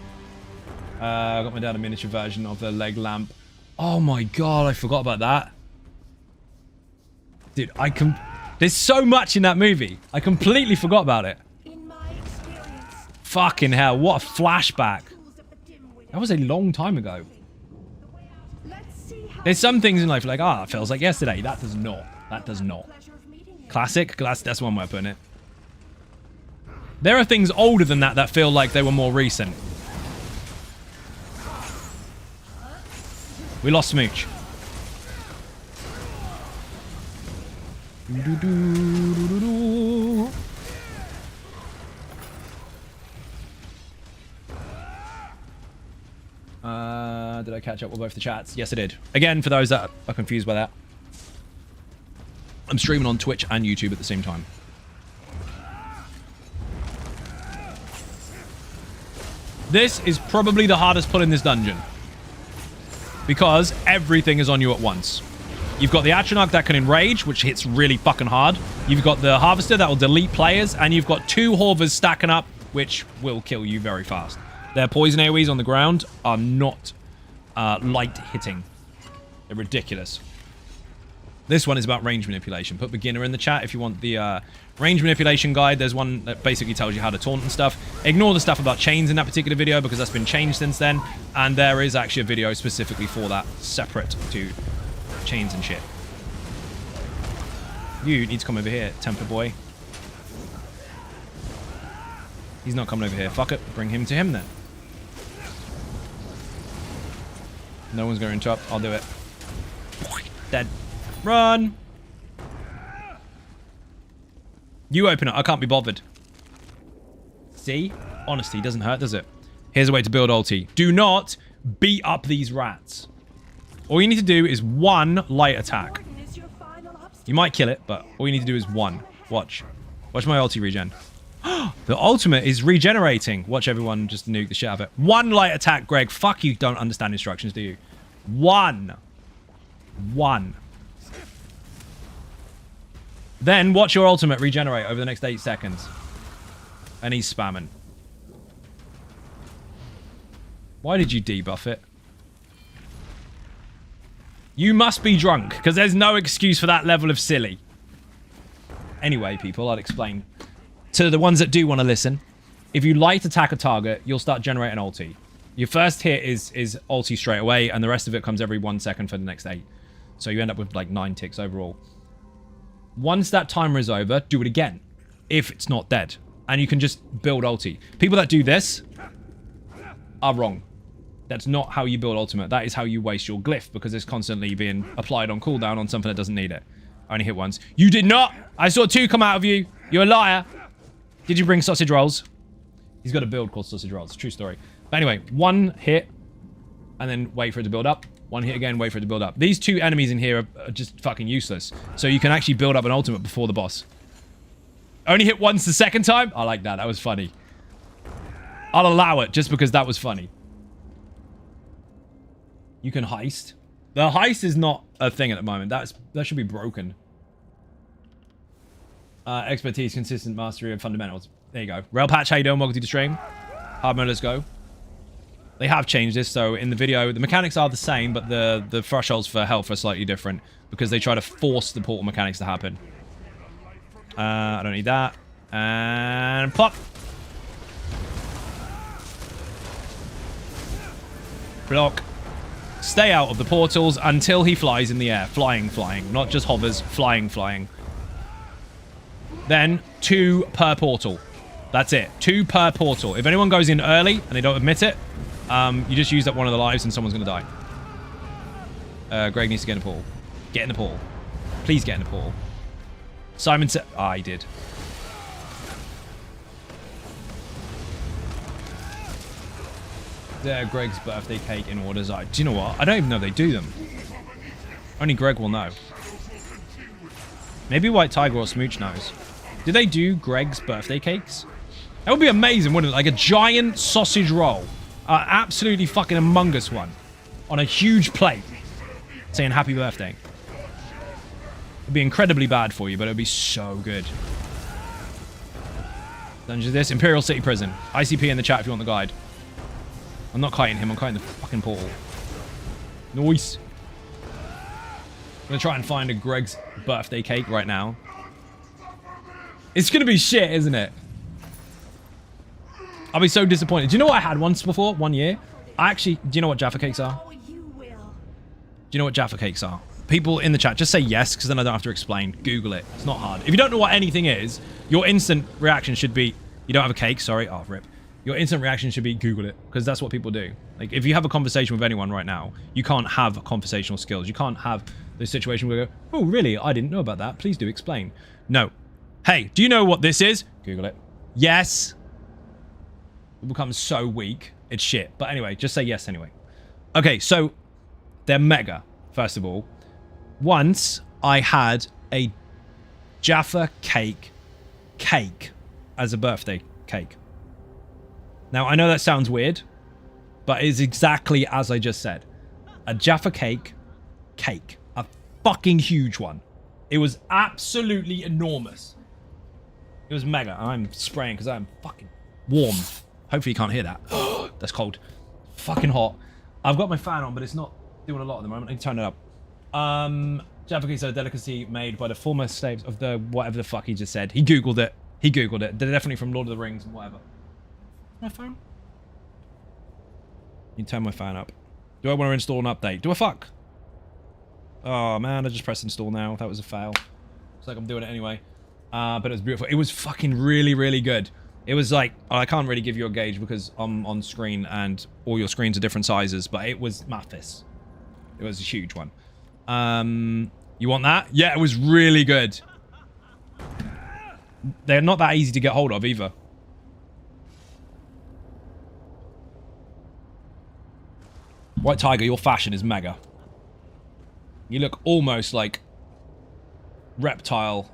I got my dad a miniature version of the leg lamp. Oh my god, I forgot about that. Dude, there's so much in that movie. I completely forgot about it. Fucking hell, what a flashback. That was a long time ago. There's some things in life like, it feels like yesterday. That does not. That does not. Classic? That's one way of putting it. There are things older than that that feel like they were more recent. We lost Smooch. Did I catch up with both the chats? Yes, I did. Again, for those that are confused by that, I'm streaming on Twitch and YouTube at the same time. This is probably the hardest pull in this dungeon, because everything is on you at once. You've got the Atronach that can enrage, which hits really fucking hard. You've got the Harvester that will delete players, and you've got two Horvers stacking up, which will kill you very fast. Their poison AoEs on the ground are not light hitting. They're ridiculous. This one is about range manipulation. Put beginner in the chat if you want the range manipulation guide. There's one that basically tells you how to taunt and stuff. Ignore the stuff about chains in that particular video, because that's been changed since then. And there is actually a video specifically for that, separate to chains and shit. You need to come over here, Temper Boy. He's not coming over here. Fuck it. Bring him to him then. No one's going to interrupt. I'll do it. Dead. Run! You open it. I can't be bothered. See? Honesty doesn't hurt, does it? Here's a way to build ulti. Do not beat up these rats. All you need to do is one light attack. You might kill it, but all you need to do is one. Watch. Watch my ulti regen. The ultimate is regenerating. Watch everyone just nuke the shit out of it. One light attack, Greg. Fuck, you don't understand instructions, do you? One. Then watch your ultimate regenerate over the next 8 seconds. And he's spamming. Why did you debuff it? You must be drunk, because there's no excuse for that level of silly. Anyway, people, I'll explain. To the ones that do want to listen, if you light attack a target, you'll start generating ulti. Your first hit is ulti straight away, and the rest of it comes every 1 second for the next 8. So you end up with like 9 ticks overall. Once that timer is over, do it again, if it's not dead. And you can just build ulti. People that do this are wrong. That's not how you build ultimate. That is how you waste your glyph, because it's constantly being applied on cooldown on something that doesn't need it. I only hit once. You did not! I saw 2 come out of you! You're a liar! Did you bring sausage rolls? He's got a build called sausage rolls. True story. But anyway, 1 hit, and then wait for it to build up. 1 hit again, wait for it to build up. These 2 enemies in here are just fucking useless. So you can actually build up an ultimate before the boss. Only hit once the second time? I like that. That was funny. I'll allow it just because that was funny. You can heist. The heist is not a thing at the moment. That should be broken. Expertise, consistent mastery of fundamentals. There you go. Rail Patch, how you doing? Welcome to the stream. Hard mode, let's go. They have changed this, so in the video, the mechanics are the same, but the thresholds for health are slightly different because they try to force the portal mechanics to happen. I don't need that. And pop. Block. Stay out of the portals until he flies in the air. Flying. Not just hovers. Flying. Then 2 per portal. That's it. 2 per portal. If anyone goes in early and they don't admit it, you just use up one of the lives and someone's going to die. Greg needs to get in the pool. Get in the pool. Please get in the pool. Simon said... I did. There, Greg's birthday cake in orders. Do you know what? I don't even know if they do them. Only Greg will know. Maybe White Tiger or Smooch knows. Do they do Greg's birthday cakes? That would be amazing, wouldn't it? Like a giant sausage roll. Absolutely fucking humongous one. On a huge plate. Saying happy birthday. It'd be incredibly bad for you, but it'd be so good. Dungeon this. Imperial City Prison. ICP in the chat if you want the guide. I'm not kiting him, I'm kiting the fucking portal. Nice. I'm gonna try and find a Greg's birthday cake right now. It's gonna be shit, isn't it? I'll be so disappointed. Do you know what I had once before? 1 year? I actually... Do you know what Jaffa cakes are? Oh, you will. Do you know what Jaffa cakes are? People in the chat, just say yes, because then I don't have to explain. Google it. It's not hard. If you don't know what anything is, your instant reaction should be... You don't have a cake? Sorry. Oh, rip. Your instant reaction should be Google it, because that's what people do. Like, if you have a conversation with anyone right now, you can't have conversational skills. You can't have this situation where you go, oh, really? I didn't know about that. Please do explain. No. Hey, do you know what this is? Google it. Yes. It becomes so weak. It's shit. But anyway, just say yes anyway. Okay, so they're mega, first of all. Once I had a Jaffa cake as a birthday cake. Now, I know that sounds weird, but it's exactly as I just said. A Jaffa cake. A fucking huge one. It was absolutely enormous. It was mega. I'm spraying because I'm fucking warm. Hopefully you can't hear that. That's cold. Fucking hot. I've got my fan on, but it's not doing a lot at the moment. I need to turn it up. Jaffa cakes are a delicacy made by the former slaves of the whatever the fuck he just said. He Googled it. They're definitely from Lord of the Rings and whatever. My phone? You turn my phone up. Do I want to install an update? Do I fuck? Oh man, I just pressed install now. That was a fail. It's like I'm doing it anyway. But it was beautiful. It was fucking really good. It was like, I can't really give you a gauge because I'm on screen and all your screens are different sizes, but it was mathis. It was a huge one. You want that? Yeah, it was really good. They're not that easy to get hold of either. White Tiger, your fashion is mega. You look almost like Reptile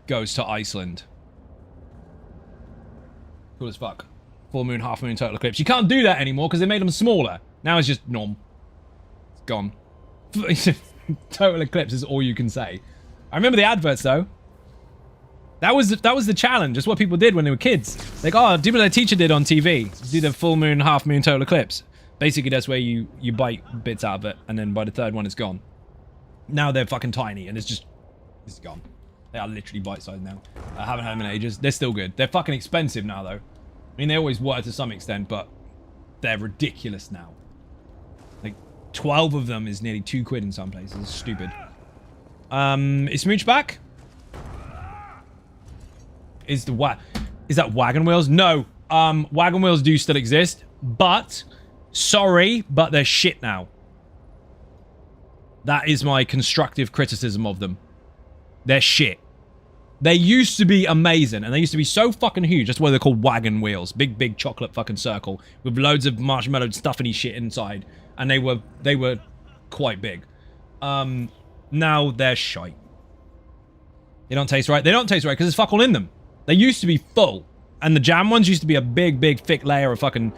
goes to Iceland. Cool as fuck. Full moon, half moon, total eclipse. You can't do that anymore because they made them smaller. Now it's just norm. It's gone. Total eclipse is all you can say. I remember the adverts though. That was the challenge. That's what people did when they were kids. Like, oh, do what their teacher did on TV. Do the full moon, half moon, total eclipse. Basically, that's where you bite bits out of it, and then by the third one, it's gone. Now they're fucking tiny, and it's gone. They are literally bite-sized now. I haven't had them in ages. They're still good. They're fucking expensive now, though. I mean, they always were to some extent, but they're ridiculous now. Like, 12 of them is nearly £2 in some places. It's stupid. Is Smooch back? Is that wagon wheels? No. Wagon wheels do still exist, but sorry, but they're shit now. That is my constructive criticism of them. They're shit. They used to be amazing, and they used to be so fucking huge. That's why they're called wagon wheels. Big chocolate fucking circle with loads of marshmallow stuffy shit inside, and they were quite big. Now they're shite. They don't taste right. They don't taste right because there's fuck all in them. They used to be full, and the jam ones used to be a big thick layer of fucking,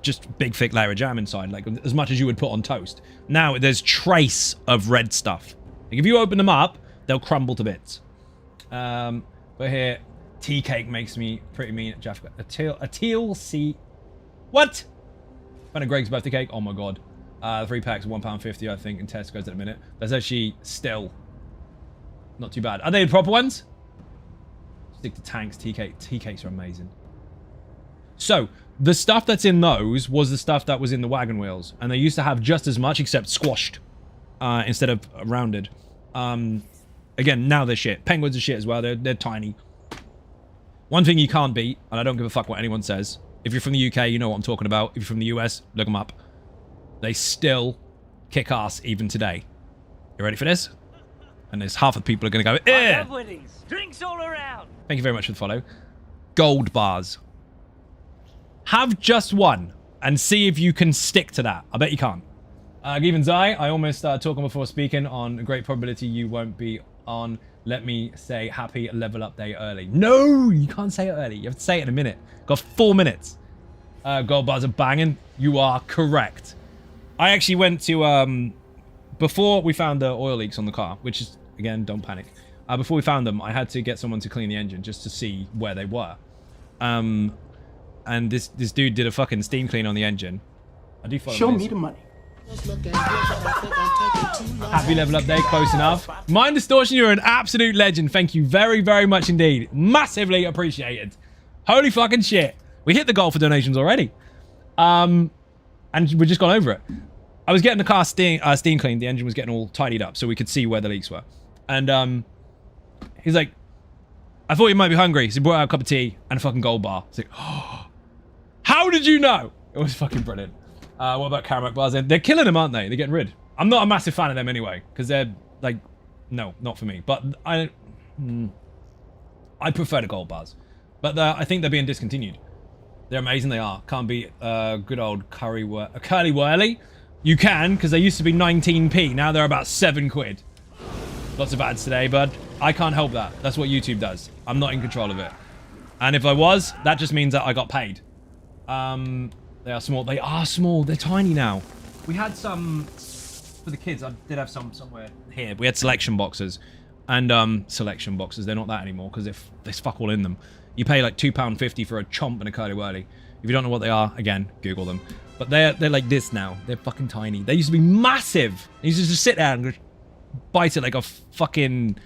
just big thick layer of jam inside, like as much as you would put on toast. Now there's trace of red stuff. Like if you open them up, they'll crumble to bits. But here, tea cake makes me pretty mean at Jeff. A teal sea. What? Found a Greg's birthday cake. Oh my god. 3 packs, £1.50 I think in Tesco's at a minute. That's actually still not too bad. Are they the proper ones? Stick to tanks. Tea cakes are amazing. So the stuff that's in those was the stuff that was in the wagon wheels, and they used to have just as much except squashed instead of rounded. Again, now they're shit. Penguins are shit as well. They're tiny. One thing you can't beat, and I don't give a fuck what anyone says. If you're from the UK, you know what I'm talking about. If you're from the US, look them up. They still kick ass even today. You ready for this? And there's half of the people are going to go, eh! Drinks all around. Thank you very much for the follow. Gold bars. Have just one and see if you can stick to that. I bet you can't. Given Zai, I almost started talking before speaking on a great probability you won't be on. Let me say happy level up day early. No, you can't say it early. You have to say it in a minute. Got 4 minutes. Gold bars are banging. You are correct. I actually went to, before we found the oil leaks on the car, which is, again, don't panic. Before we found them, I had to get someone to clean the engine just to see where they were. And this dude did a fucking steam clean on the engine. I do follow Show me the money. Happy level up day, close enough. Mind Distortion, you're an absolute legend. Thank you very, very much indeed. Massively appreciated. Holy fucking shit. We hit the goal for donations already. And we've just gone over it. I was getting the car steam cleaned. The engine was getting all tidied up so we could see where the leaks were. And he's like, I thought you might be hungry. So he brought out a cup of tea and a fucking gold bar. It's like, oh, how did you know? It was fucking brilliant. What about Karamak bars then? They're killing them, aren't they? They're getting rid. I'm not a massive fan of them anyway, because they're like, no, not for me. But I prefer the gold bars. But I think they're being discontinued. They're amazing, they are. Can't beat good old Curly Whirly. You can, because they used to be 19p. Now they're about £7. Lots of ads today, but I can't help that. That's what YouTube does. I'm not in control of it. And if I was, that just means that I got paid. They are small. They are small. They're tiny now. We had some for the kids. I did have some somewhere here. We had selection boxes. And selection boxes. They're not that anymore because there's fuck all in them. You pay like £2.50 for a chomp and a curly whirly. If you don't know what they are, again, Google them. But they're like this now. They're fucking tiny. They used to be massive. You used to just sit there and bite it like a fucking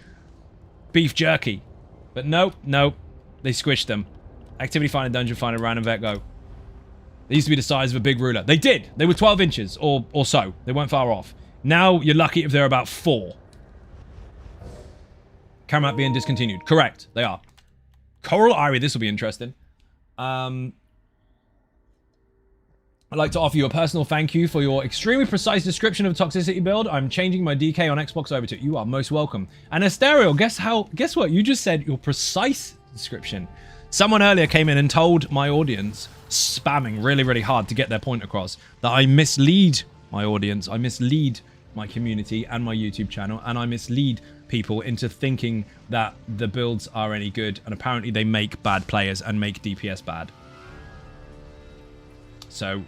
beef jerky. But nope. They squished them. Activity finder, dungeon finder, random vet go. They used to be the size of a big ruler. They did. They were 12 inches or so. They weren't far off. Now you're lucky if they're about 4. Karamak being discontinued. Correct. They are. Coral Irie. This will be interesting. I'd like to offer you a personal thank you for your extremely precise description of toxicity build. I'm changing my DK on Xbox over to it. You are most welcome. And Asterio, guess what? You just said your precise description. Someone earlier came in and told my audience, spamming really, really hard to get their point across, that I mislead my audience. I mislead my community and my YouTube channel, and I mislead people into thinking that the builds are any good, and apparently they make bad players and make DPS bad. So,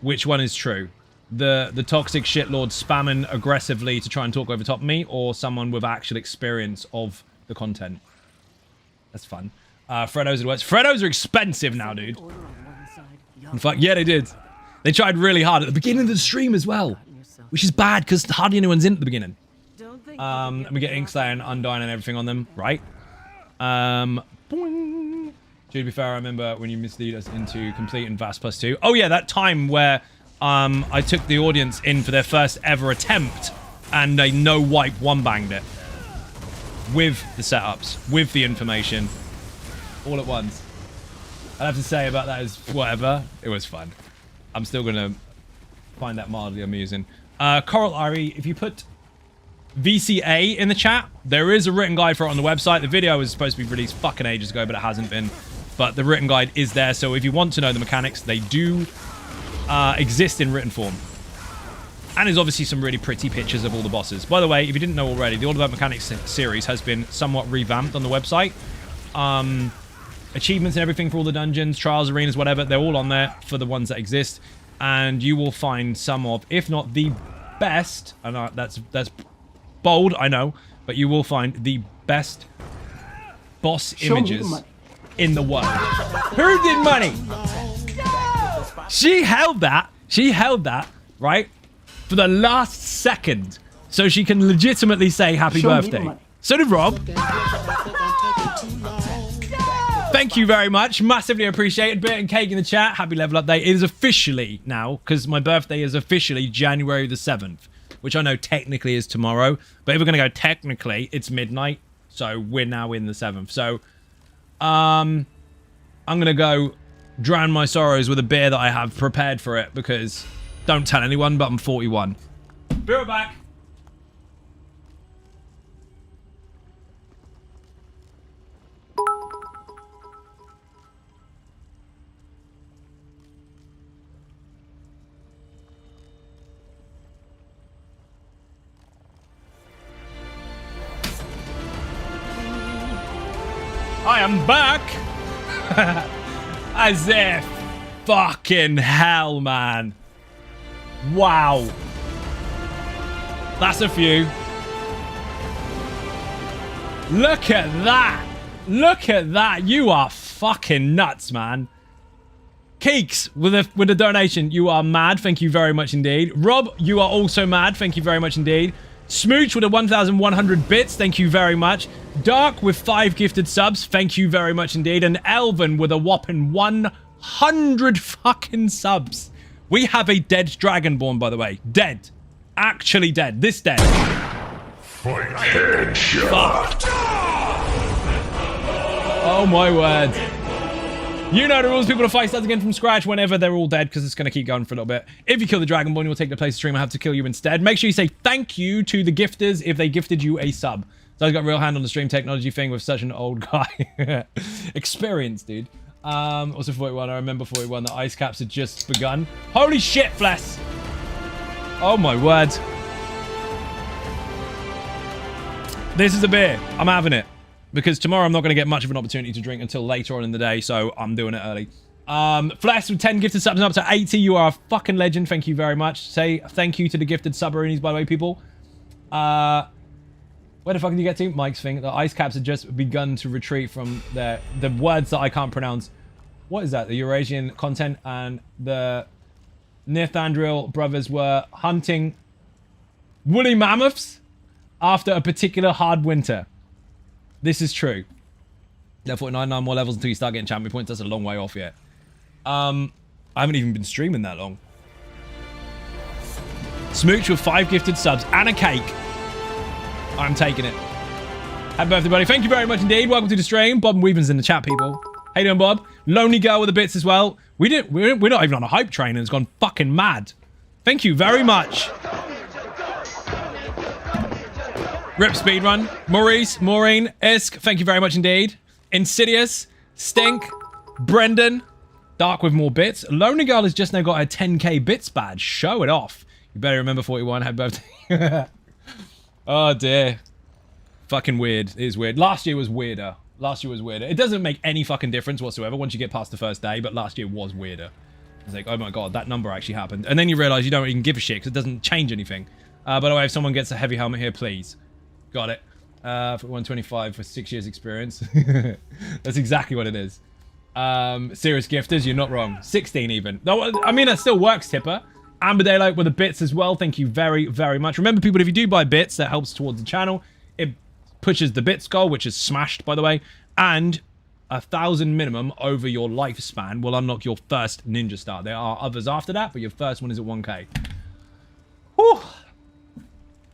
which one is true? The toxic shitlord spamming aggressively to try and talk over top of me, or someone with actual experience of the content? That's fun. Freddos, it works. Freddos are expensive now, dude. In fact, yeah, they did. They tried really hard at the beginning of the stream as well, which is bad because hardly anyone's in at the beginning. And we get Inkslayer and Undyne and everything on them, right? Boing. To be fair, I remember when you mislead us into complete and vast +2. Oh yeah, that time where I took the audience in for their first ever attempt and they no-wipe one-banged it. With the setups, with the information, all at once. I'd have to say about that is whatever. It was fun. I'm still going to find that mildly amusing. Coral Irie, if you put VCA in the chat, there is a written guide for it on the website. The video was supposed to be released fucking ages ago, but it hasn't been. But the written guide is there, so if you want to know the mechanics, they do exist in written form. And there's obviously some really pretty pictures of all the bosses. By the way, if you didn't know already, the All About Mechanics series has been somewhat revamped on the website. Achievements and everything for all the dungeons, trials, arenas, whatever, they're all on there for the ones that exist. And you will find some of, if not the best, and that's bold, I know, but you will find the best boss images in the world. Who did money? She held that, right, for the last second, so she can legitimately say happy birthday. So did Rob. Thank you very much. Massively appreciated. Bit and cake in the chat. Happy level update. It is officially now, because my birthday is officially January the 7th, which I know technically is tomorrow. But if we're going to go technically, it's midnight. So we're now in the 7th. So I'm going to go drown my sorrows with a beer that I have prepared for it, because don't tell anyone, but I'm 41. Be right back. I am back. As if. Fucking hell, man. Wow. That's a few. Look at that. Look at that. You are fucking nuts, man. Keeks with a donation. You are mad. Thank you very much indeed. Rob, you are also mad. Thank you very much indeed. Smooch with a 1,100 bits. Thank you very much. Dark with 5 gifted subs. Thank you very much indeed. And Elvin with a whopping 100 fucking subs. We have a dead Dragonborn, by the way. Dead. Actually dead. This dead. Headshot. Oh my word. You know the rules. People to fight starts again from scratch whenever they're all dead, because it's going to keep going for a little bit. If you kill the Dragonborn, you'll take the place of stream. I have to kill you instead. Make sure you say thank you to the gifters if they gifted you a sub. So I've got real hand on the stream technology thing with such an old guy. Experience, dude. Also 41. I remember 41. The ice caps had just begun. Holy shit, Fless. Oh my word. This is a beer. I'm having it. Because tomorrow I'm not going to get much of an opportunity to drink until later on in the day, so I'm doing it early. Flesh with 10 gifted subs and up to 80. You are a fucking legend. Thank you very much. Say thank you to the gifted sub-arenas, by the way, people. Where the fuck did you get to? Mike's thing. The ice caps had just begun to retreat from the words that I can't pronounce. What is that? The Eurasian content, and the Neanderthal brothers were hunting woolly mammoths after a particular hard winter. This is true. Level 49, 9 more levels until you start getting champion points. That's a long way off yet. I haven't even been streaming that long. Smooch with 5 gifted subs and a cake. I'm taking it. Happy birthday, buddy. Thank you very much indeed. Welcome to the stream. Bob and Weaven's in the chat, people. How you doing, Bob? Lonely Girl with the bits as well. We're not even on a hype train and it's gone fucking mad. Thank you very much. Rip Speedrun, Maurice, Maureen, Isk, thank you very much indeed. Insidious, Stink, Brendan, Dark with more bits. Lonely Girl has just now got a 10k bits badge. Show it off. You better remember 41. Happy birthday. Oh, dear. Fucking weird. It is weird. Last year was weirder. Last year was weirder. It doesn't make any fucking difference whatsoever once you get past the first day, but last year was weirder. It's like, oh my god, that number actually happened. And then you realize you don't even give a shit because it doesn't change anything. By the way, if someone gets a heavy helmet here, please. Got it. For 125 for 6 years experience. That's exactly what it is. Serious gifters, you're not wrong. 16 even. No, I mean, that still works, Tipper. Amber Daylight with the bits as well. Thank you very, very much. Remember, people, if you do buy bits, that helps towards the channel. It pushes the bits goal, which is smashed, by the way. And 1,000 minimum over your lifespan will unlock your first ninja star. There are others after that, but your first one is at 1k. Whew.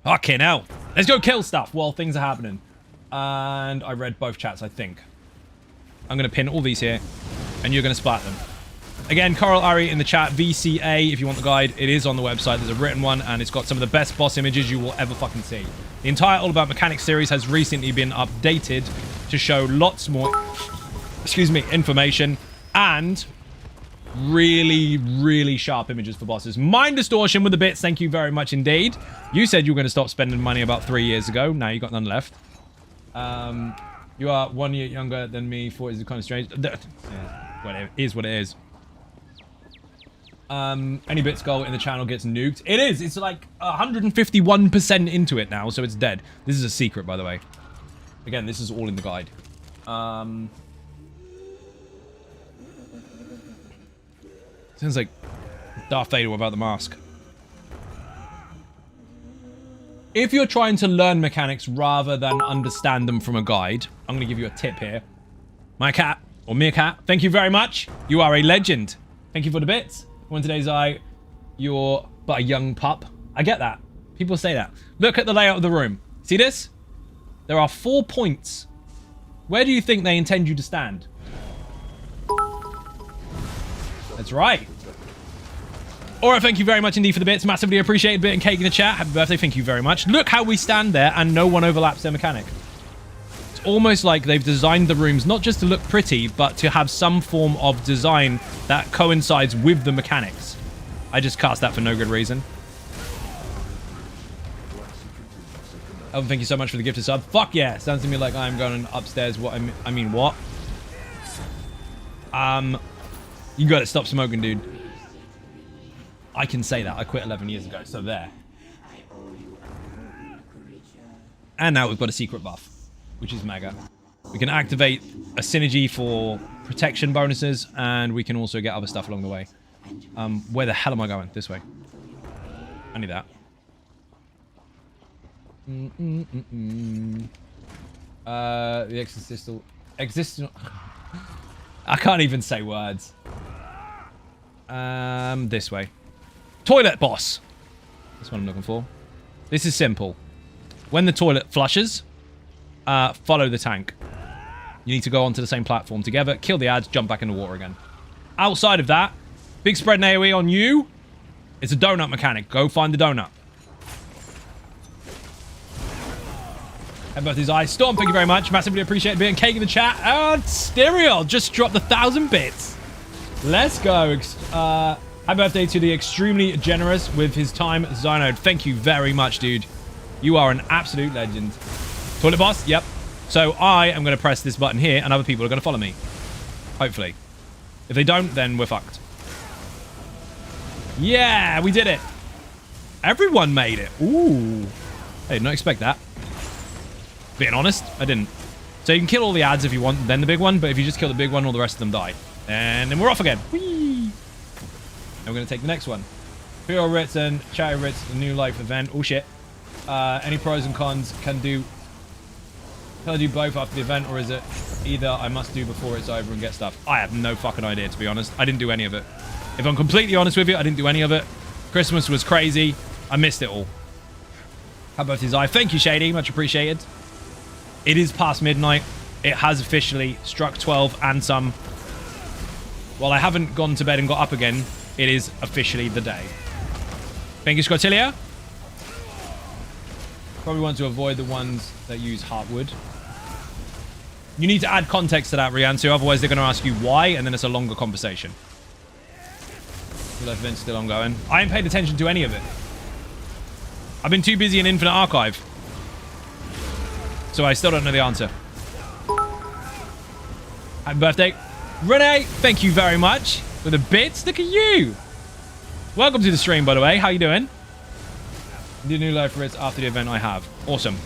Fucking hell. Let's go kill stuff while things are happening. And I read both chats, I think. I'm going to pin all these here, and you're going to splat them. Again, Coral Ari in the chat, VCA, if you want the guide, it is on the website. There's a written one, and it's got some of the best boss images you will ever fucking see. The entire All About Mechanics series has recently been updated to show lots more, information, and really, really sharp images for bosses. Mind Distortion with the bits, thank you very much indeed. You said you were going to stop spending money about 3 years ago. Now you got none left. You are 1 year younger than me. 40 is kind of strange. Well, it is what it is. Any bits goal in the channel gets nuked. It is. It's like 151% into it now, so it's dead. This is a secret, by the way. Again, this is all in the guide. Sounds like Darth Vader without the mask. If you're trying to learn mechanics rather than understand them from a guide, I'm going to give you a tip here. My cat, or Meerkat, thank you very much. You are a legend. Thank you for the bits. One today's eye, you're but a young pup. I get that. People say that. Look at the layout of the room. See this? There are 4 points. Where do you think they intend you to stand? That's right. Aura, thank you very much indeed for the bits. Massively appreciated. Bit and cake in the chat. Happy birthday. Thank you very much. Look how we stand there and no one overlaps their mechanic. It's almost like they've designed the rooms not just to look pretty, but to have some form of design that coincides with the mechanics. I just cast that for no good reason. Elvin, thank you so much for the gifted sub. Fuck yeah. Sounds to me like I'm going upstairs. What? I mean, what? You gotta stop smoking, dude. I can say that. I quit 11 years ago, so there. And now we've got a secret buff, which is mega. We can activate a synergy for protection bonuses, and we can also get other stuff along the way. Where the hell am I going? This way. I need that. The existential... I can't even say words. This way. Toilet boss. That's what I'm looking for. This is simple. When the toilet flushes, follow the tank. You need to go onto the same platform together, kill the ads, jump back in the water again. Outside of that, big spread and AoE on you. It's a donut mechanic. Go find the donut. Happy birthday, Eye Storm. Thank you very much. Massively appreciate being cake in the chat. And Stereo just dropped 1,000 bits. Let's go. Happy birthday to the extremely generous with his time, Xynode. Thank you very much, dude. You are an absolute legend. Toilet boss? Yep. So I am going to press this button here, and other people are going to follow me. Hopefully. If they don't, then we're fucked. Yeah, we did it. Everyone made it. Ooh. I did not expect that. Being honest, I didn't. So you can kill all the ads if you want, then the big one, but if you just kill the big one, all the rest of them die. And then we're off again. Whee! And we're going to take the next one. Pure Ritz and Cherry Ritz, the new life event. Oh shit. Any pros and cons can I do both after the event, or is it either I must do before it's over and get stuff? I have no fucking idea, to be honest. I didn't do any of it. If I'm completely honest with you, I didn't do any of it. Christmas was crazy. I missed it all. How about his eye? Thank you, Shady. Much appreciated. It is past midnight. It has officially struck 12 and some. While I haven't gone to bed and got up again, it is officially the day. Thank you, Scottilia. Probably want to avoid the ones that use heartwood. You need to add context to that, Riansu, otherwise they're going to ask you why, and then it's a longer conversation. The life event's still ongoing. I ain't paid attention to any of it. I've been too busy in Infinite Archive. So I still don't know the answer. Happy birthday. Renee, thank you very much for the bits. Look at you. Welcome to the stream, by the way. How you doing? Do new live for it after the event I have. Awesome.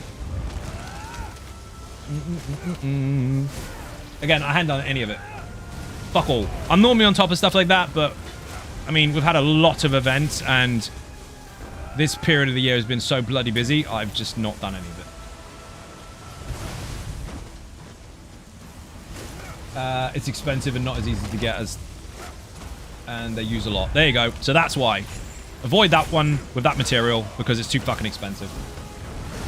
Again, I hadn't done any of it. Fuck all. I'm normally on top of stuff like that, but I mean, we've had a lot of events and this period of the year has been so bloody busy, I've just not done any of it. It's expensive and not as easy to get as... And they use a lot. There you go. So that's why. Avoid that one with that material because it's too fucking expensive.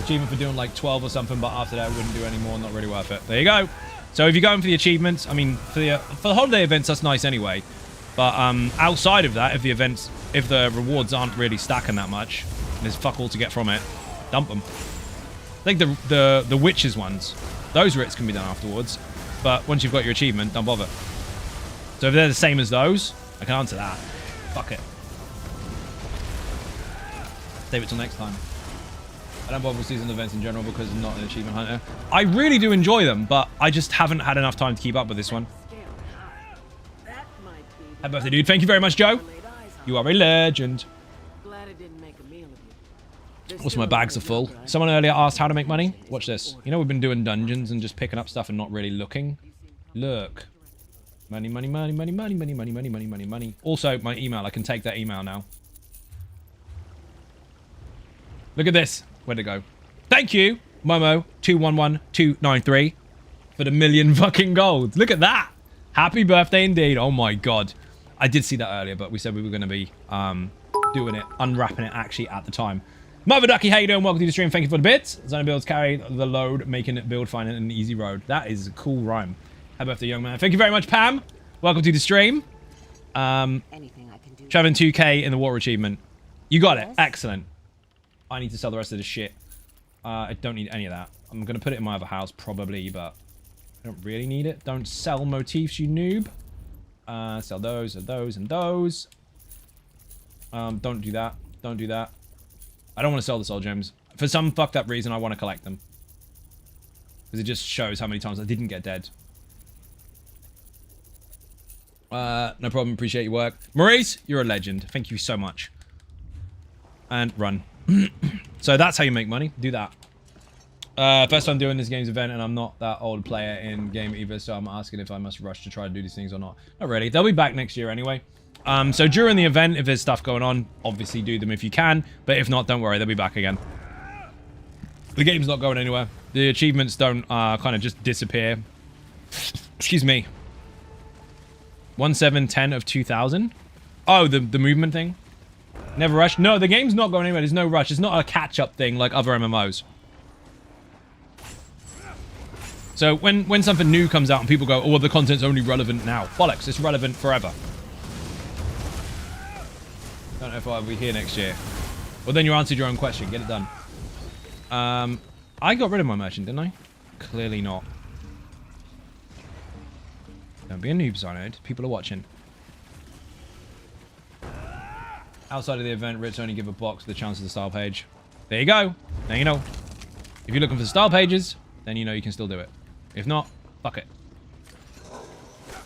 Achievement for doing like 12 or something, but after that I wouldn't do any more. Not really worth it. There you go. So if you're going for the achievements, I mean, for the holiday events, that's nice anyway. But outside of that, if the rewards aren't really stacking that much, and there's fuck all to get from it, dump them. I think the witches ones, those writs can be done afterwards. But once you've got your achievement, don't bother. So if they're the same as those, I can answer that. Fuck it. Save it till next time. I don't bother with season events in general because I'm not an achievement hunter. I really do enjoy them, but I just haven't had enough time to keep up with this one. Happy birthday, dude. Thank you very much, Joe. You are a legend. Also, my bags are full. Someone earlier asked how to make money. Watch this. You know, we've been doing dungeons and just picking up stuff and not really looking. Look. Money, money, money, money, money, money, money, money, money, money, money. Also, my email. I can take that email now. Look at this. Where'd it go? Thank you, Momo211293, for the 1,000,000 fucking gold. Look at that. Happy birthday indeed. Oh my god. I did see that earlier, but we said we were going to be doing it, unwrapping it actually at the time. Mother Ducky, how you doing? Welcome to the stream. Thank you for the bits. Zona builds carry the load, making it build finding an easy road. That is a cool rhyme. Happy birthday, young man. Thank you very much, Pam. Welcome to the stream. Trevin 2K in the water achievement. You got it. Excellent. I need to sell the rest of this shit. I don't need any of that. I'm going to put it in my other house, probably, but I don't really need it. Don't sell motifs, you noob. Sell those, and those, and those. Don't do that. Don't do that. I don't want to sell the soul gems. For some fucked up reason, I want to collect them. Because it just shows how many times I didn't get dead. No problem. Appreciate your work. Maurice, you're a legend. Thank you so much. And run. So that's how you make money. Do that. First time doing this game's event, and I'm not that old player in game either, so I'm asking if I must rush to try to do these things or not. Not really. They'll be back next year anyway. So during the event, if there's stuff going on, obviously do them if you can. But if not, don't worry. They'll be back again. The game's not going anywhere. The achievements don't kind of just disappear. Excuse me. 1710 of 2000. Oh, the movement thing. Never rush. No, the game's not going anywhere. There's no rush. It's not a catch-up thing like other MMOs. So when something new comes out and people go, oh, well, the content's only relevant now. Bollocks, it's relevant forever. Don't know if I'll be here next year. Well, then you answered your own question. Get it done. I got rid of my merchant, didn't I? Clearly not. Don't be a noob, Xynode. People are watching. Outside of the event, Rich only give a box with the chance of the style page. There you go. Now you know. If you're looking for the style pages, then you know you can still do it. If not, fuck it.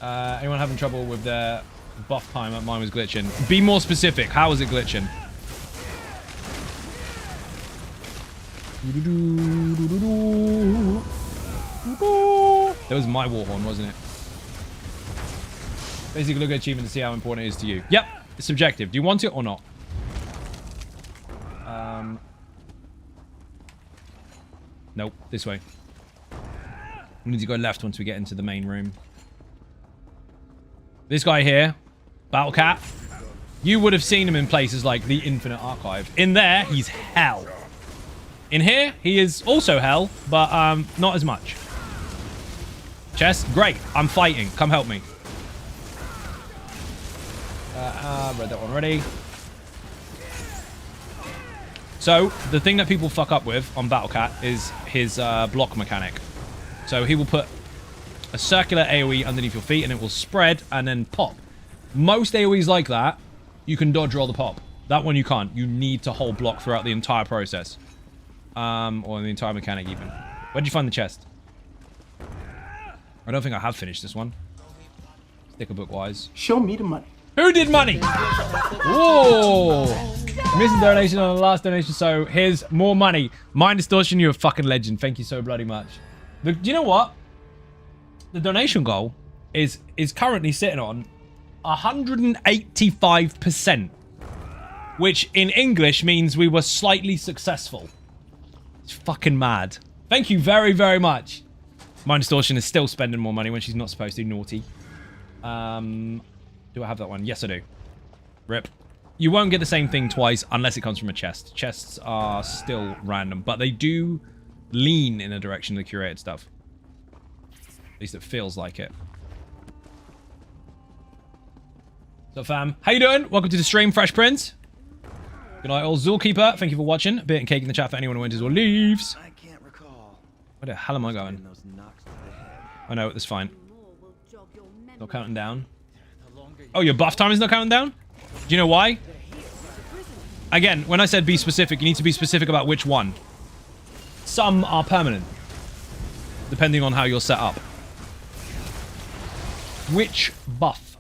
Anyone having trouble with their buff timer? Mine was glitching. Be more specific. How was it glitching? That was my war horn, wasn't it? Basically, look at achievement to see how important it is to you. Yep, it's subjective. Do you want it or not? Nope, this way. We need to go left once we get into the main room. This guy here, Battle Cat, you would have seen him in places like the Infinite Archive. In there, he's hell. In here, he is also hell, but not as much. Chest, great. I'm fighting. Come help me. Read that one already. So, the thing that people fuck up with on Battle Cat is his block mechanic. So he will put a circular AoE underneath your feet and it will spread and then pop. Most AoEs like that, you can dodge roll the pop. That one you can't. You need to hold block throughout the entire process. Or the entire mechanic even. Where did you find the chest? I don't think I have finished this one. Sticker book wise. Show me the money. Who did money? Whoa! Missing donation on the last donation, so here's more money. Mind Distortion, you're a fucking legend. Thank you so bloody much. Do you know what? The donation goal is currently sitting on 185%, which in English means we were slightly successful. It's fucking mad. Thank you very, very much. Mind Distortion is still spending more money when she's not supposed to. Naughty. Do I have that one? Yes, I do. Rip. You won't get the same thing twice unless it comes from a chest. Chests are still random, but they do lean in a direction of the curated stuff. At least it feels like it. So, fam, how you doing? Welcome to the stream, Fresh Prince. Good night, old Zookeeper. Thank you for watching. Bit and cake in the chat for anyone who enters or leaves. I can't recall. Where the hell am I going? Those knocks to the head. I know, it's fine. Not counting down. Oh, your buff time is not counting down? Do you know why? Again, when I said be specific, you need to be specific about which one. Some are permanent, depending on how you're set up. Which buff?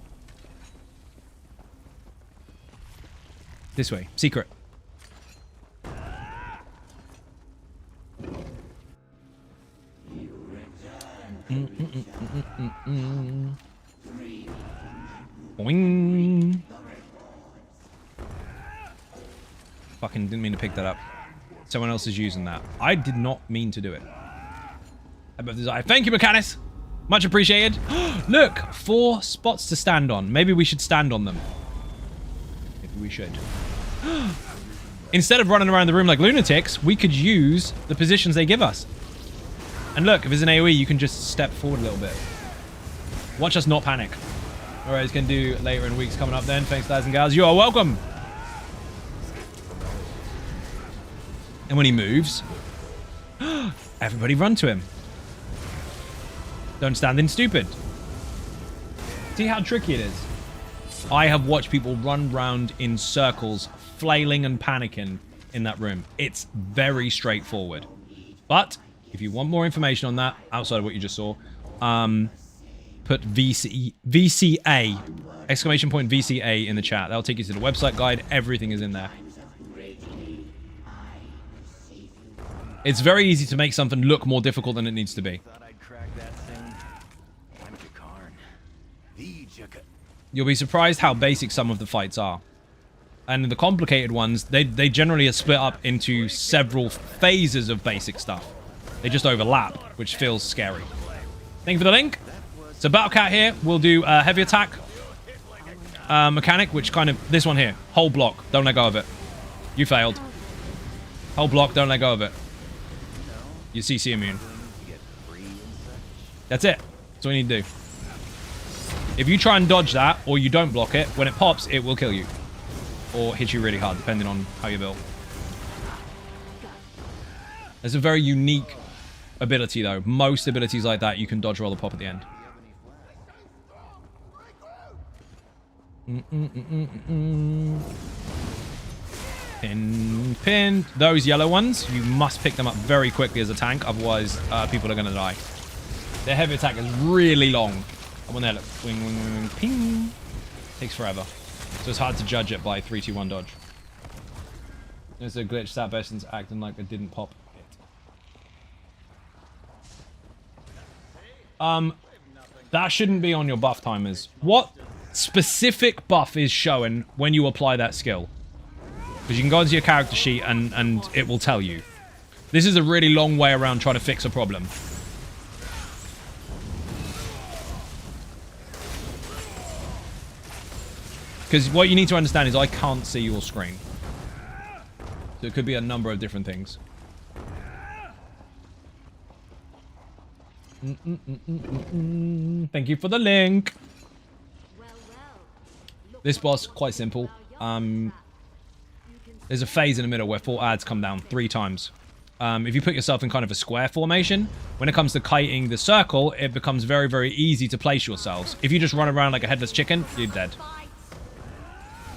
This way. Secret. Boing. Fucking didn't mean to pick that up. Someone else is using that. I did not mean to do it. Thank you, Mechanis. Much appreciated. Look, 4 spots to stand on. Maybe we should stand on them. Maybe we should. Instead of running around the room like lunatics, we could use the positions they give us. And look, if it's an AoE, you can just step forward a little bit. Watch us not panic. Alright, it's going to do later in weeks coming up then. Thanks, lads and gals. You are welcome. And when he moves, everybody run to him. Don't stand in stupid. See how tricky it is? I have watched people run round in circles, flailing and panicking in that room. It's very straightforward. But if you want more information on that, outside of what you just saw, put VCA, exclamation point VCA in the chat. That'll take you to the website guide. Everything is in there. It's very easy to make something look more difficult than it needs to be. You'll be surprised how basic some of the fights are. And in the complicated ones, they generally are split up into several phases of basic stuff. They just overlap, which feels scary. Thank you for the link. So Battlecat here will do a heavy attack mechanic, which kind of, this one here. Hold block, don't let go of it. You failed. Hold block, don't let go of it. You're CC immune. That's it. That's all you need to do. If you try and dodge that, or you don't block it, when it pops, it will kill you. Or hit you really hard, depending on how you're built. It's a very unique ability, though. Most abilities like that, you can dodge roll the pop at the end. Pin. Those yellow ones, you must pick them up very quickly as a tank, otherwise people are going to die. Their heavy attack is really long. And when they look, wing, wing, wing, ping. Takes forever. So it's hard to judge it by 3, 2, 1 dodge. There's a glitch, Sat Beston's acting like it didn't pop it. That shouldn't be on your buff timers. What specific buff is showing when you apply that skill? Because you can go into your character sheet and it will tell you. This is a really long way around trying to fix a problem. Because what you need to understand is I can't see your screen. So it could be a number of different things. Thank you for the link. This boss, quite simple. There's a phase in the middle where 4 ads come down 3 times. If you put yourself in kind of a square formation, when it comes to kiting the circle, it becomes very, very easy to place yourselves. If you just run around like a headless chicken, you're dead.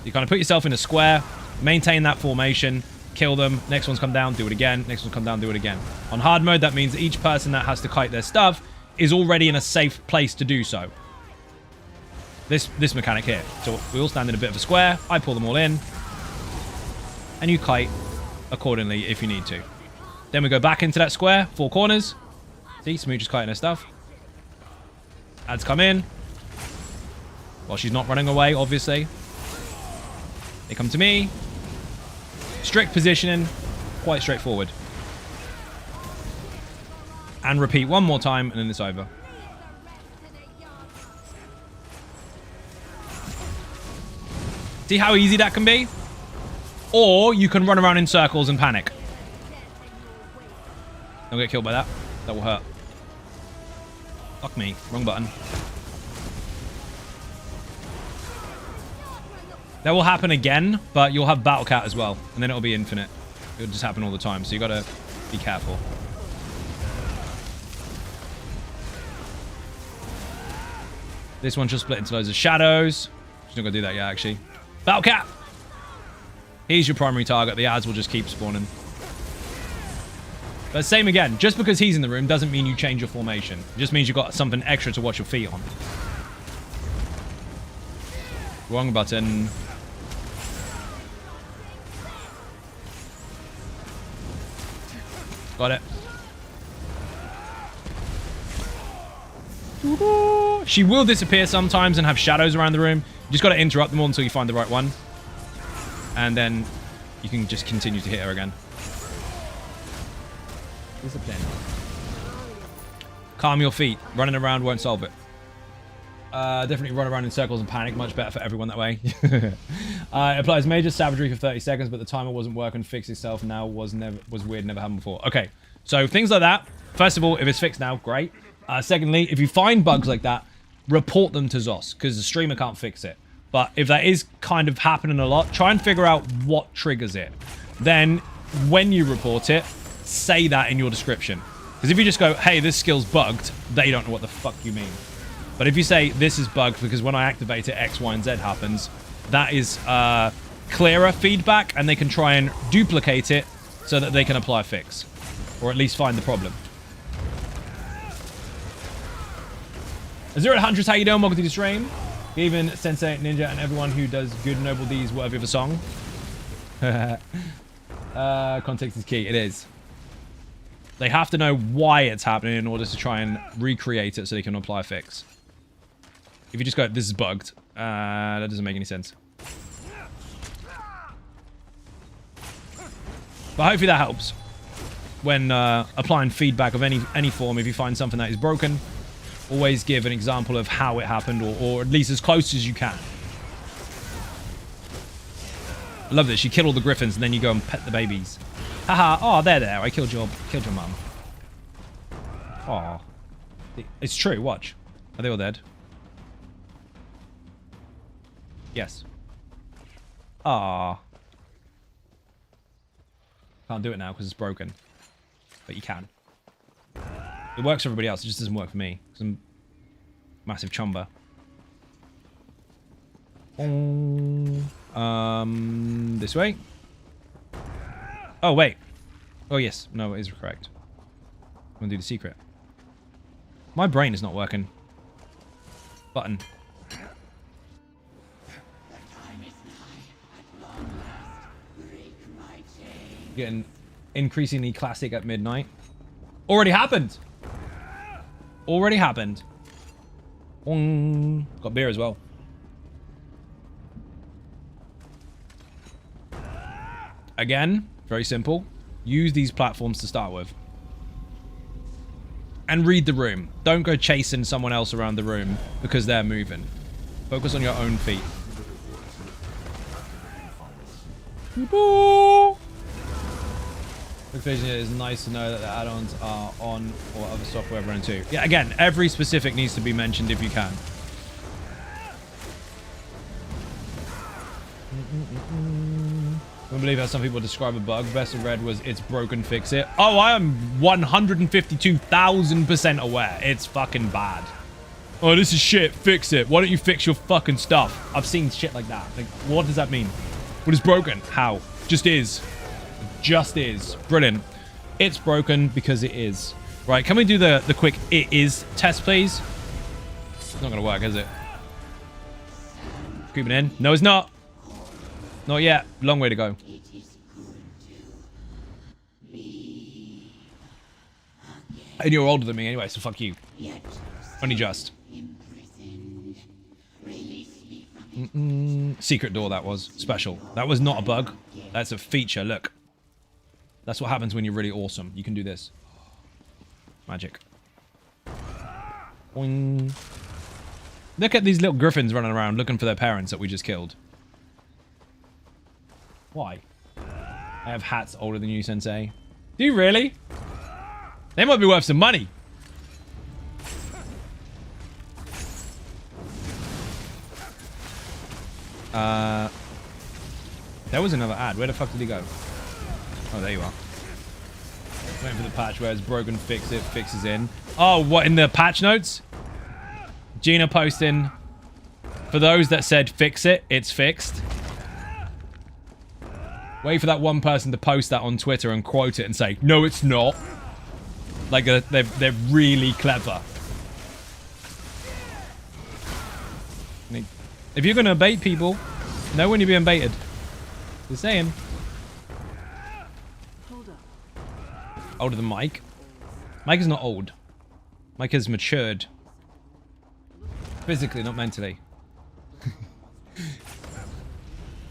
You kind of put yourself in a square, Maintain that formation. Kill them. Next one's come down, do it again. Next one's come down, do it again. On hard mode, that means each person that has to kite their stuff is already in a safe place to do so. This mechanic here. So we all stand in a bit of a square. I pull them all in. And you kite accordingly if you need to. Then we go back into that square, 4 corners. See, Smooch is kiting her stuff. Ads come in. Well, she's not running away, obviously. They come to me. Strict positioning. Quite straightforward. And repeat one more time, and then it's over. See how easy that can be? Or you can run around in circles and panic. Don't get killed by that. That will hurt. Fuck me. Wrong button. That will happen again, but you'll have Battle Cat as well. And then it'll be infinite. It'll just happen all the time. So you gotta be careful. This one should split into loads of shadows. She's not gonna do that yet, actually. Battle Cat! He's your primary target. The ads will just keep spawning. But same again. Just because he's in the room doesn't mean you change your formation. It just means you've got something extra to watch your feet on. Wrong button. Got it. She will disappear sometimes and have shadows around the room. You just got to interrupt them all until you find the right one. And then you can just continue to hit her again. Discipline. Calm your feet. Running around won't solve it. Definitely run around in circles and panic. Much better for everyone that way. It applies major savagery for 30 seconds, but the timer wasn't working. Fixed itself now was weird. Never happened before. Okay, so things like that. First of all, if it's fixed now, great. Secondly, if you find bugs like that, report them to Zos, because the streamer can't fix it. But if that is kind of happening a lot, try and figure out what triggers it. Then, when you report it, say that in your description. Because if you just go, hey, this skill's bugged, they don't know what the fuck you mean. But if you say, this is bugged because when I activate it, X, Y, and Z happens, that is clearer feedback, and they can try and duplicate it so that they can apply a fix. Or at least find the problem. 0 to 100, how you doing? Welcome to the stream. Even Sensei, Ninja, and everyone who does good noble deeds worthy of a song. Context is key. It is. They have to know why it's happening in order to try and recreate it so they can apply a fix. If you just go, this is bugged, that doesn't make any sense. But hopefully that helps. When applying feedback of any form, if you find something that is broken, always give an example of how it happened, or at least as close as you can. I love this. You kill all the griffins and then you go and pet the babies. Haha. Oh, they're there. I killed your mum. Oh, it's true. Watch. Are they all dead? Yes. Ah. Can't do it now because it's broken. But you can. It works for everybody else. It just doesn't work for me. Because I'm massive chumba. This way. Oh, wait. Oh, yes. No, it is correct. I'm going to do the secret. My brain is not working. Button. Getting increasingly classic at midnight. Already happened. Already happened. Got beer as well. Again, very simple. Use these platforms to start with. And read the room. Don't go chasing someone else around the room because they're moving. Focus on your own feet. It is nice to know that the add-ons are on or other software running too. Yeah, again, every specific needs to be mentioned if you can. I don't believe how some people describe a bug. Best of Red was it's broken, fix it. Oh, I am 152,000% aware. It's fucking bad. Oh, this is shit, fix it. Why don't you fix your fucking stuff? I've seen shit like that. Like, what does that mean? What is broken? How? Just is. Just is. Brilliant. It's broken because it is. Right, can we do the quick it is test, please? It's not going to work, is it? Creeping in. No, it's not. Not yet. Long way to go. And you're older than me anyway, so fuck you. Only just. Secret door, that was. Special. That was not a bug. That's a feature, look. That's what happens when you're really awesome. You can do this. Magic. Boing. Look at these little griffins running around looking for their parents that we just killed. Why? I have hats older than you, Sensei. Do you really? They might be worth some money. There was another ad. Where the fuck did he go? Oh, there you are. Waiting for the patch where it's broken, fix it, fixes in. Oh, what, in the patch notes? Gina posting, for those that said fix it, it's fixed. Wait for that one person to post that on Twitter and quote it and say, no, it's not. Like, they're really clever. If you're going to bait people, know when you're being baited. Just saying. Older than Mike. Mike is not old. Mike has matured. Physically, not mentally.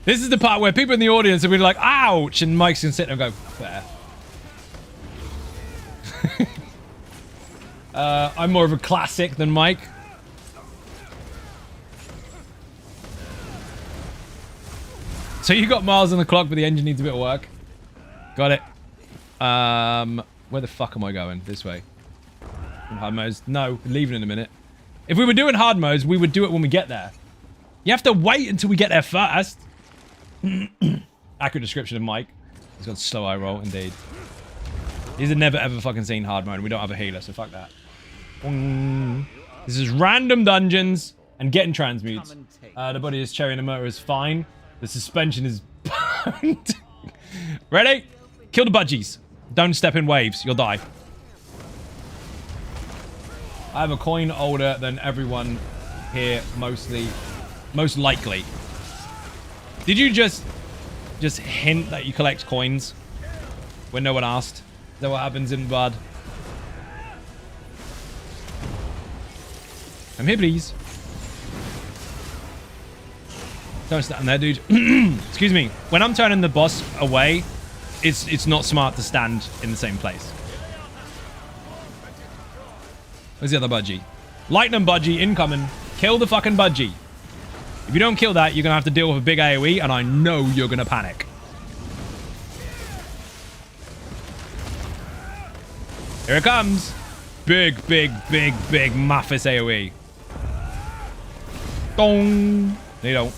This is the part where people in the audience are really like, ouch! And Mike's going to sit there and go, fair. I'm more of a classic than Mike. So you got miles on the clock, but the engine needs a bit of work. Got it. Where the fuck am I going? This way. Hard modes? No, we're leaving in a minute. If we were doing hard modes, we would do it when we get there. You have to wait until we get there first. Accurate description of Mike. He's got a slow eye roll, indeed. He's never ever fucking seen hard mode. We don't have a healer, so fuck that. This is random dungeons and getting transmutes. The body is cherry and the motor is fine. The suspension is burned. Ready? Kill the budgies. Don't step in waves. You'll die. I have a coin older than everyone here, most likely. Did you just hint that you collect coins when no one asked? Is that what happens in Bud? I'm here, please. Don't stand there, dude. Excuse me. When I'm turning the boss away, it's not smart to stand in the same place. Where's the other budgie? Lightning budgie incoming. Kill the fucking budgie. If you don't kill that, you're going to have to deal with a big AoE, and I know you're going to panic. Here it comes. Big Muffus AoE. Dong. No, you don't.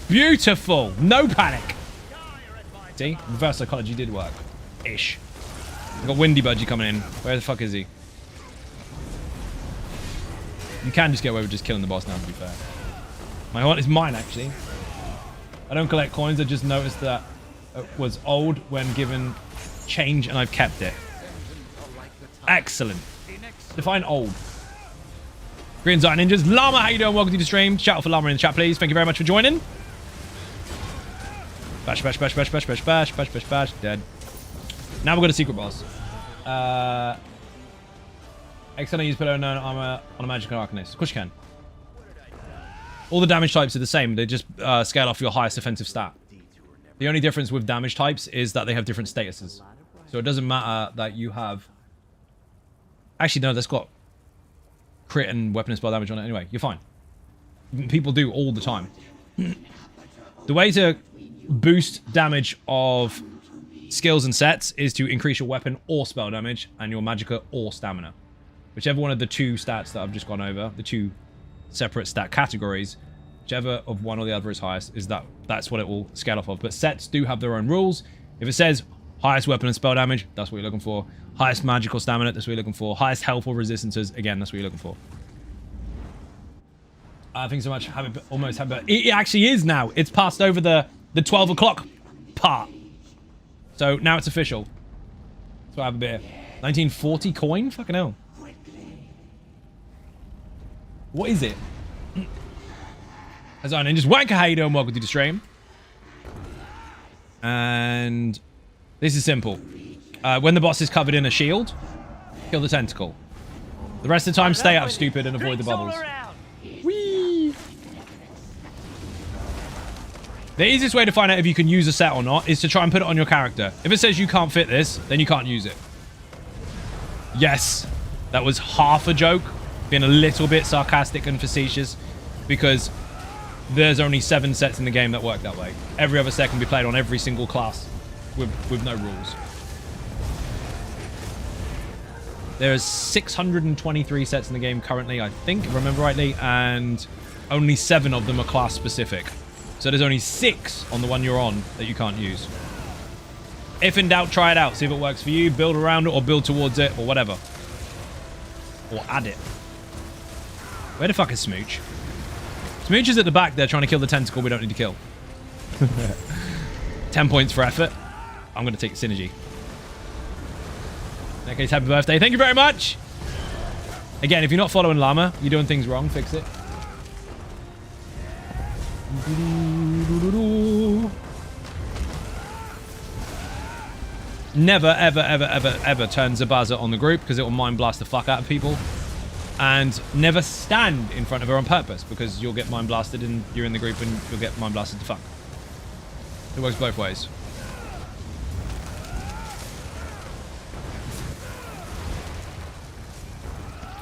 Beautiful. No panic. See? Reverse psychology did work. Ish. We've got Windy Budgie coming in. Where the fuck is he? You can just get away with just killing the boss now, to be fair. My horn is mine, actually. I don't collect coins. I just noticed that it was old when given change, and I've kept it. Excellent. Define old. Green Zion Ninjas. Llama, how you doing? Welcome to the stream. Shout out for Llama in the chat, please. Thank you very much for joining. Bash, bash, bash, bash, bash, bash, bash, bash, bash, bash. Dead. Now we've got a secret boss. External use below known armor on a magical arcanist. Of course you can. All the damage types are the same. They just scale off your highest offensive stat. The only difference with damage types is that they have different statuses. So it doesn't matter that you have... Actually, no, that's got crit and weapon and spell damage on it anyway. You're fine. People do all the time. The way to boost damage of skills and sets is to increase your weapon or spell damage and your magicka or stamina. Whichever one of the two stats that I've just gone over, the two separate stat categories, whichever of one or the other is highest, is that's what it will scale off of. But sets do have their own rules. If it says highest weapon and spell damage, that's what you're looking for. Highest magical stamina, that's what you're looking for. Highest health or resistances, again, that's what you're looking for. Thanks so much. Almost happy. It actually is now. It's passed over the 12 o'clock part. So now it's official. So I have a beer. 1940 coin? Fucking hell. What is it? As I just Wanker, how you doing? Welcome to the stream. And this is simple. When the boss is covered in a shield, kill the tentacle. The rest of the time, stay up, stupid, and avoid the bubbles. Whee! The easiest way to find out if you can use a set or not is to try and put it on your character. If it says you can't fit this, then you can't use it. Yes, that was half a joke, being a little bit sarcastic and facetious, because there's only 7 sets in the game that work that way. Every other set can be played on every single class with no rules. There's 623 sets in the game currently, I think, if I remember rightly, and only 7 of them are class specific. So there's only 6 on the one you're on that you can't use. If in doubt, try it out. See if it works for you. Build around it or build towards it or whatever. Or add it. Where the fuck is Smooch? Smooch is at the back there trying to kill the tentacle we don't need to kill. 10 points for effort. I'm going to take Synergy. In that case, happy birthday. Thank you very much. Again, if you're not following Llama, you're doing things wrong. Fix it. Never, ever, ever, ever, ever turn Zabaza on the group because it will mind blast the fuck out of people. And never stand in front of her on purpose because you'll get mind blasted and you're in the group and you'll get mind blasted to fuck. It works both ways.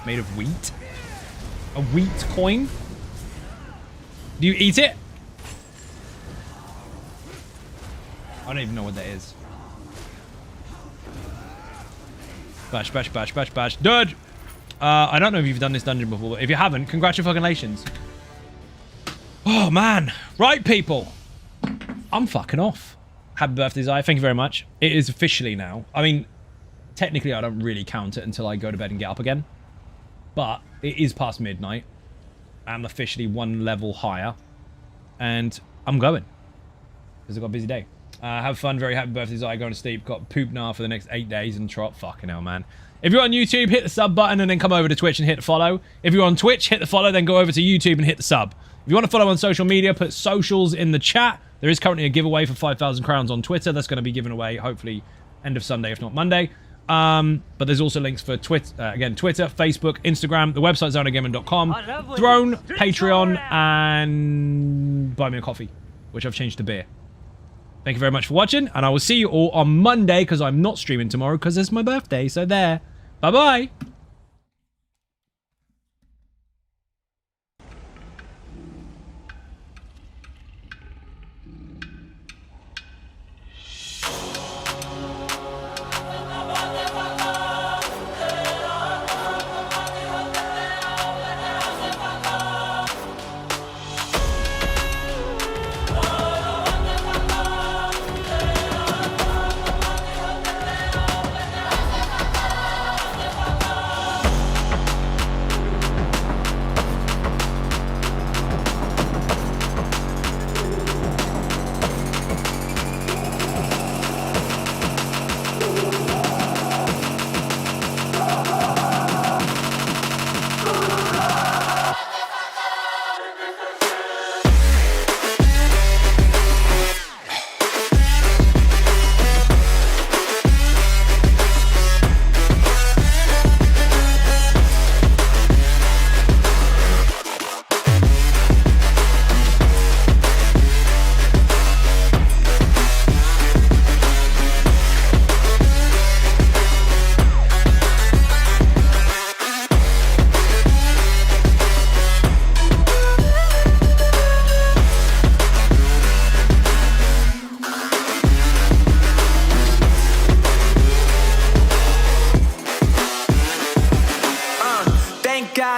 Made of wheat? A wheat coin? Do you eat it? I don't even know what that is. Bash, bash, bash, bash, bash. Dude! I don't know if you've done this dungeon before, but if you haven't, congratulations. Oh, man. Right, people. I'm fucking off. Happy birthday, Zai. Thank you very much. It is officially now. I mean, technically, I don't really count it until I go to bed and get up again. But it is past midnight. I'm officially 1 level higher. And I'm going. Because I've got a busy day. Have fun. Very happy birthday, Zai. Going to sleep. Got poop now for the next 8 days and trot. Fucking hell, man. If you're on YouTube, hit the sub button and then come over to Twitch and hit the follow. If you're on Twitch, hit the follow, then go over to YouTube and hit the sub. If you want to follow on social media, put socials in the chat. There is currently a giveaway for 5,000 crowns on Twitter. That's going to be given away, hopefully, end of Sunday, if not Monday. But there's also links for Twitter, Facebook, Instagram, the website zonagaming.com, Throne, Patreon, and Buy Me a Coffee, which I've changed to beer. Thank you very much for watching, and I will see you all on Monday, because I'm not streaming tomorrow, because it's my birthday, so there. Bye-bye.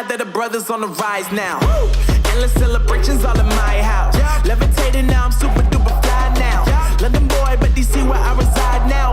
That the brothers on the rise now. Woo! Endless celebrations all in my house. Yeah. Levitating now, I'm super duper fly now. Yeah. London boy, but DC where I reside now.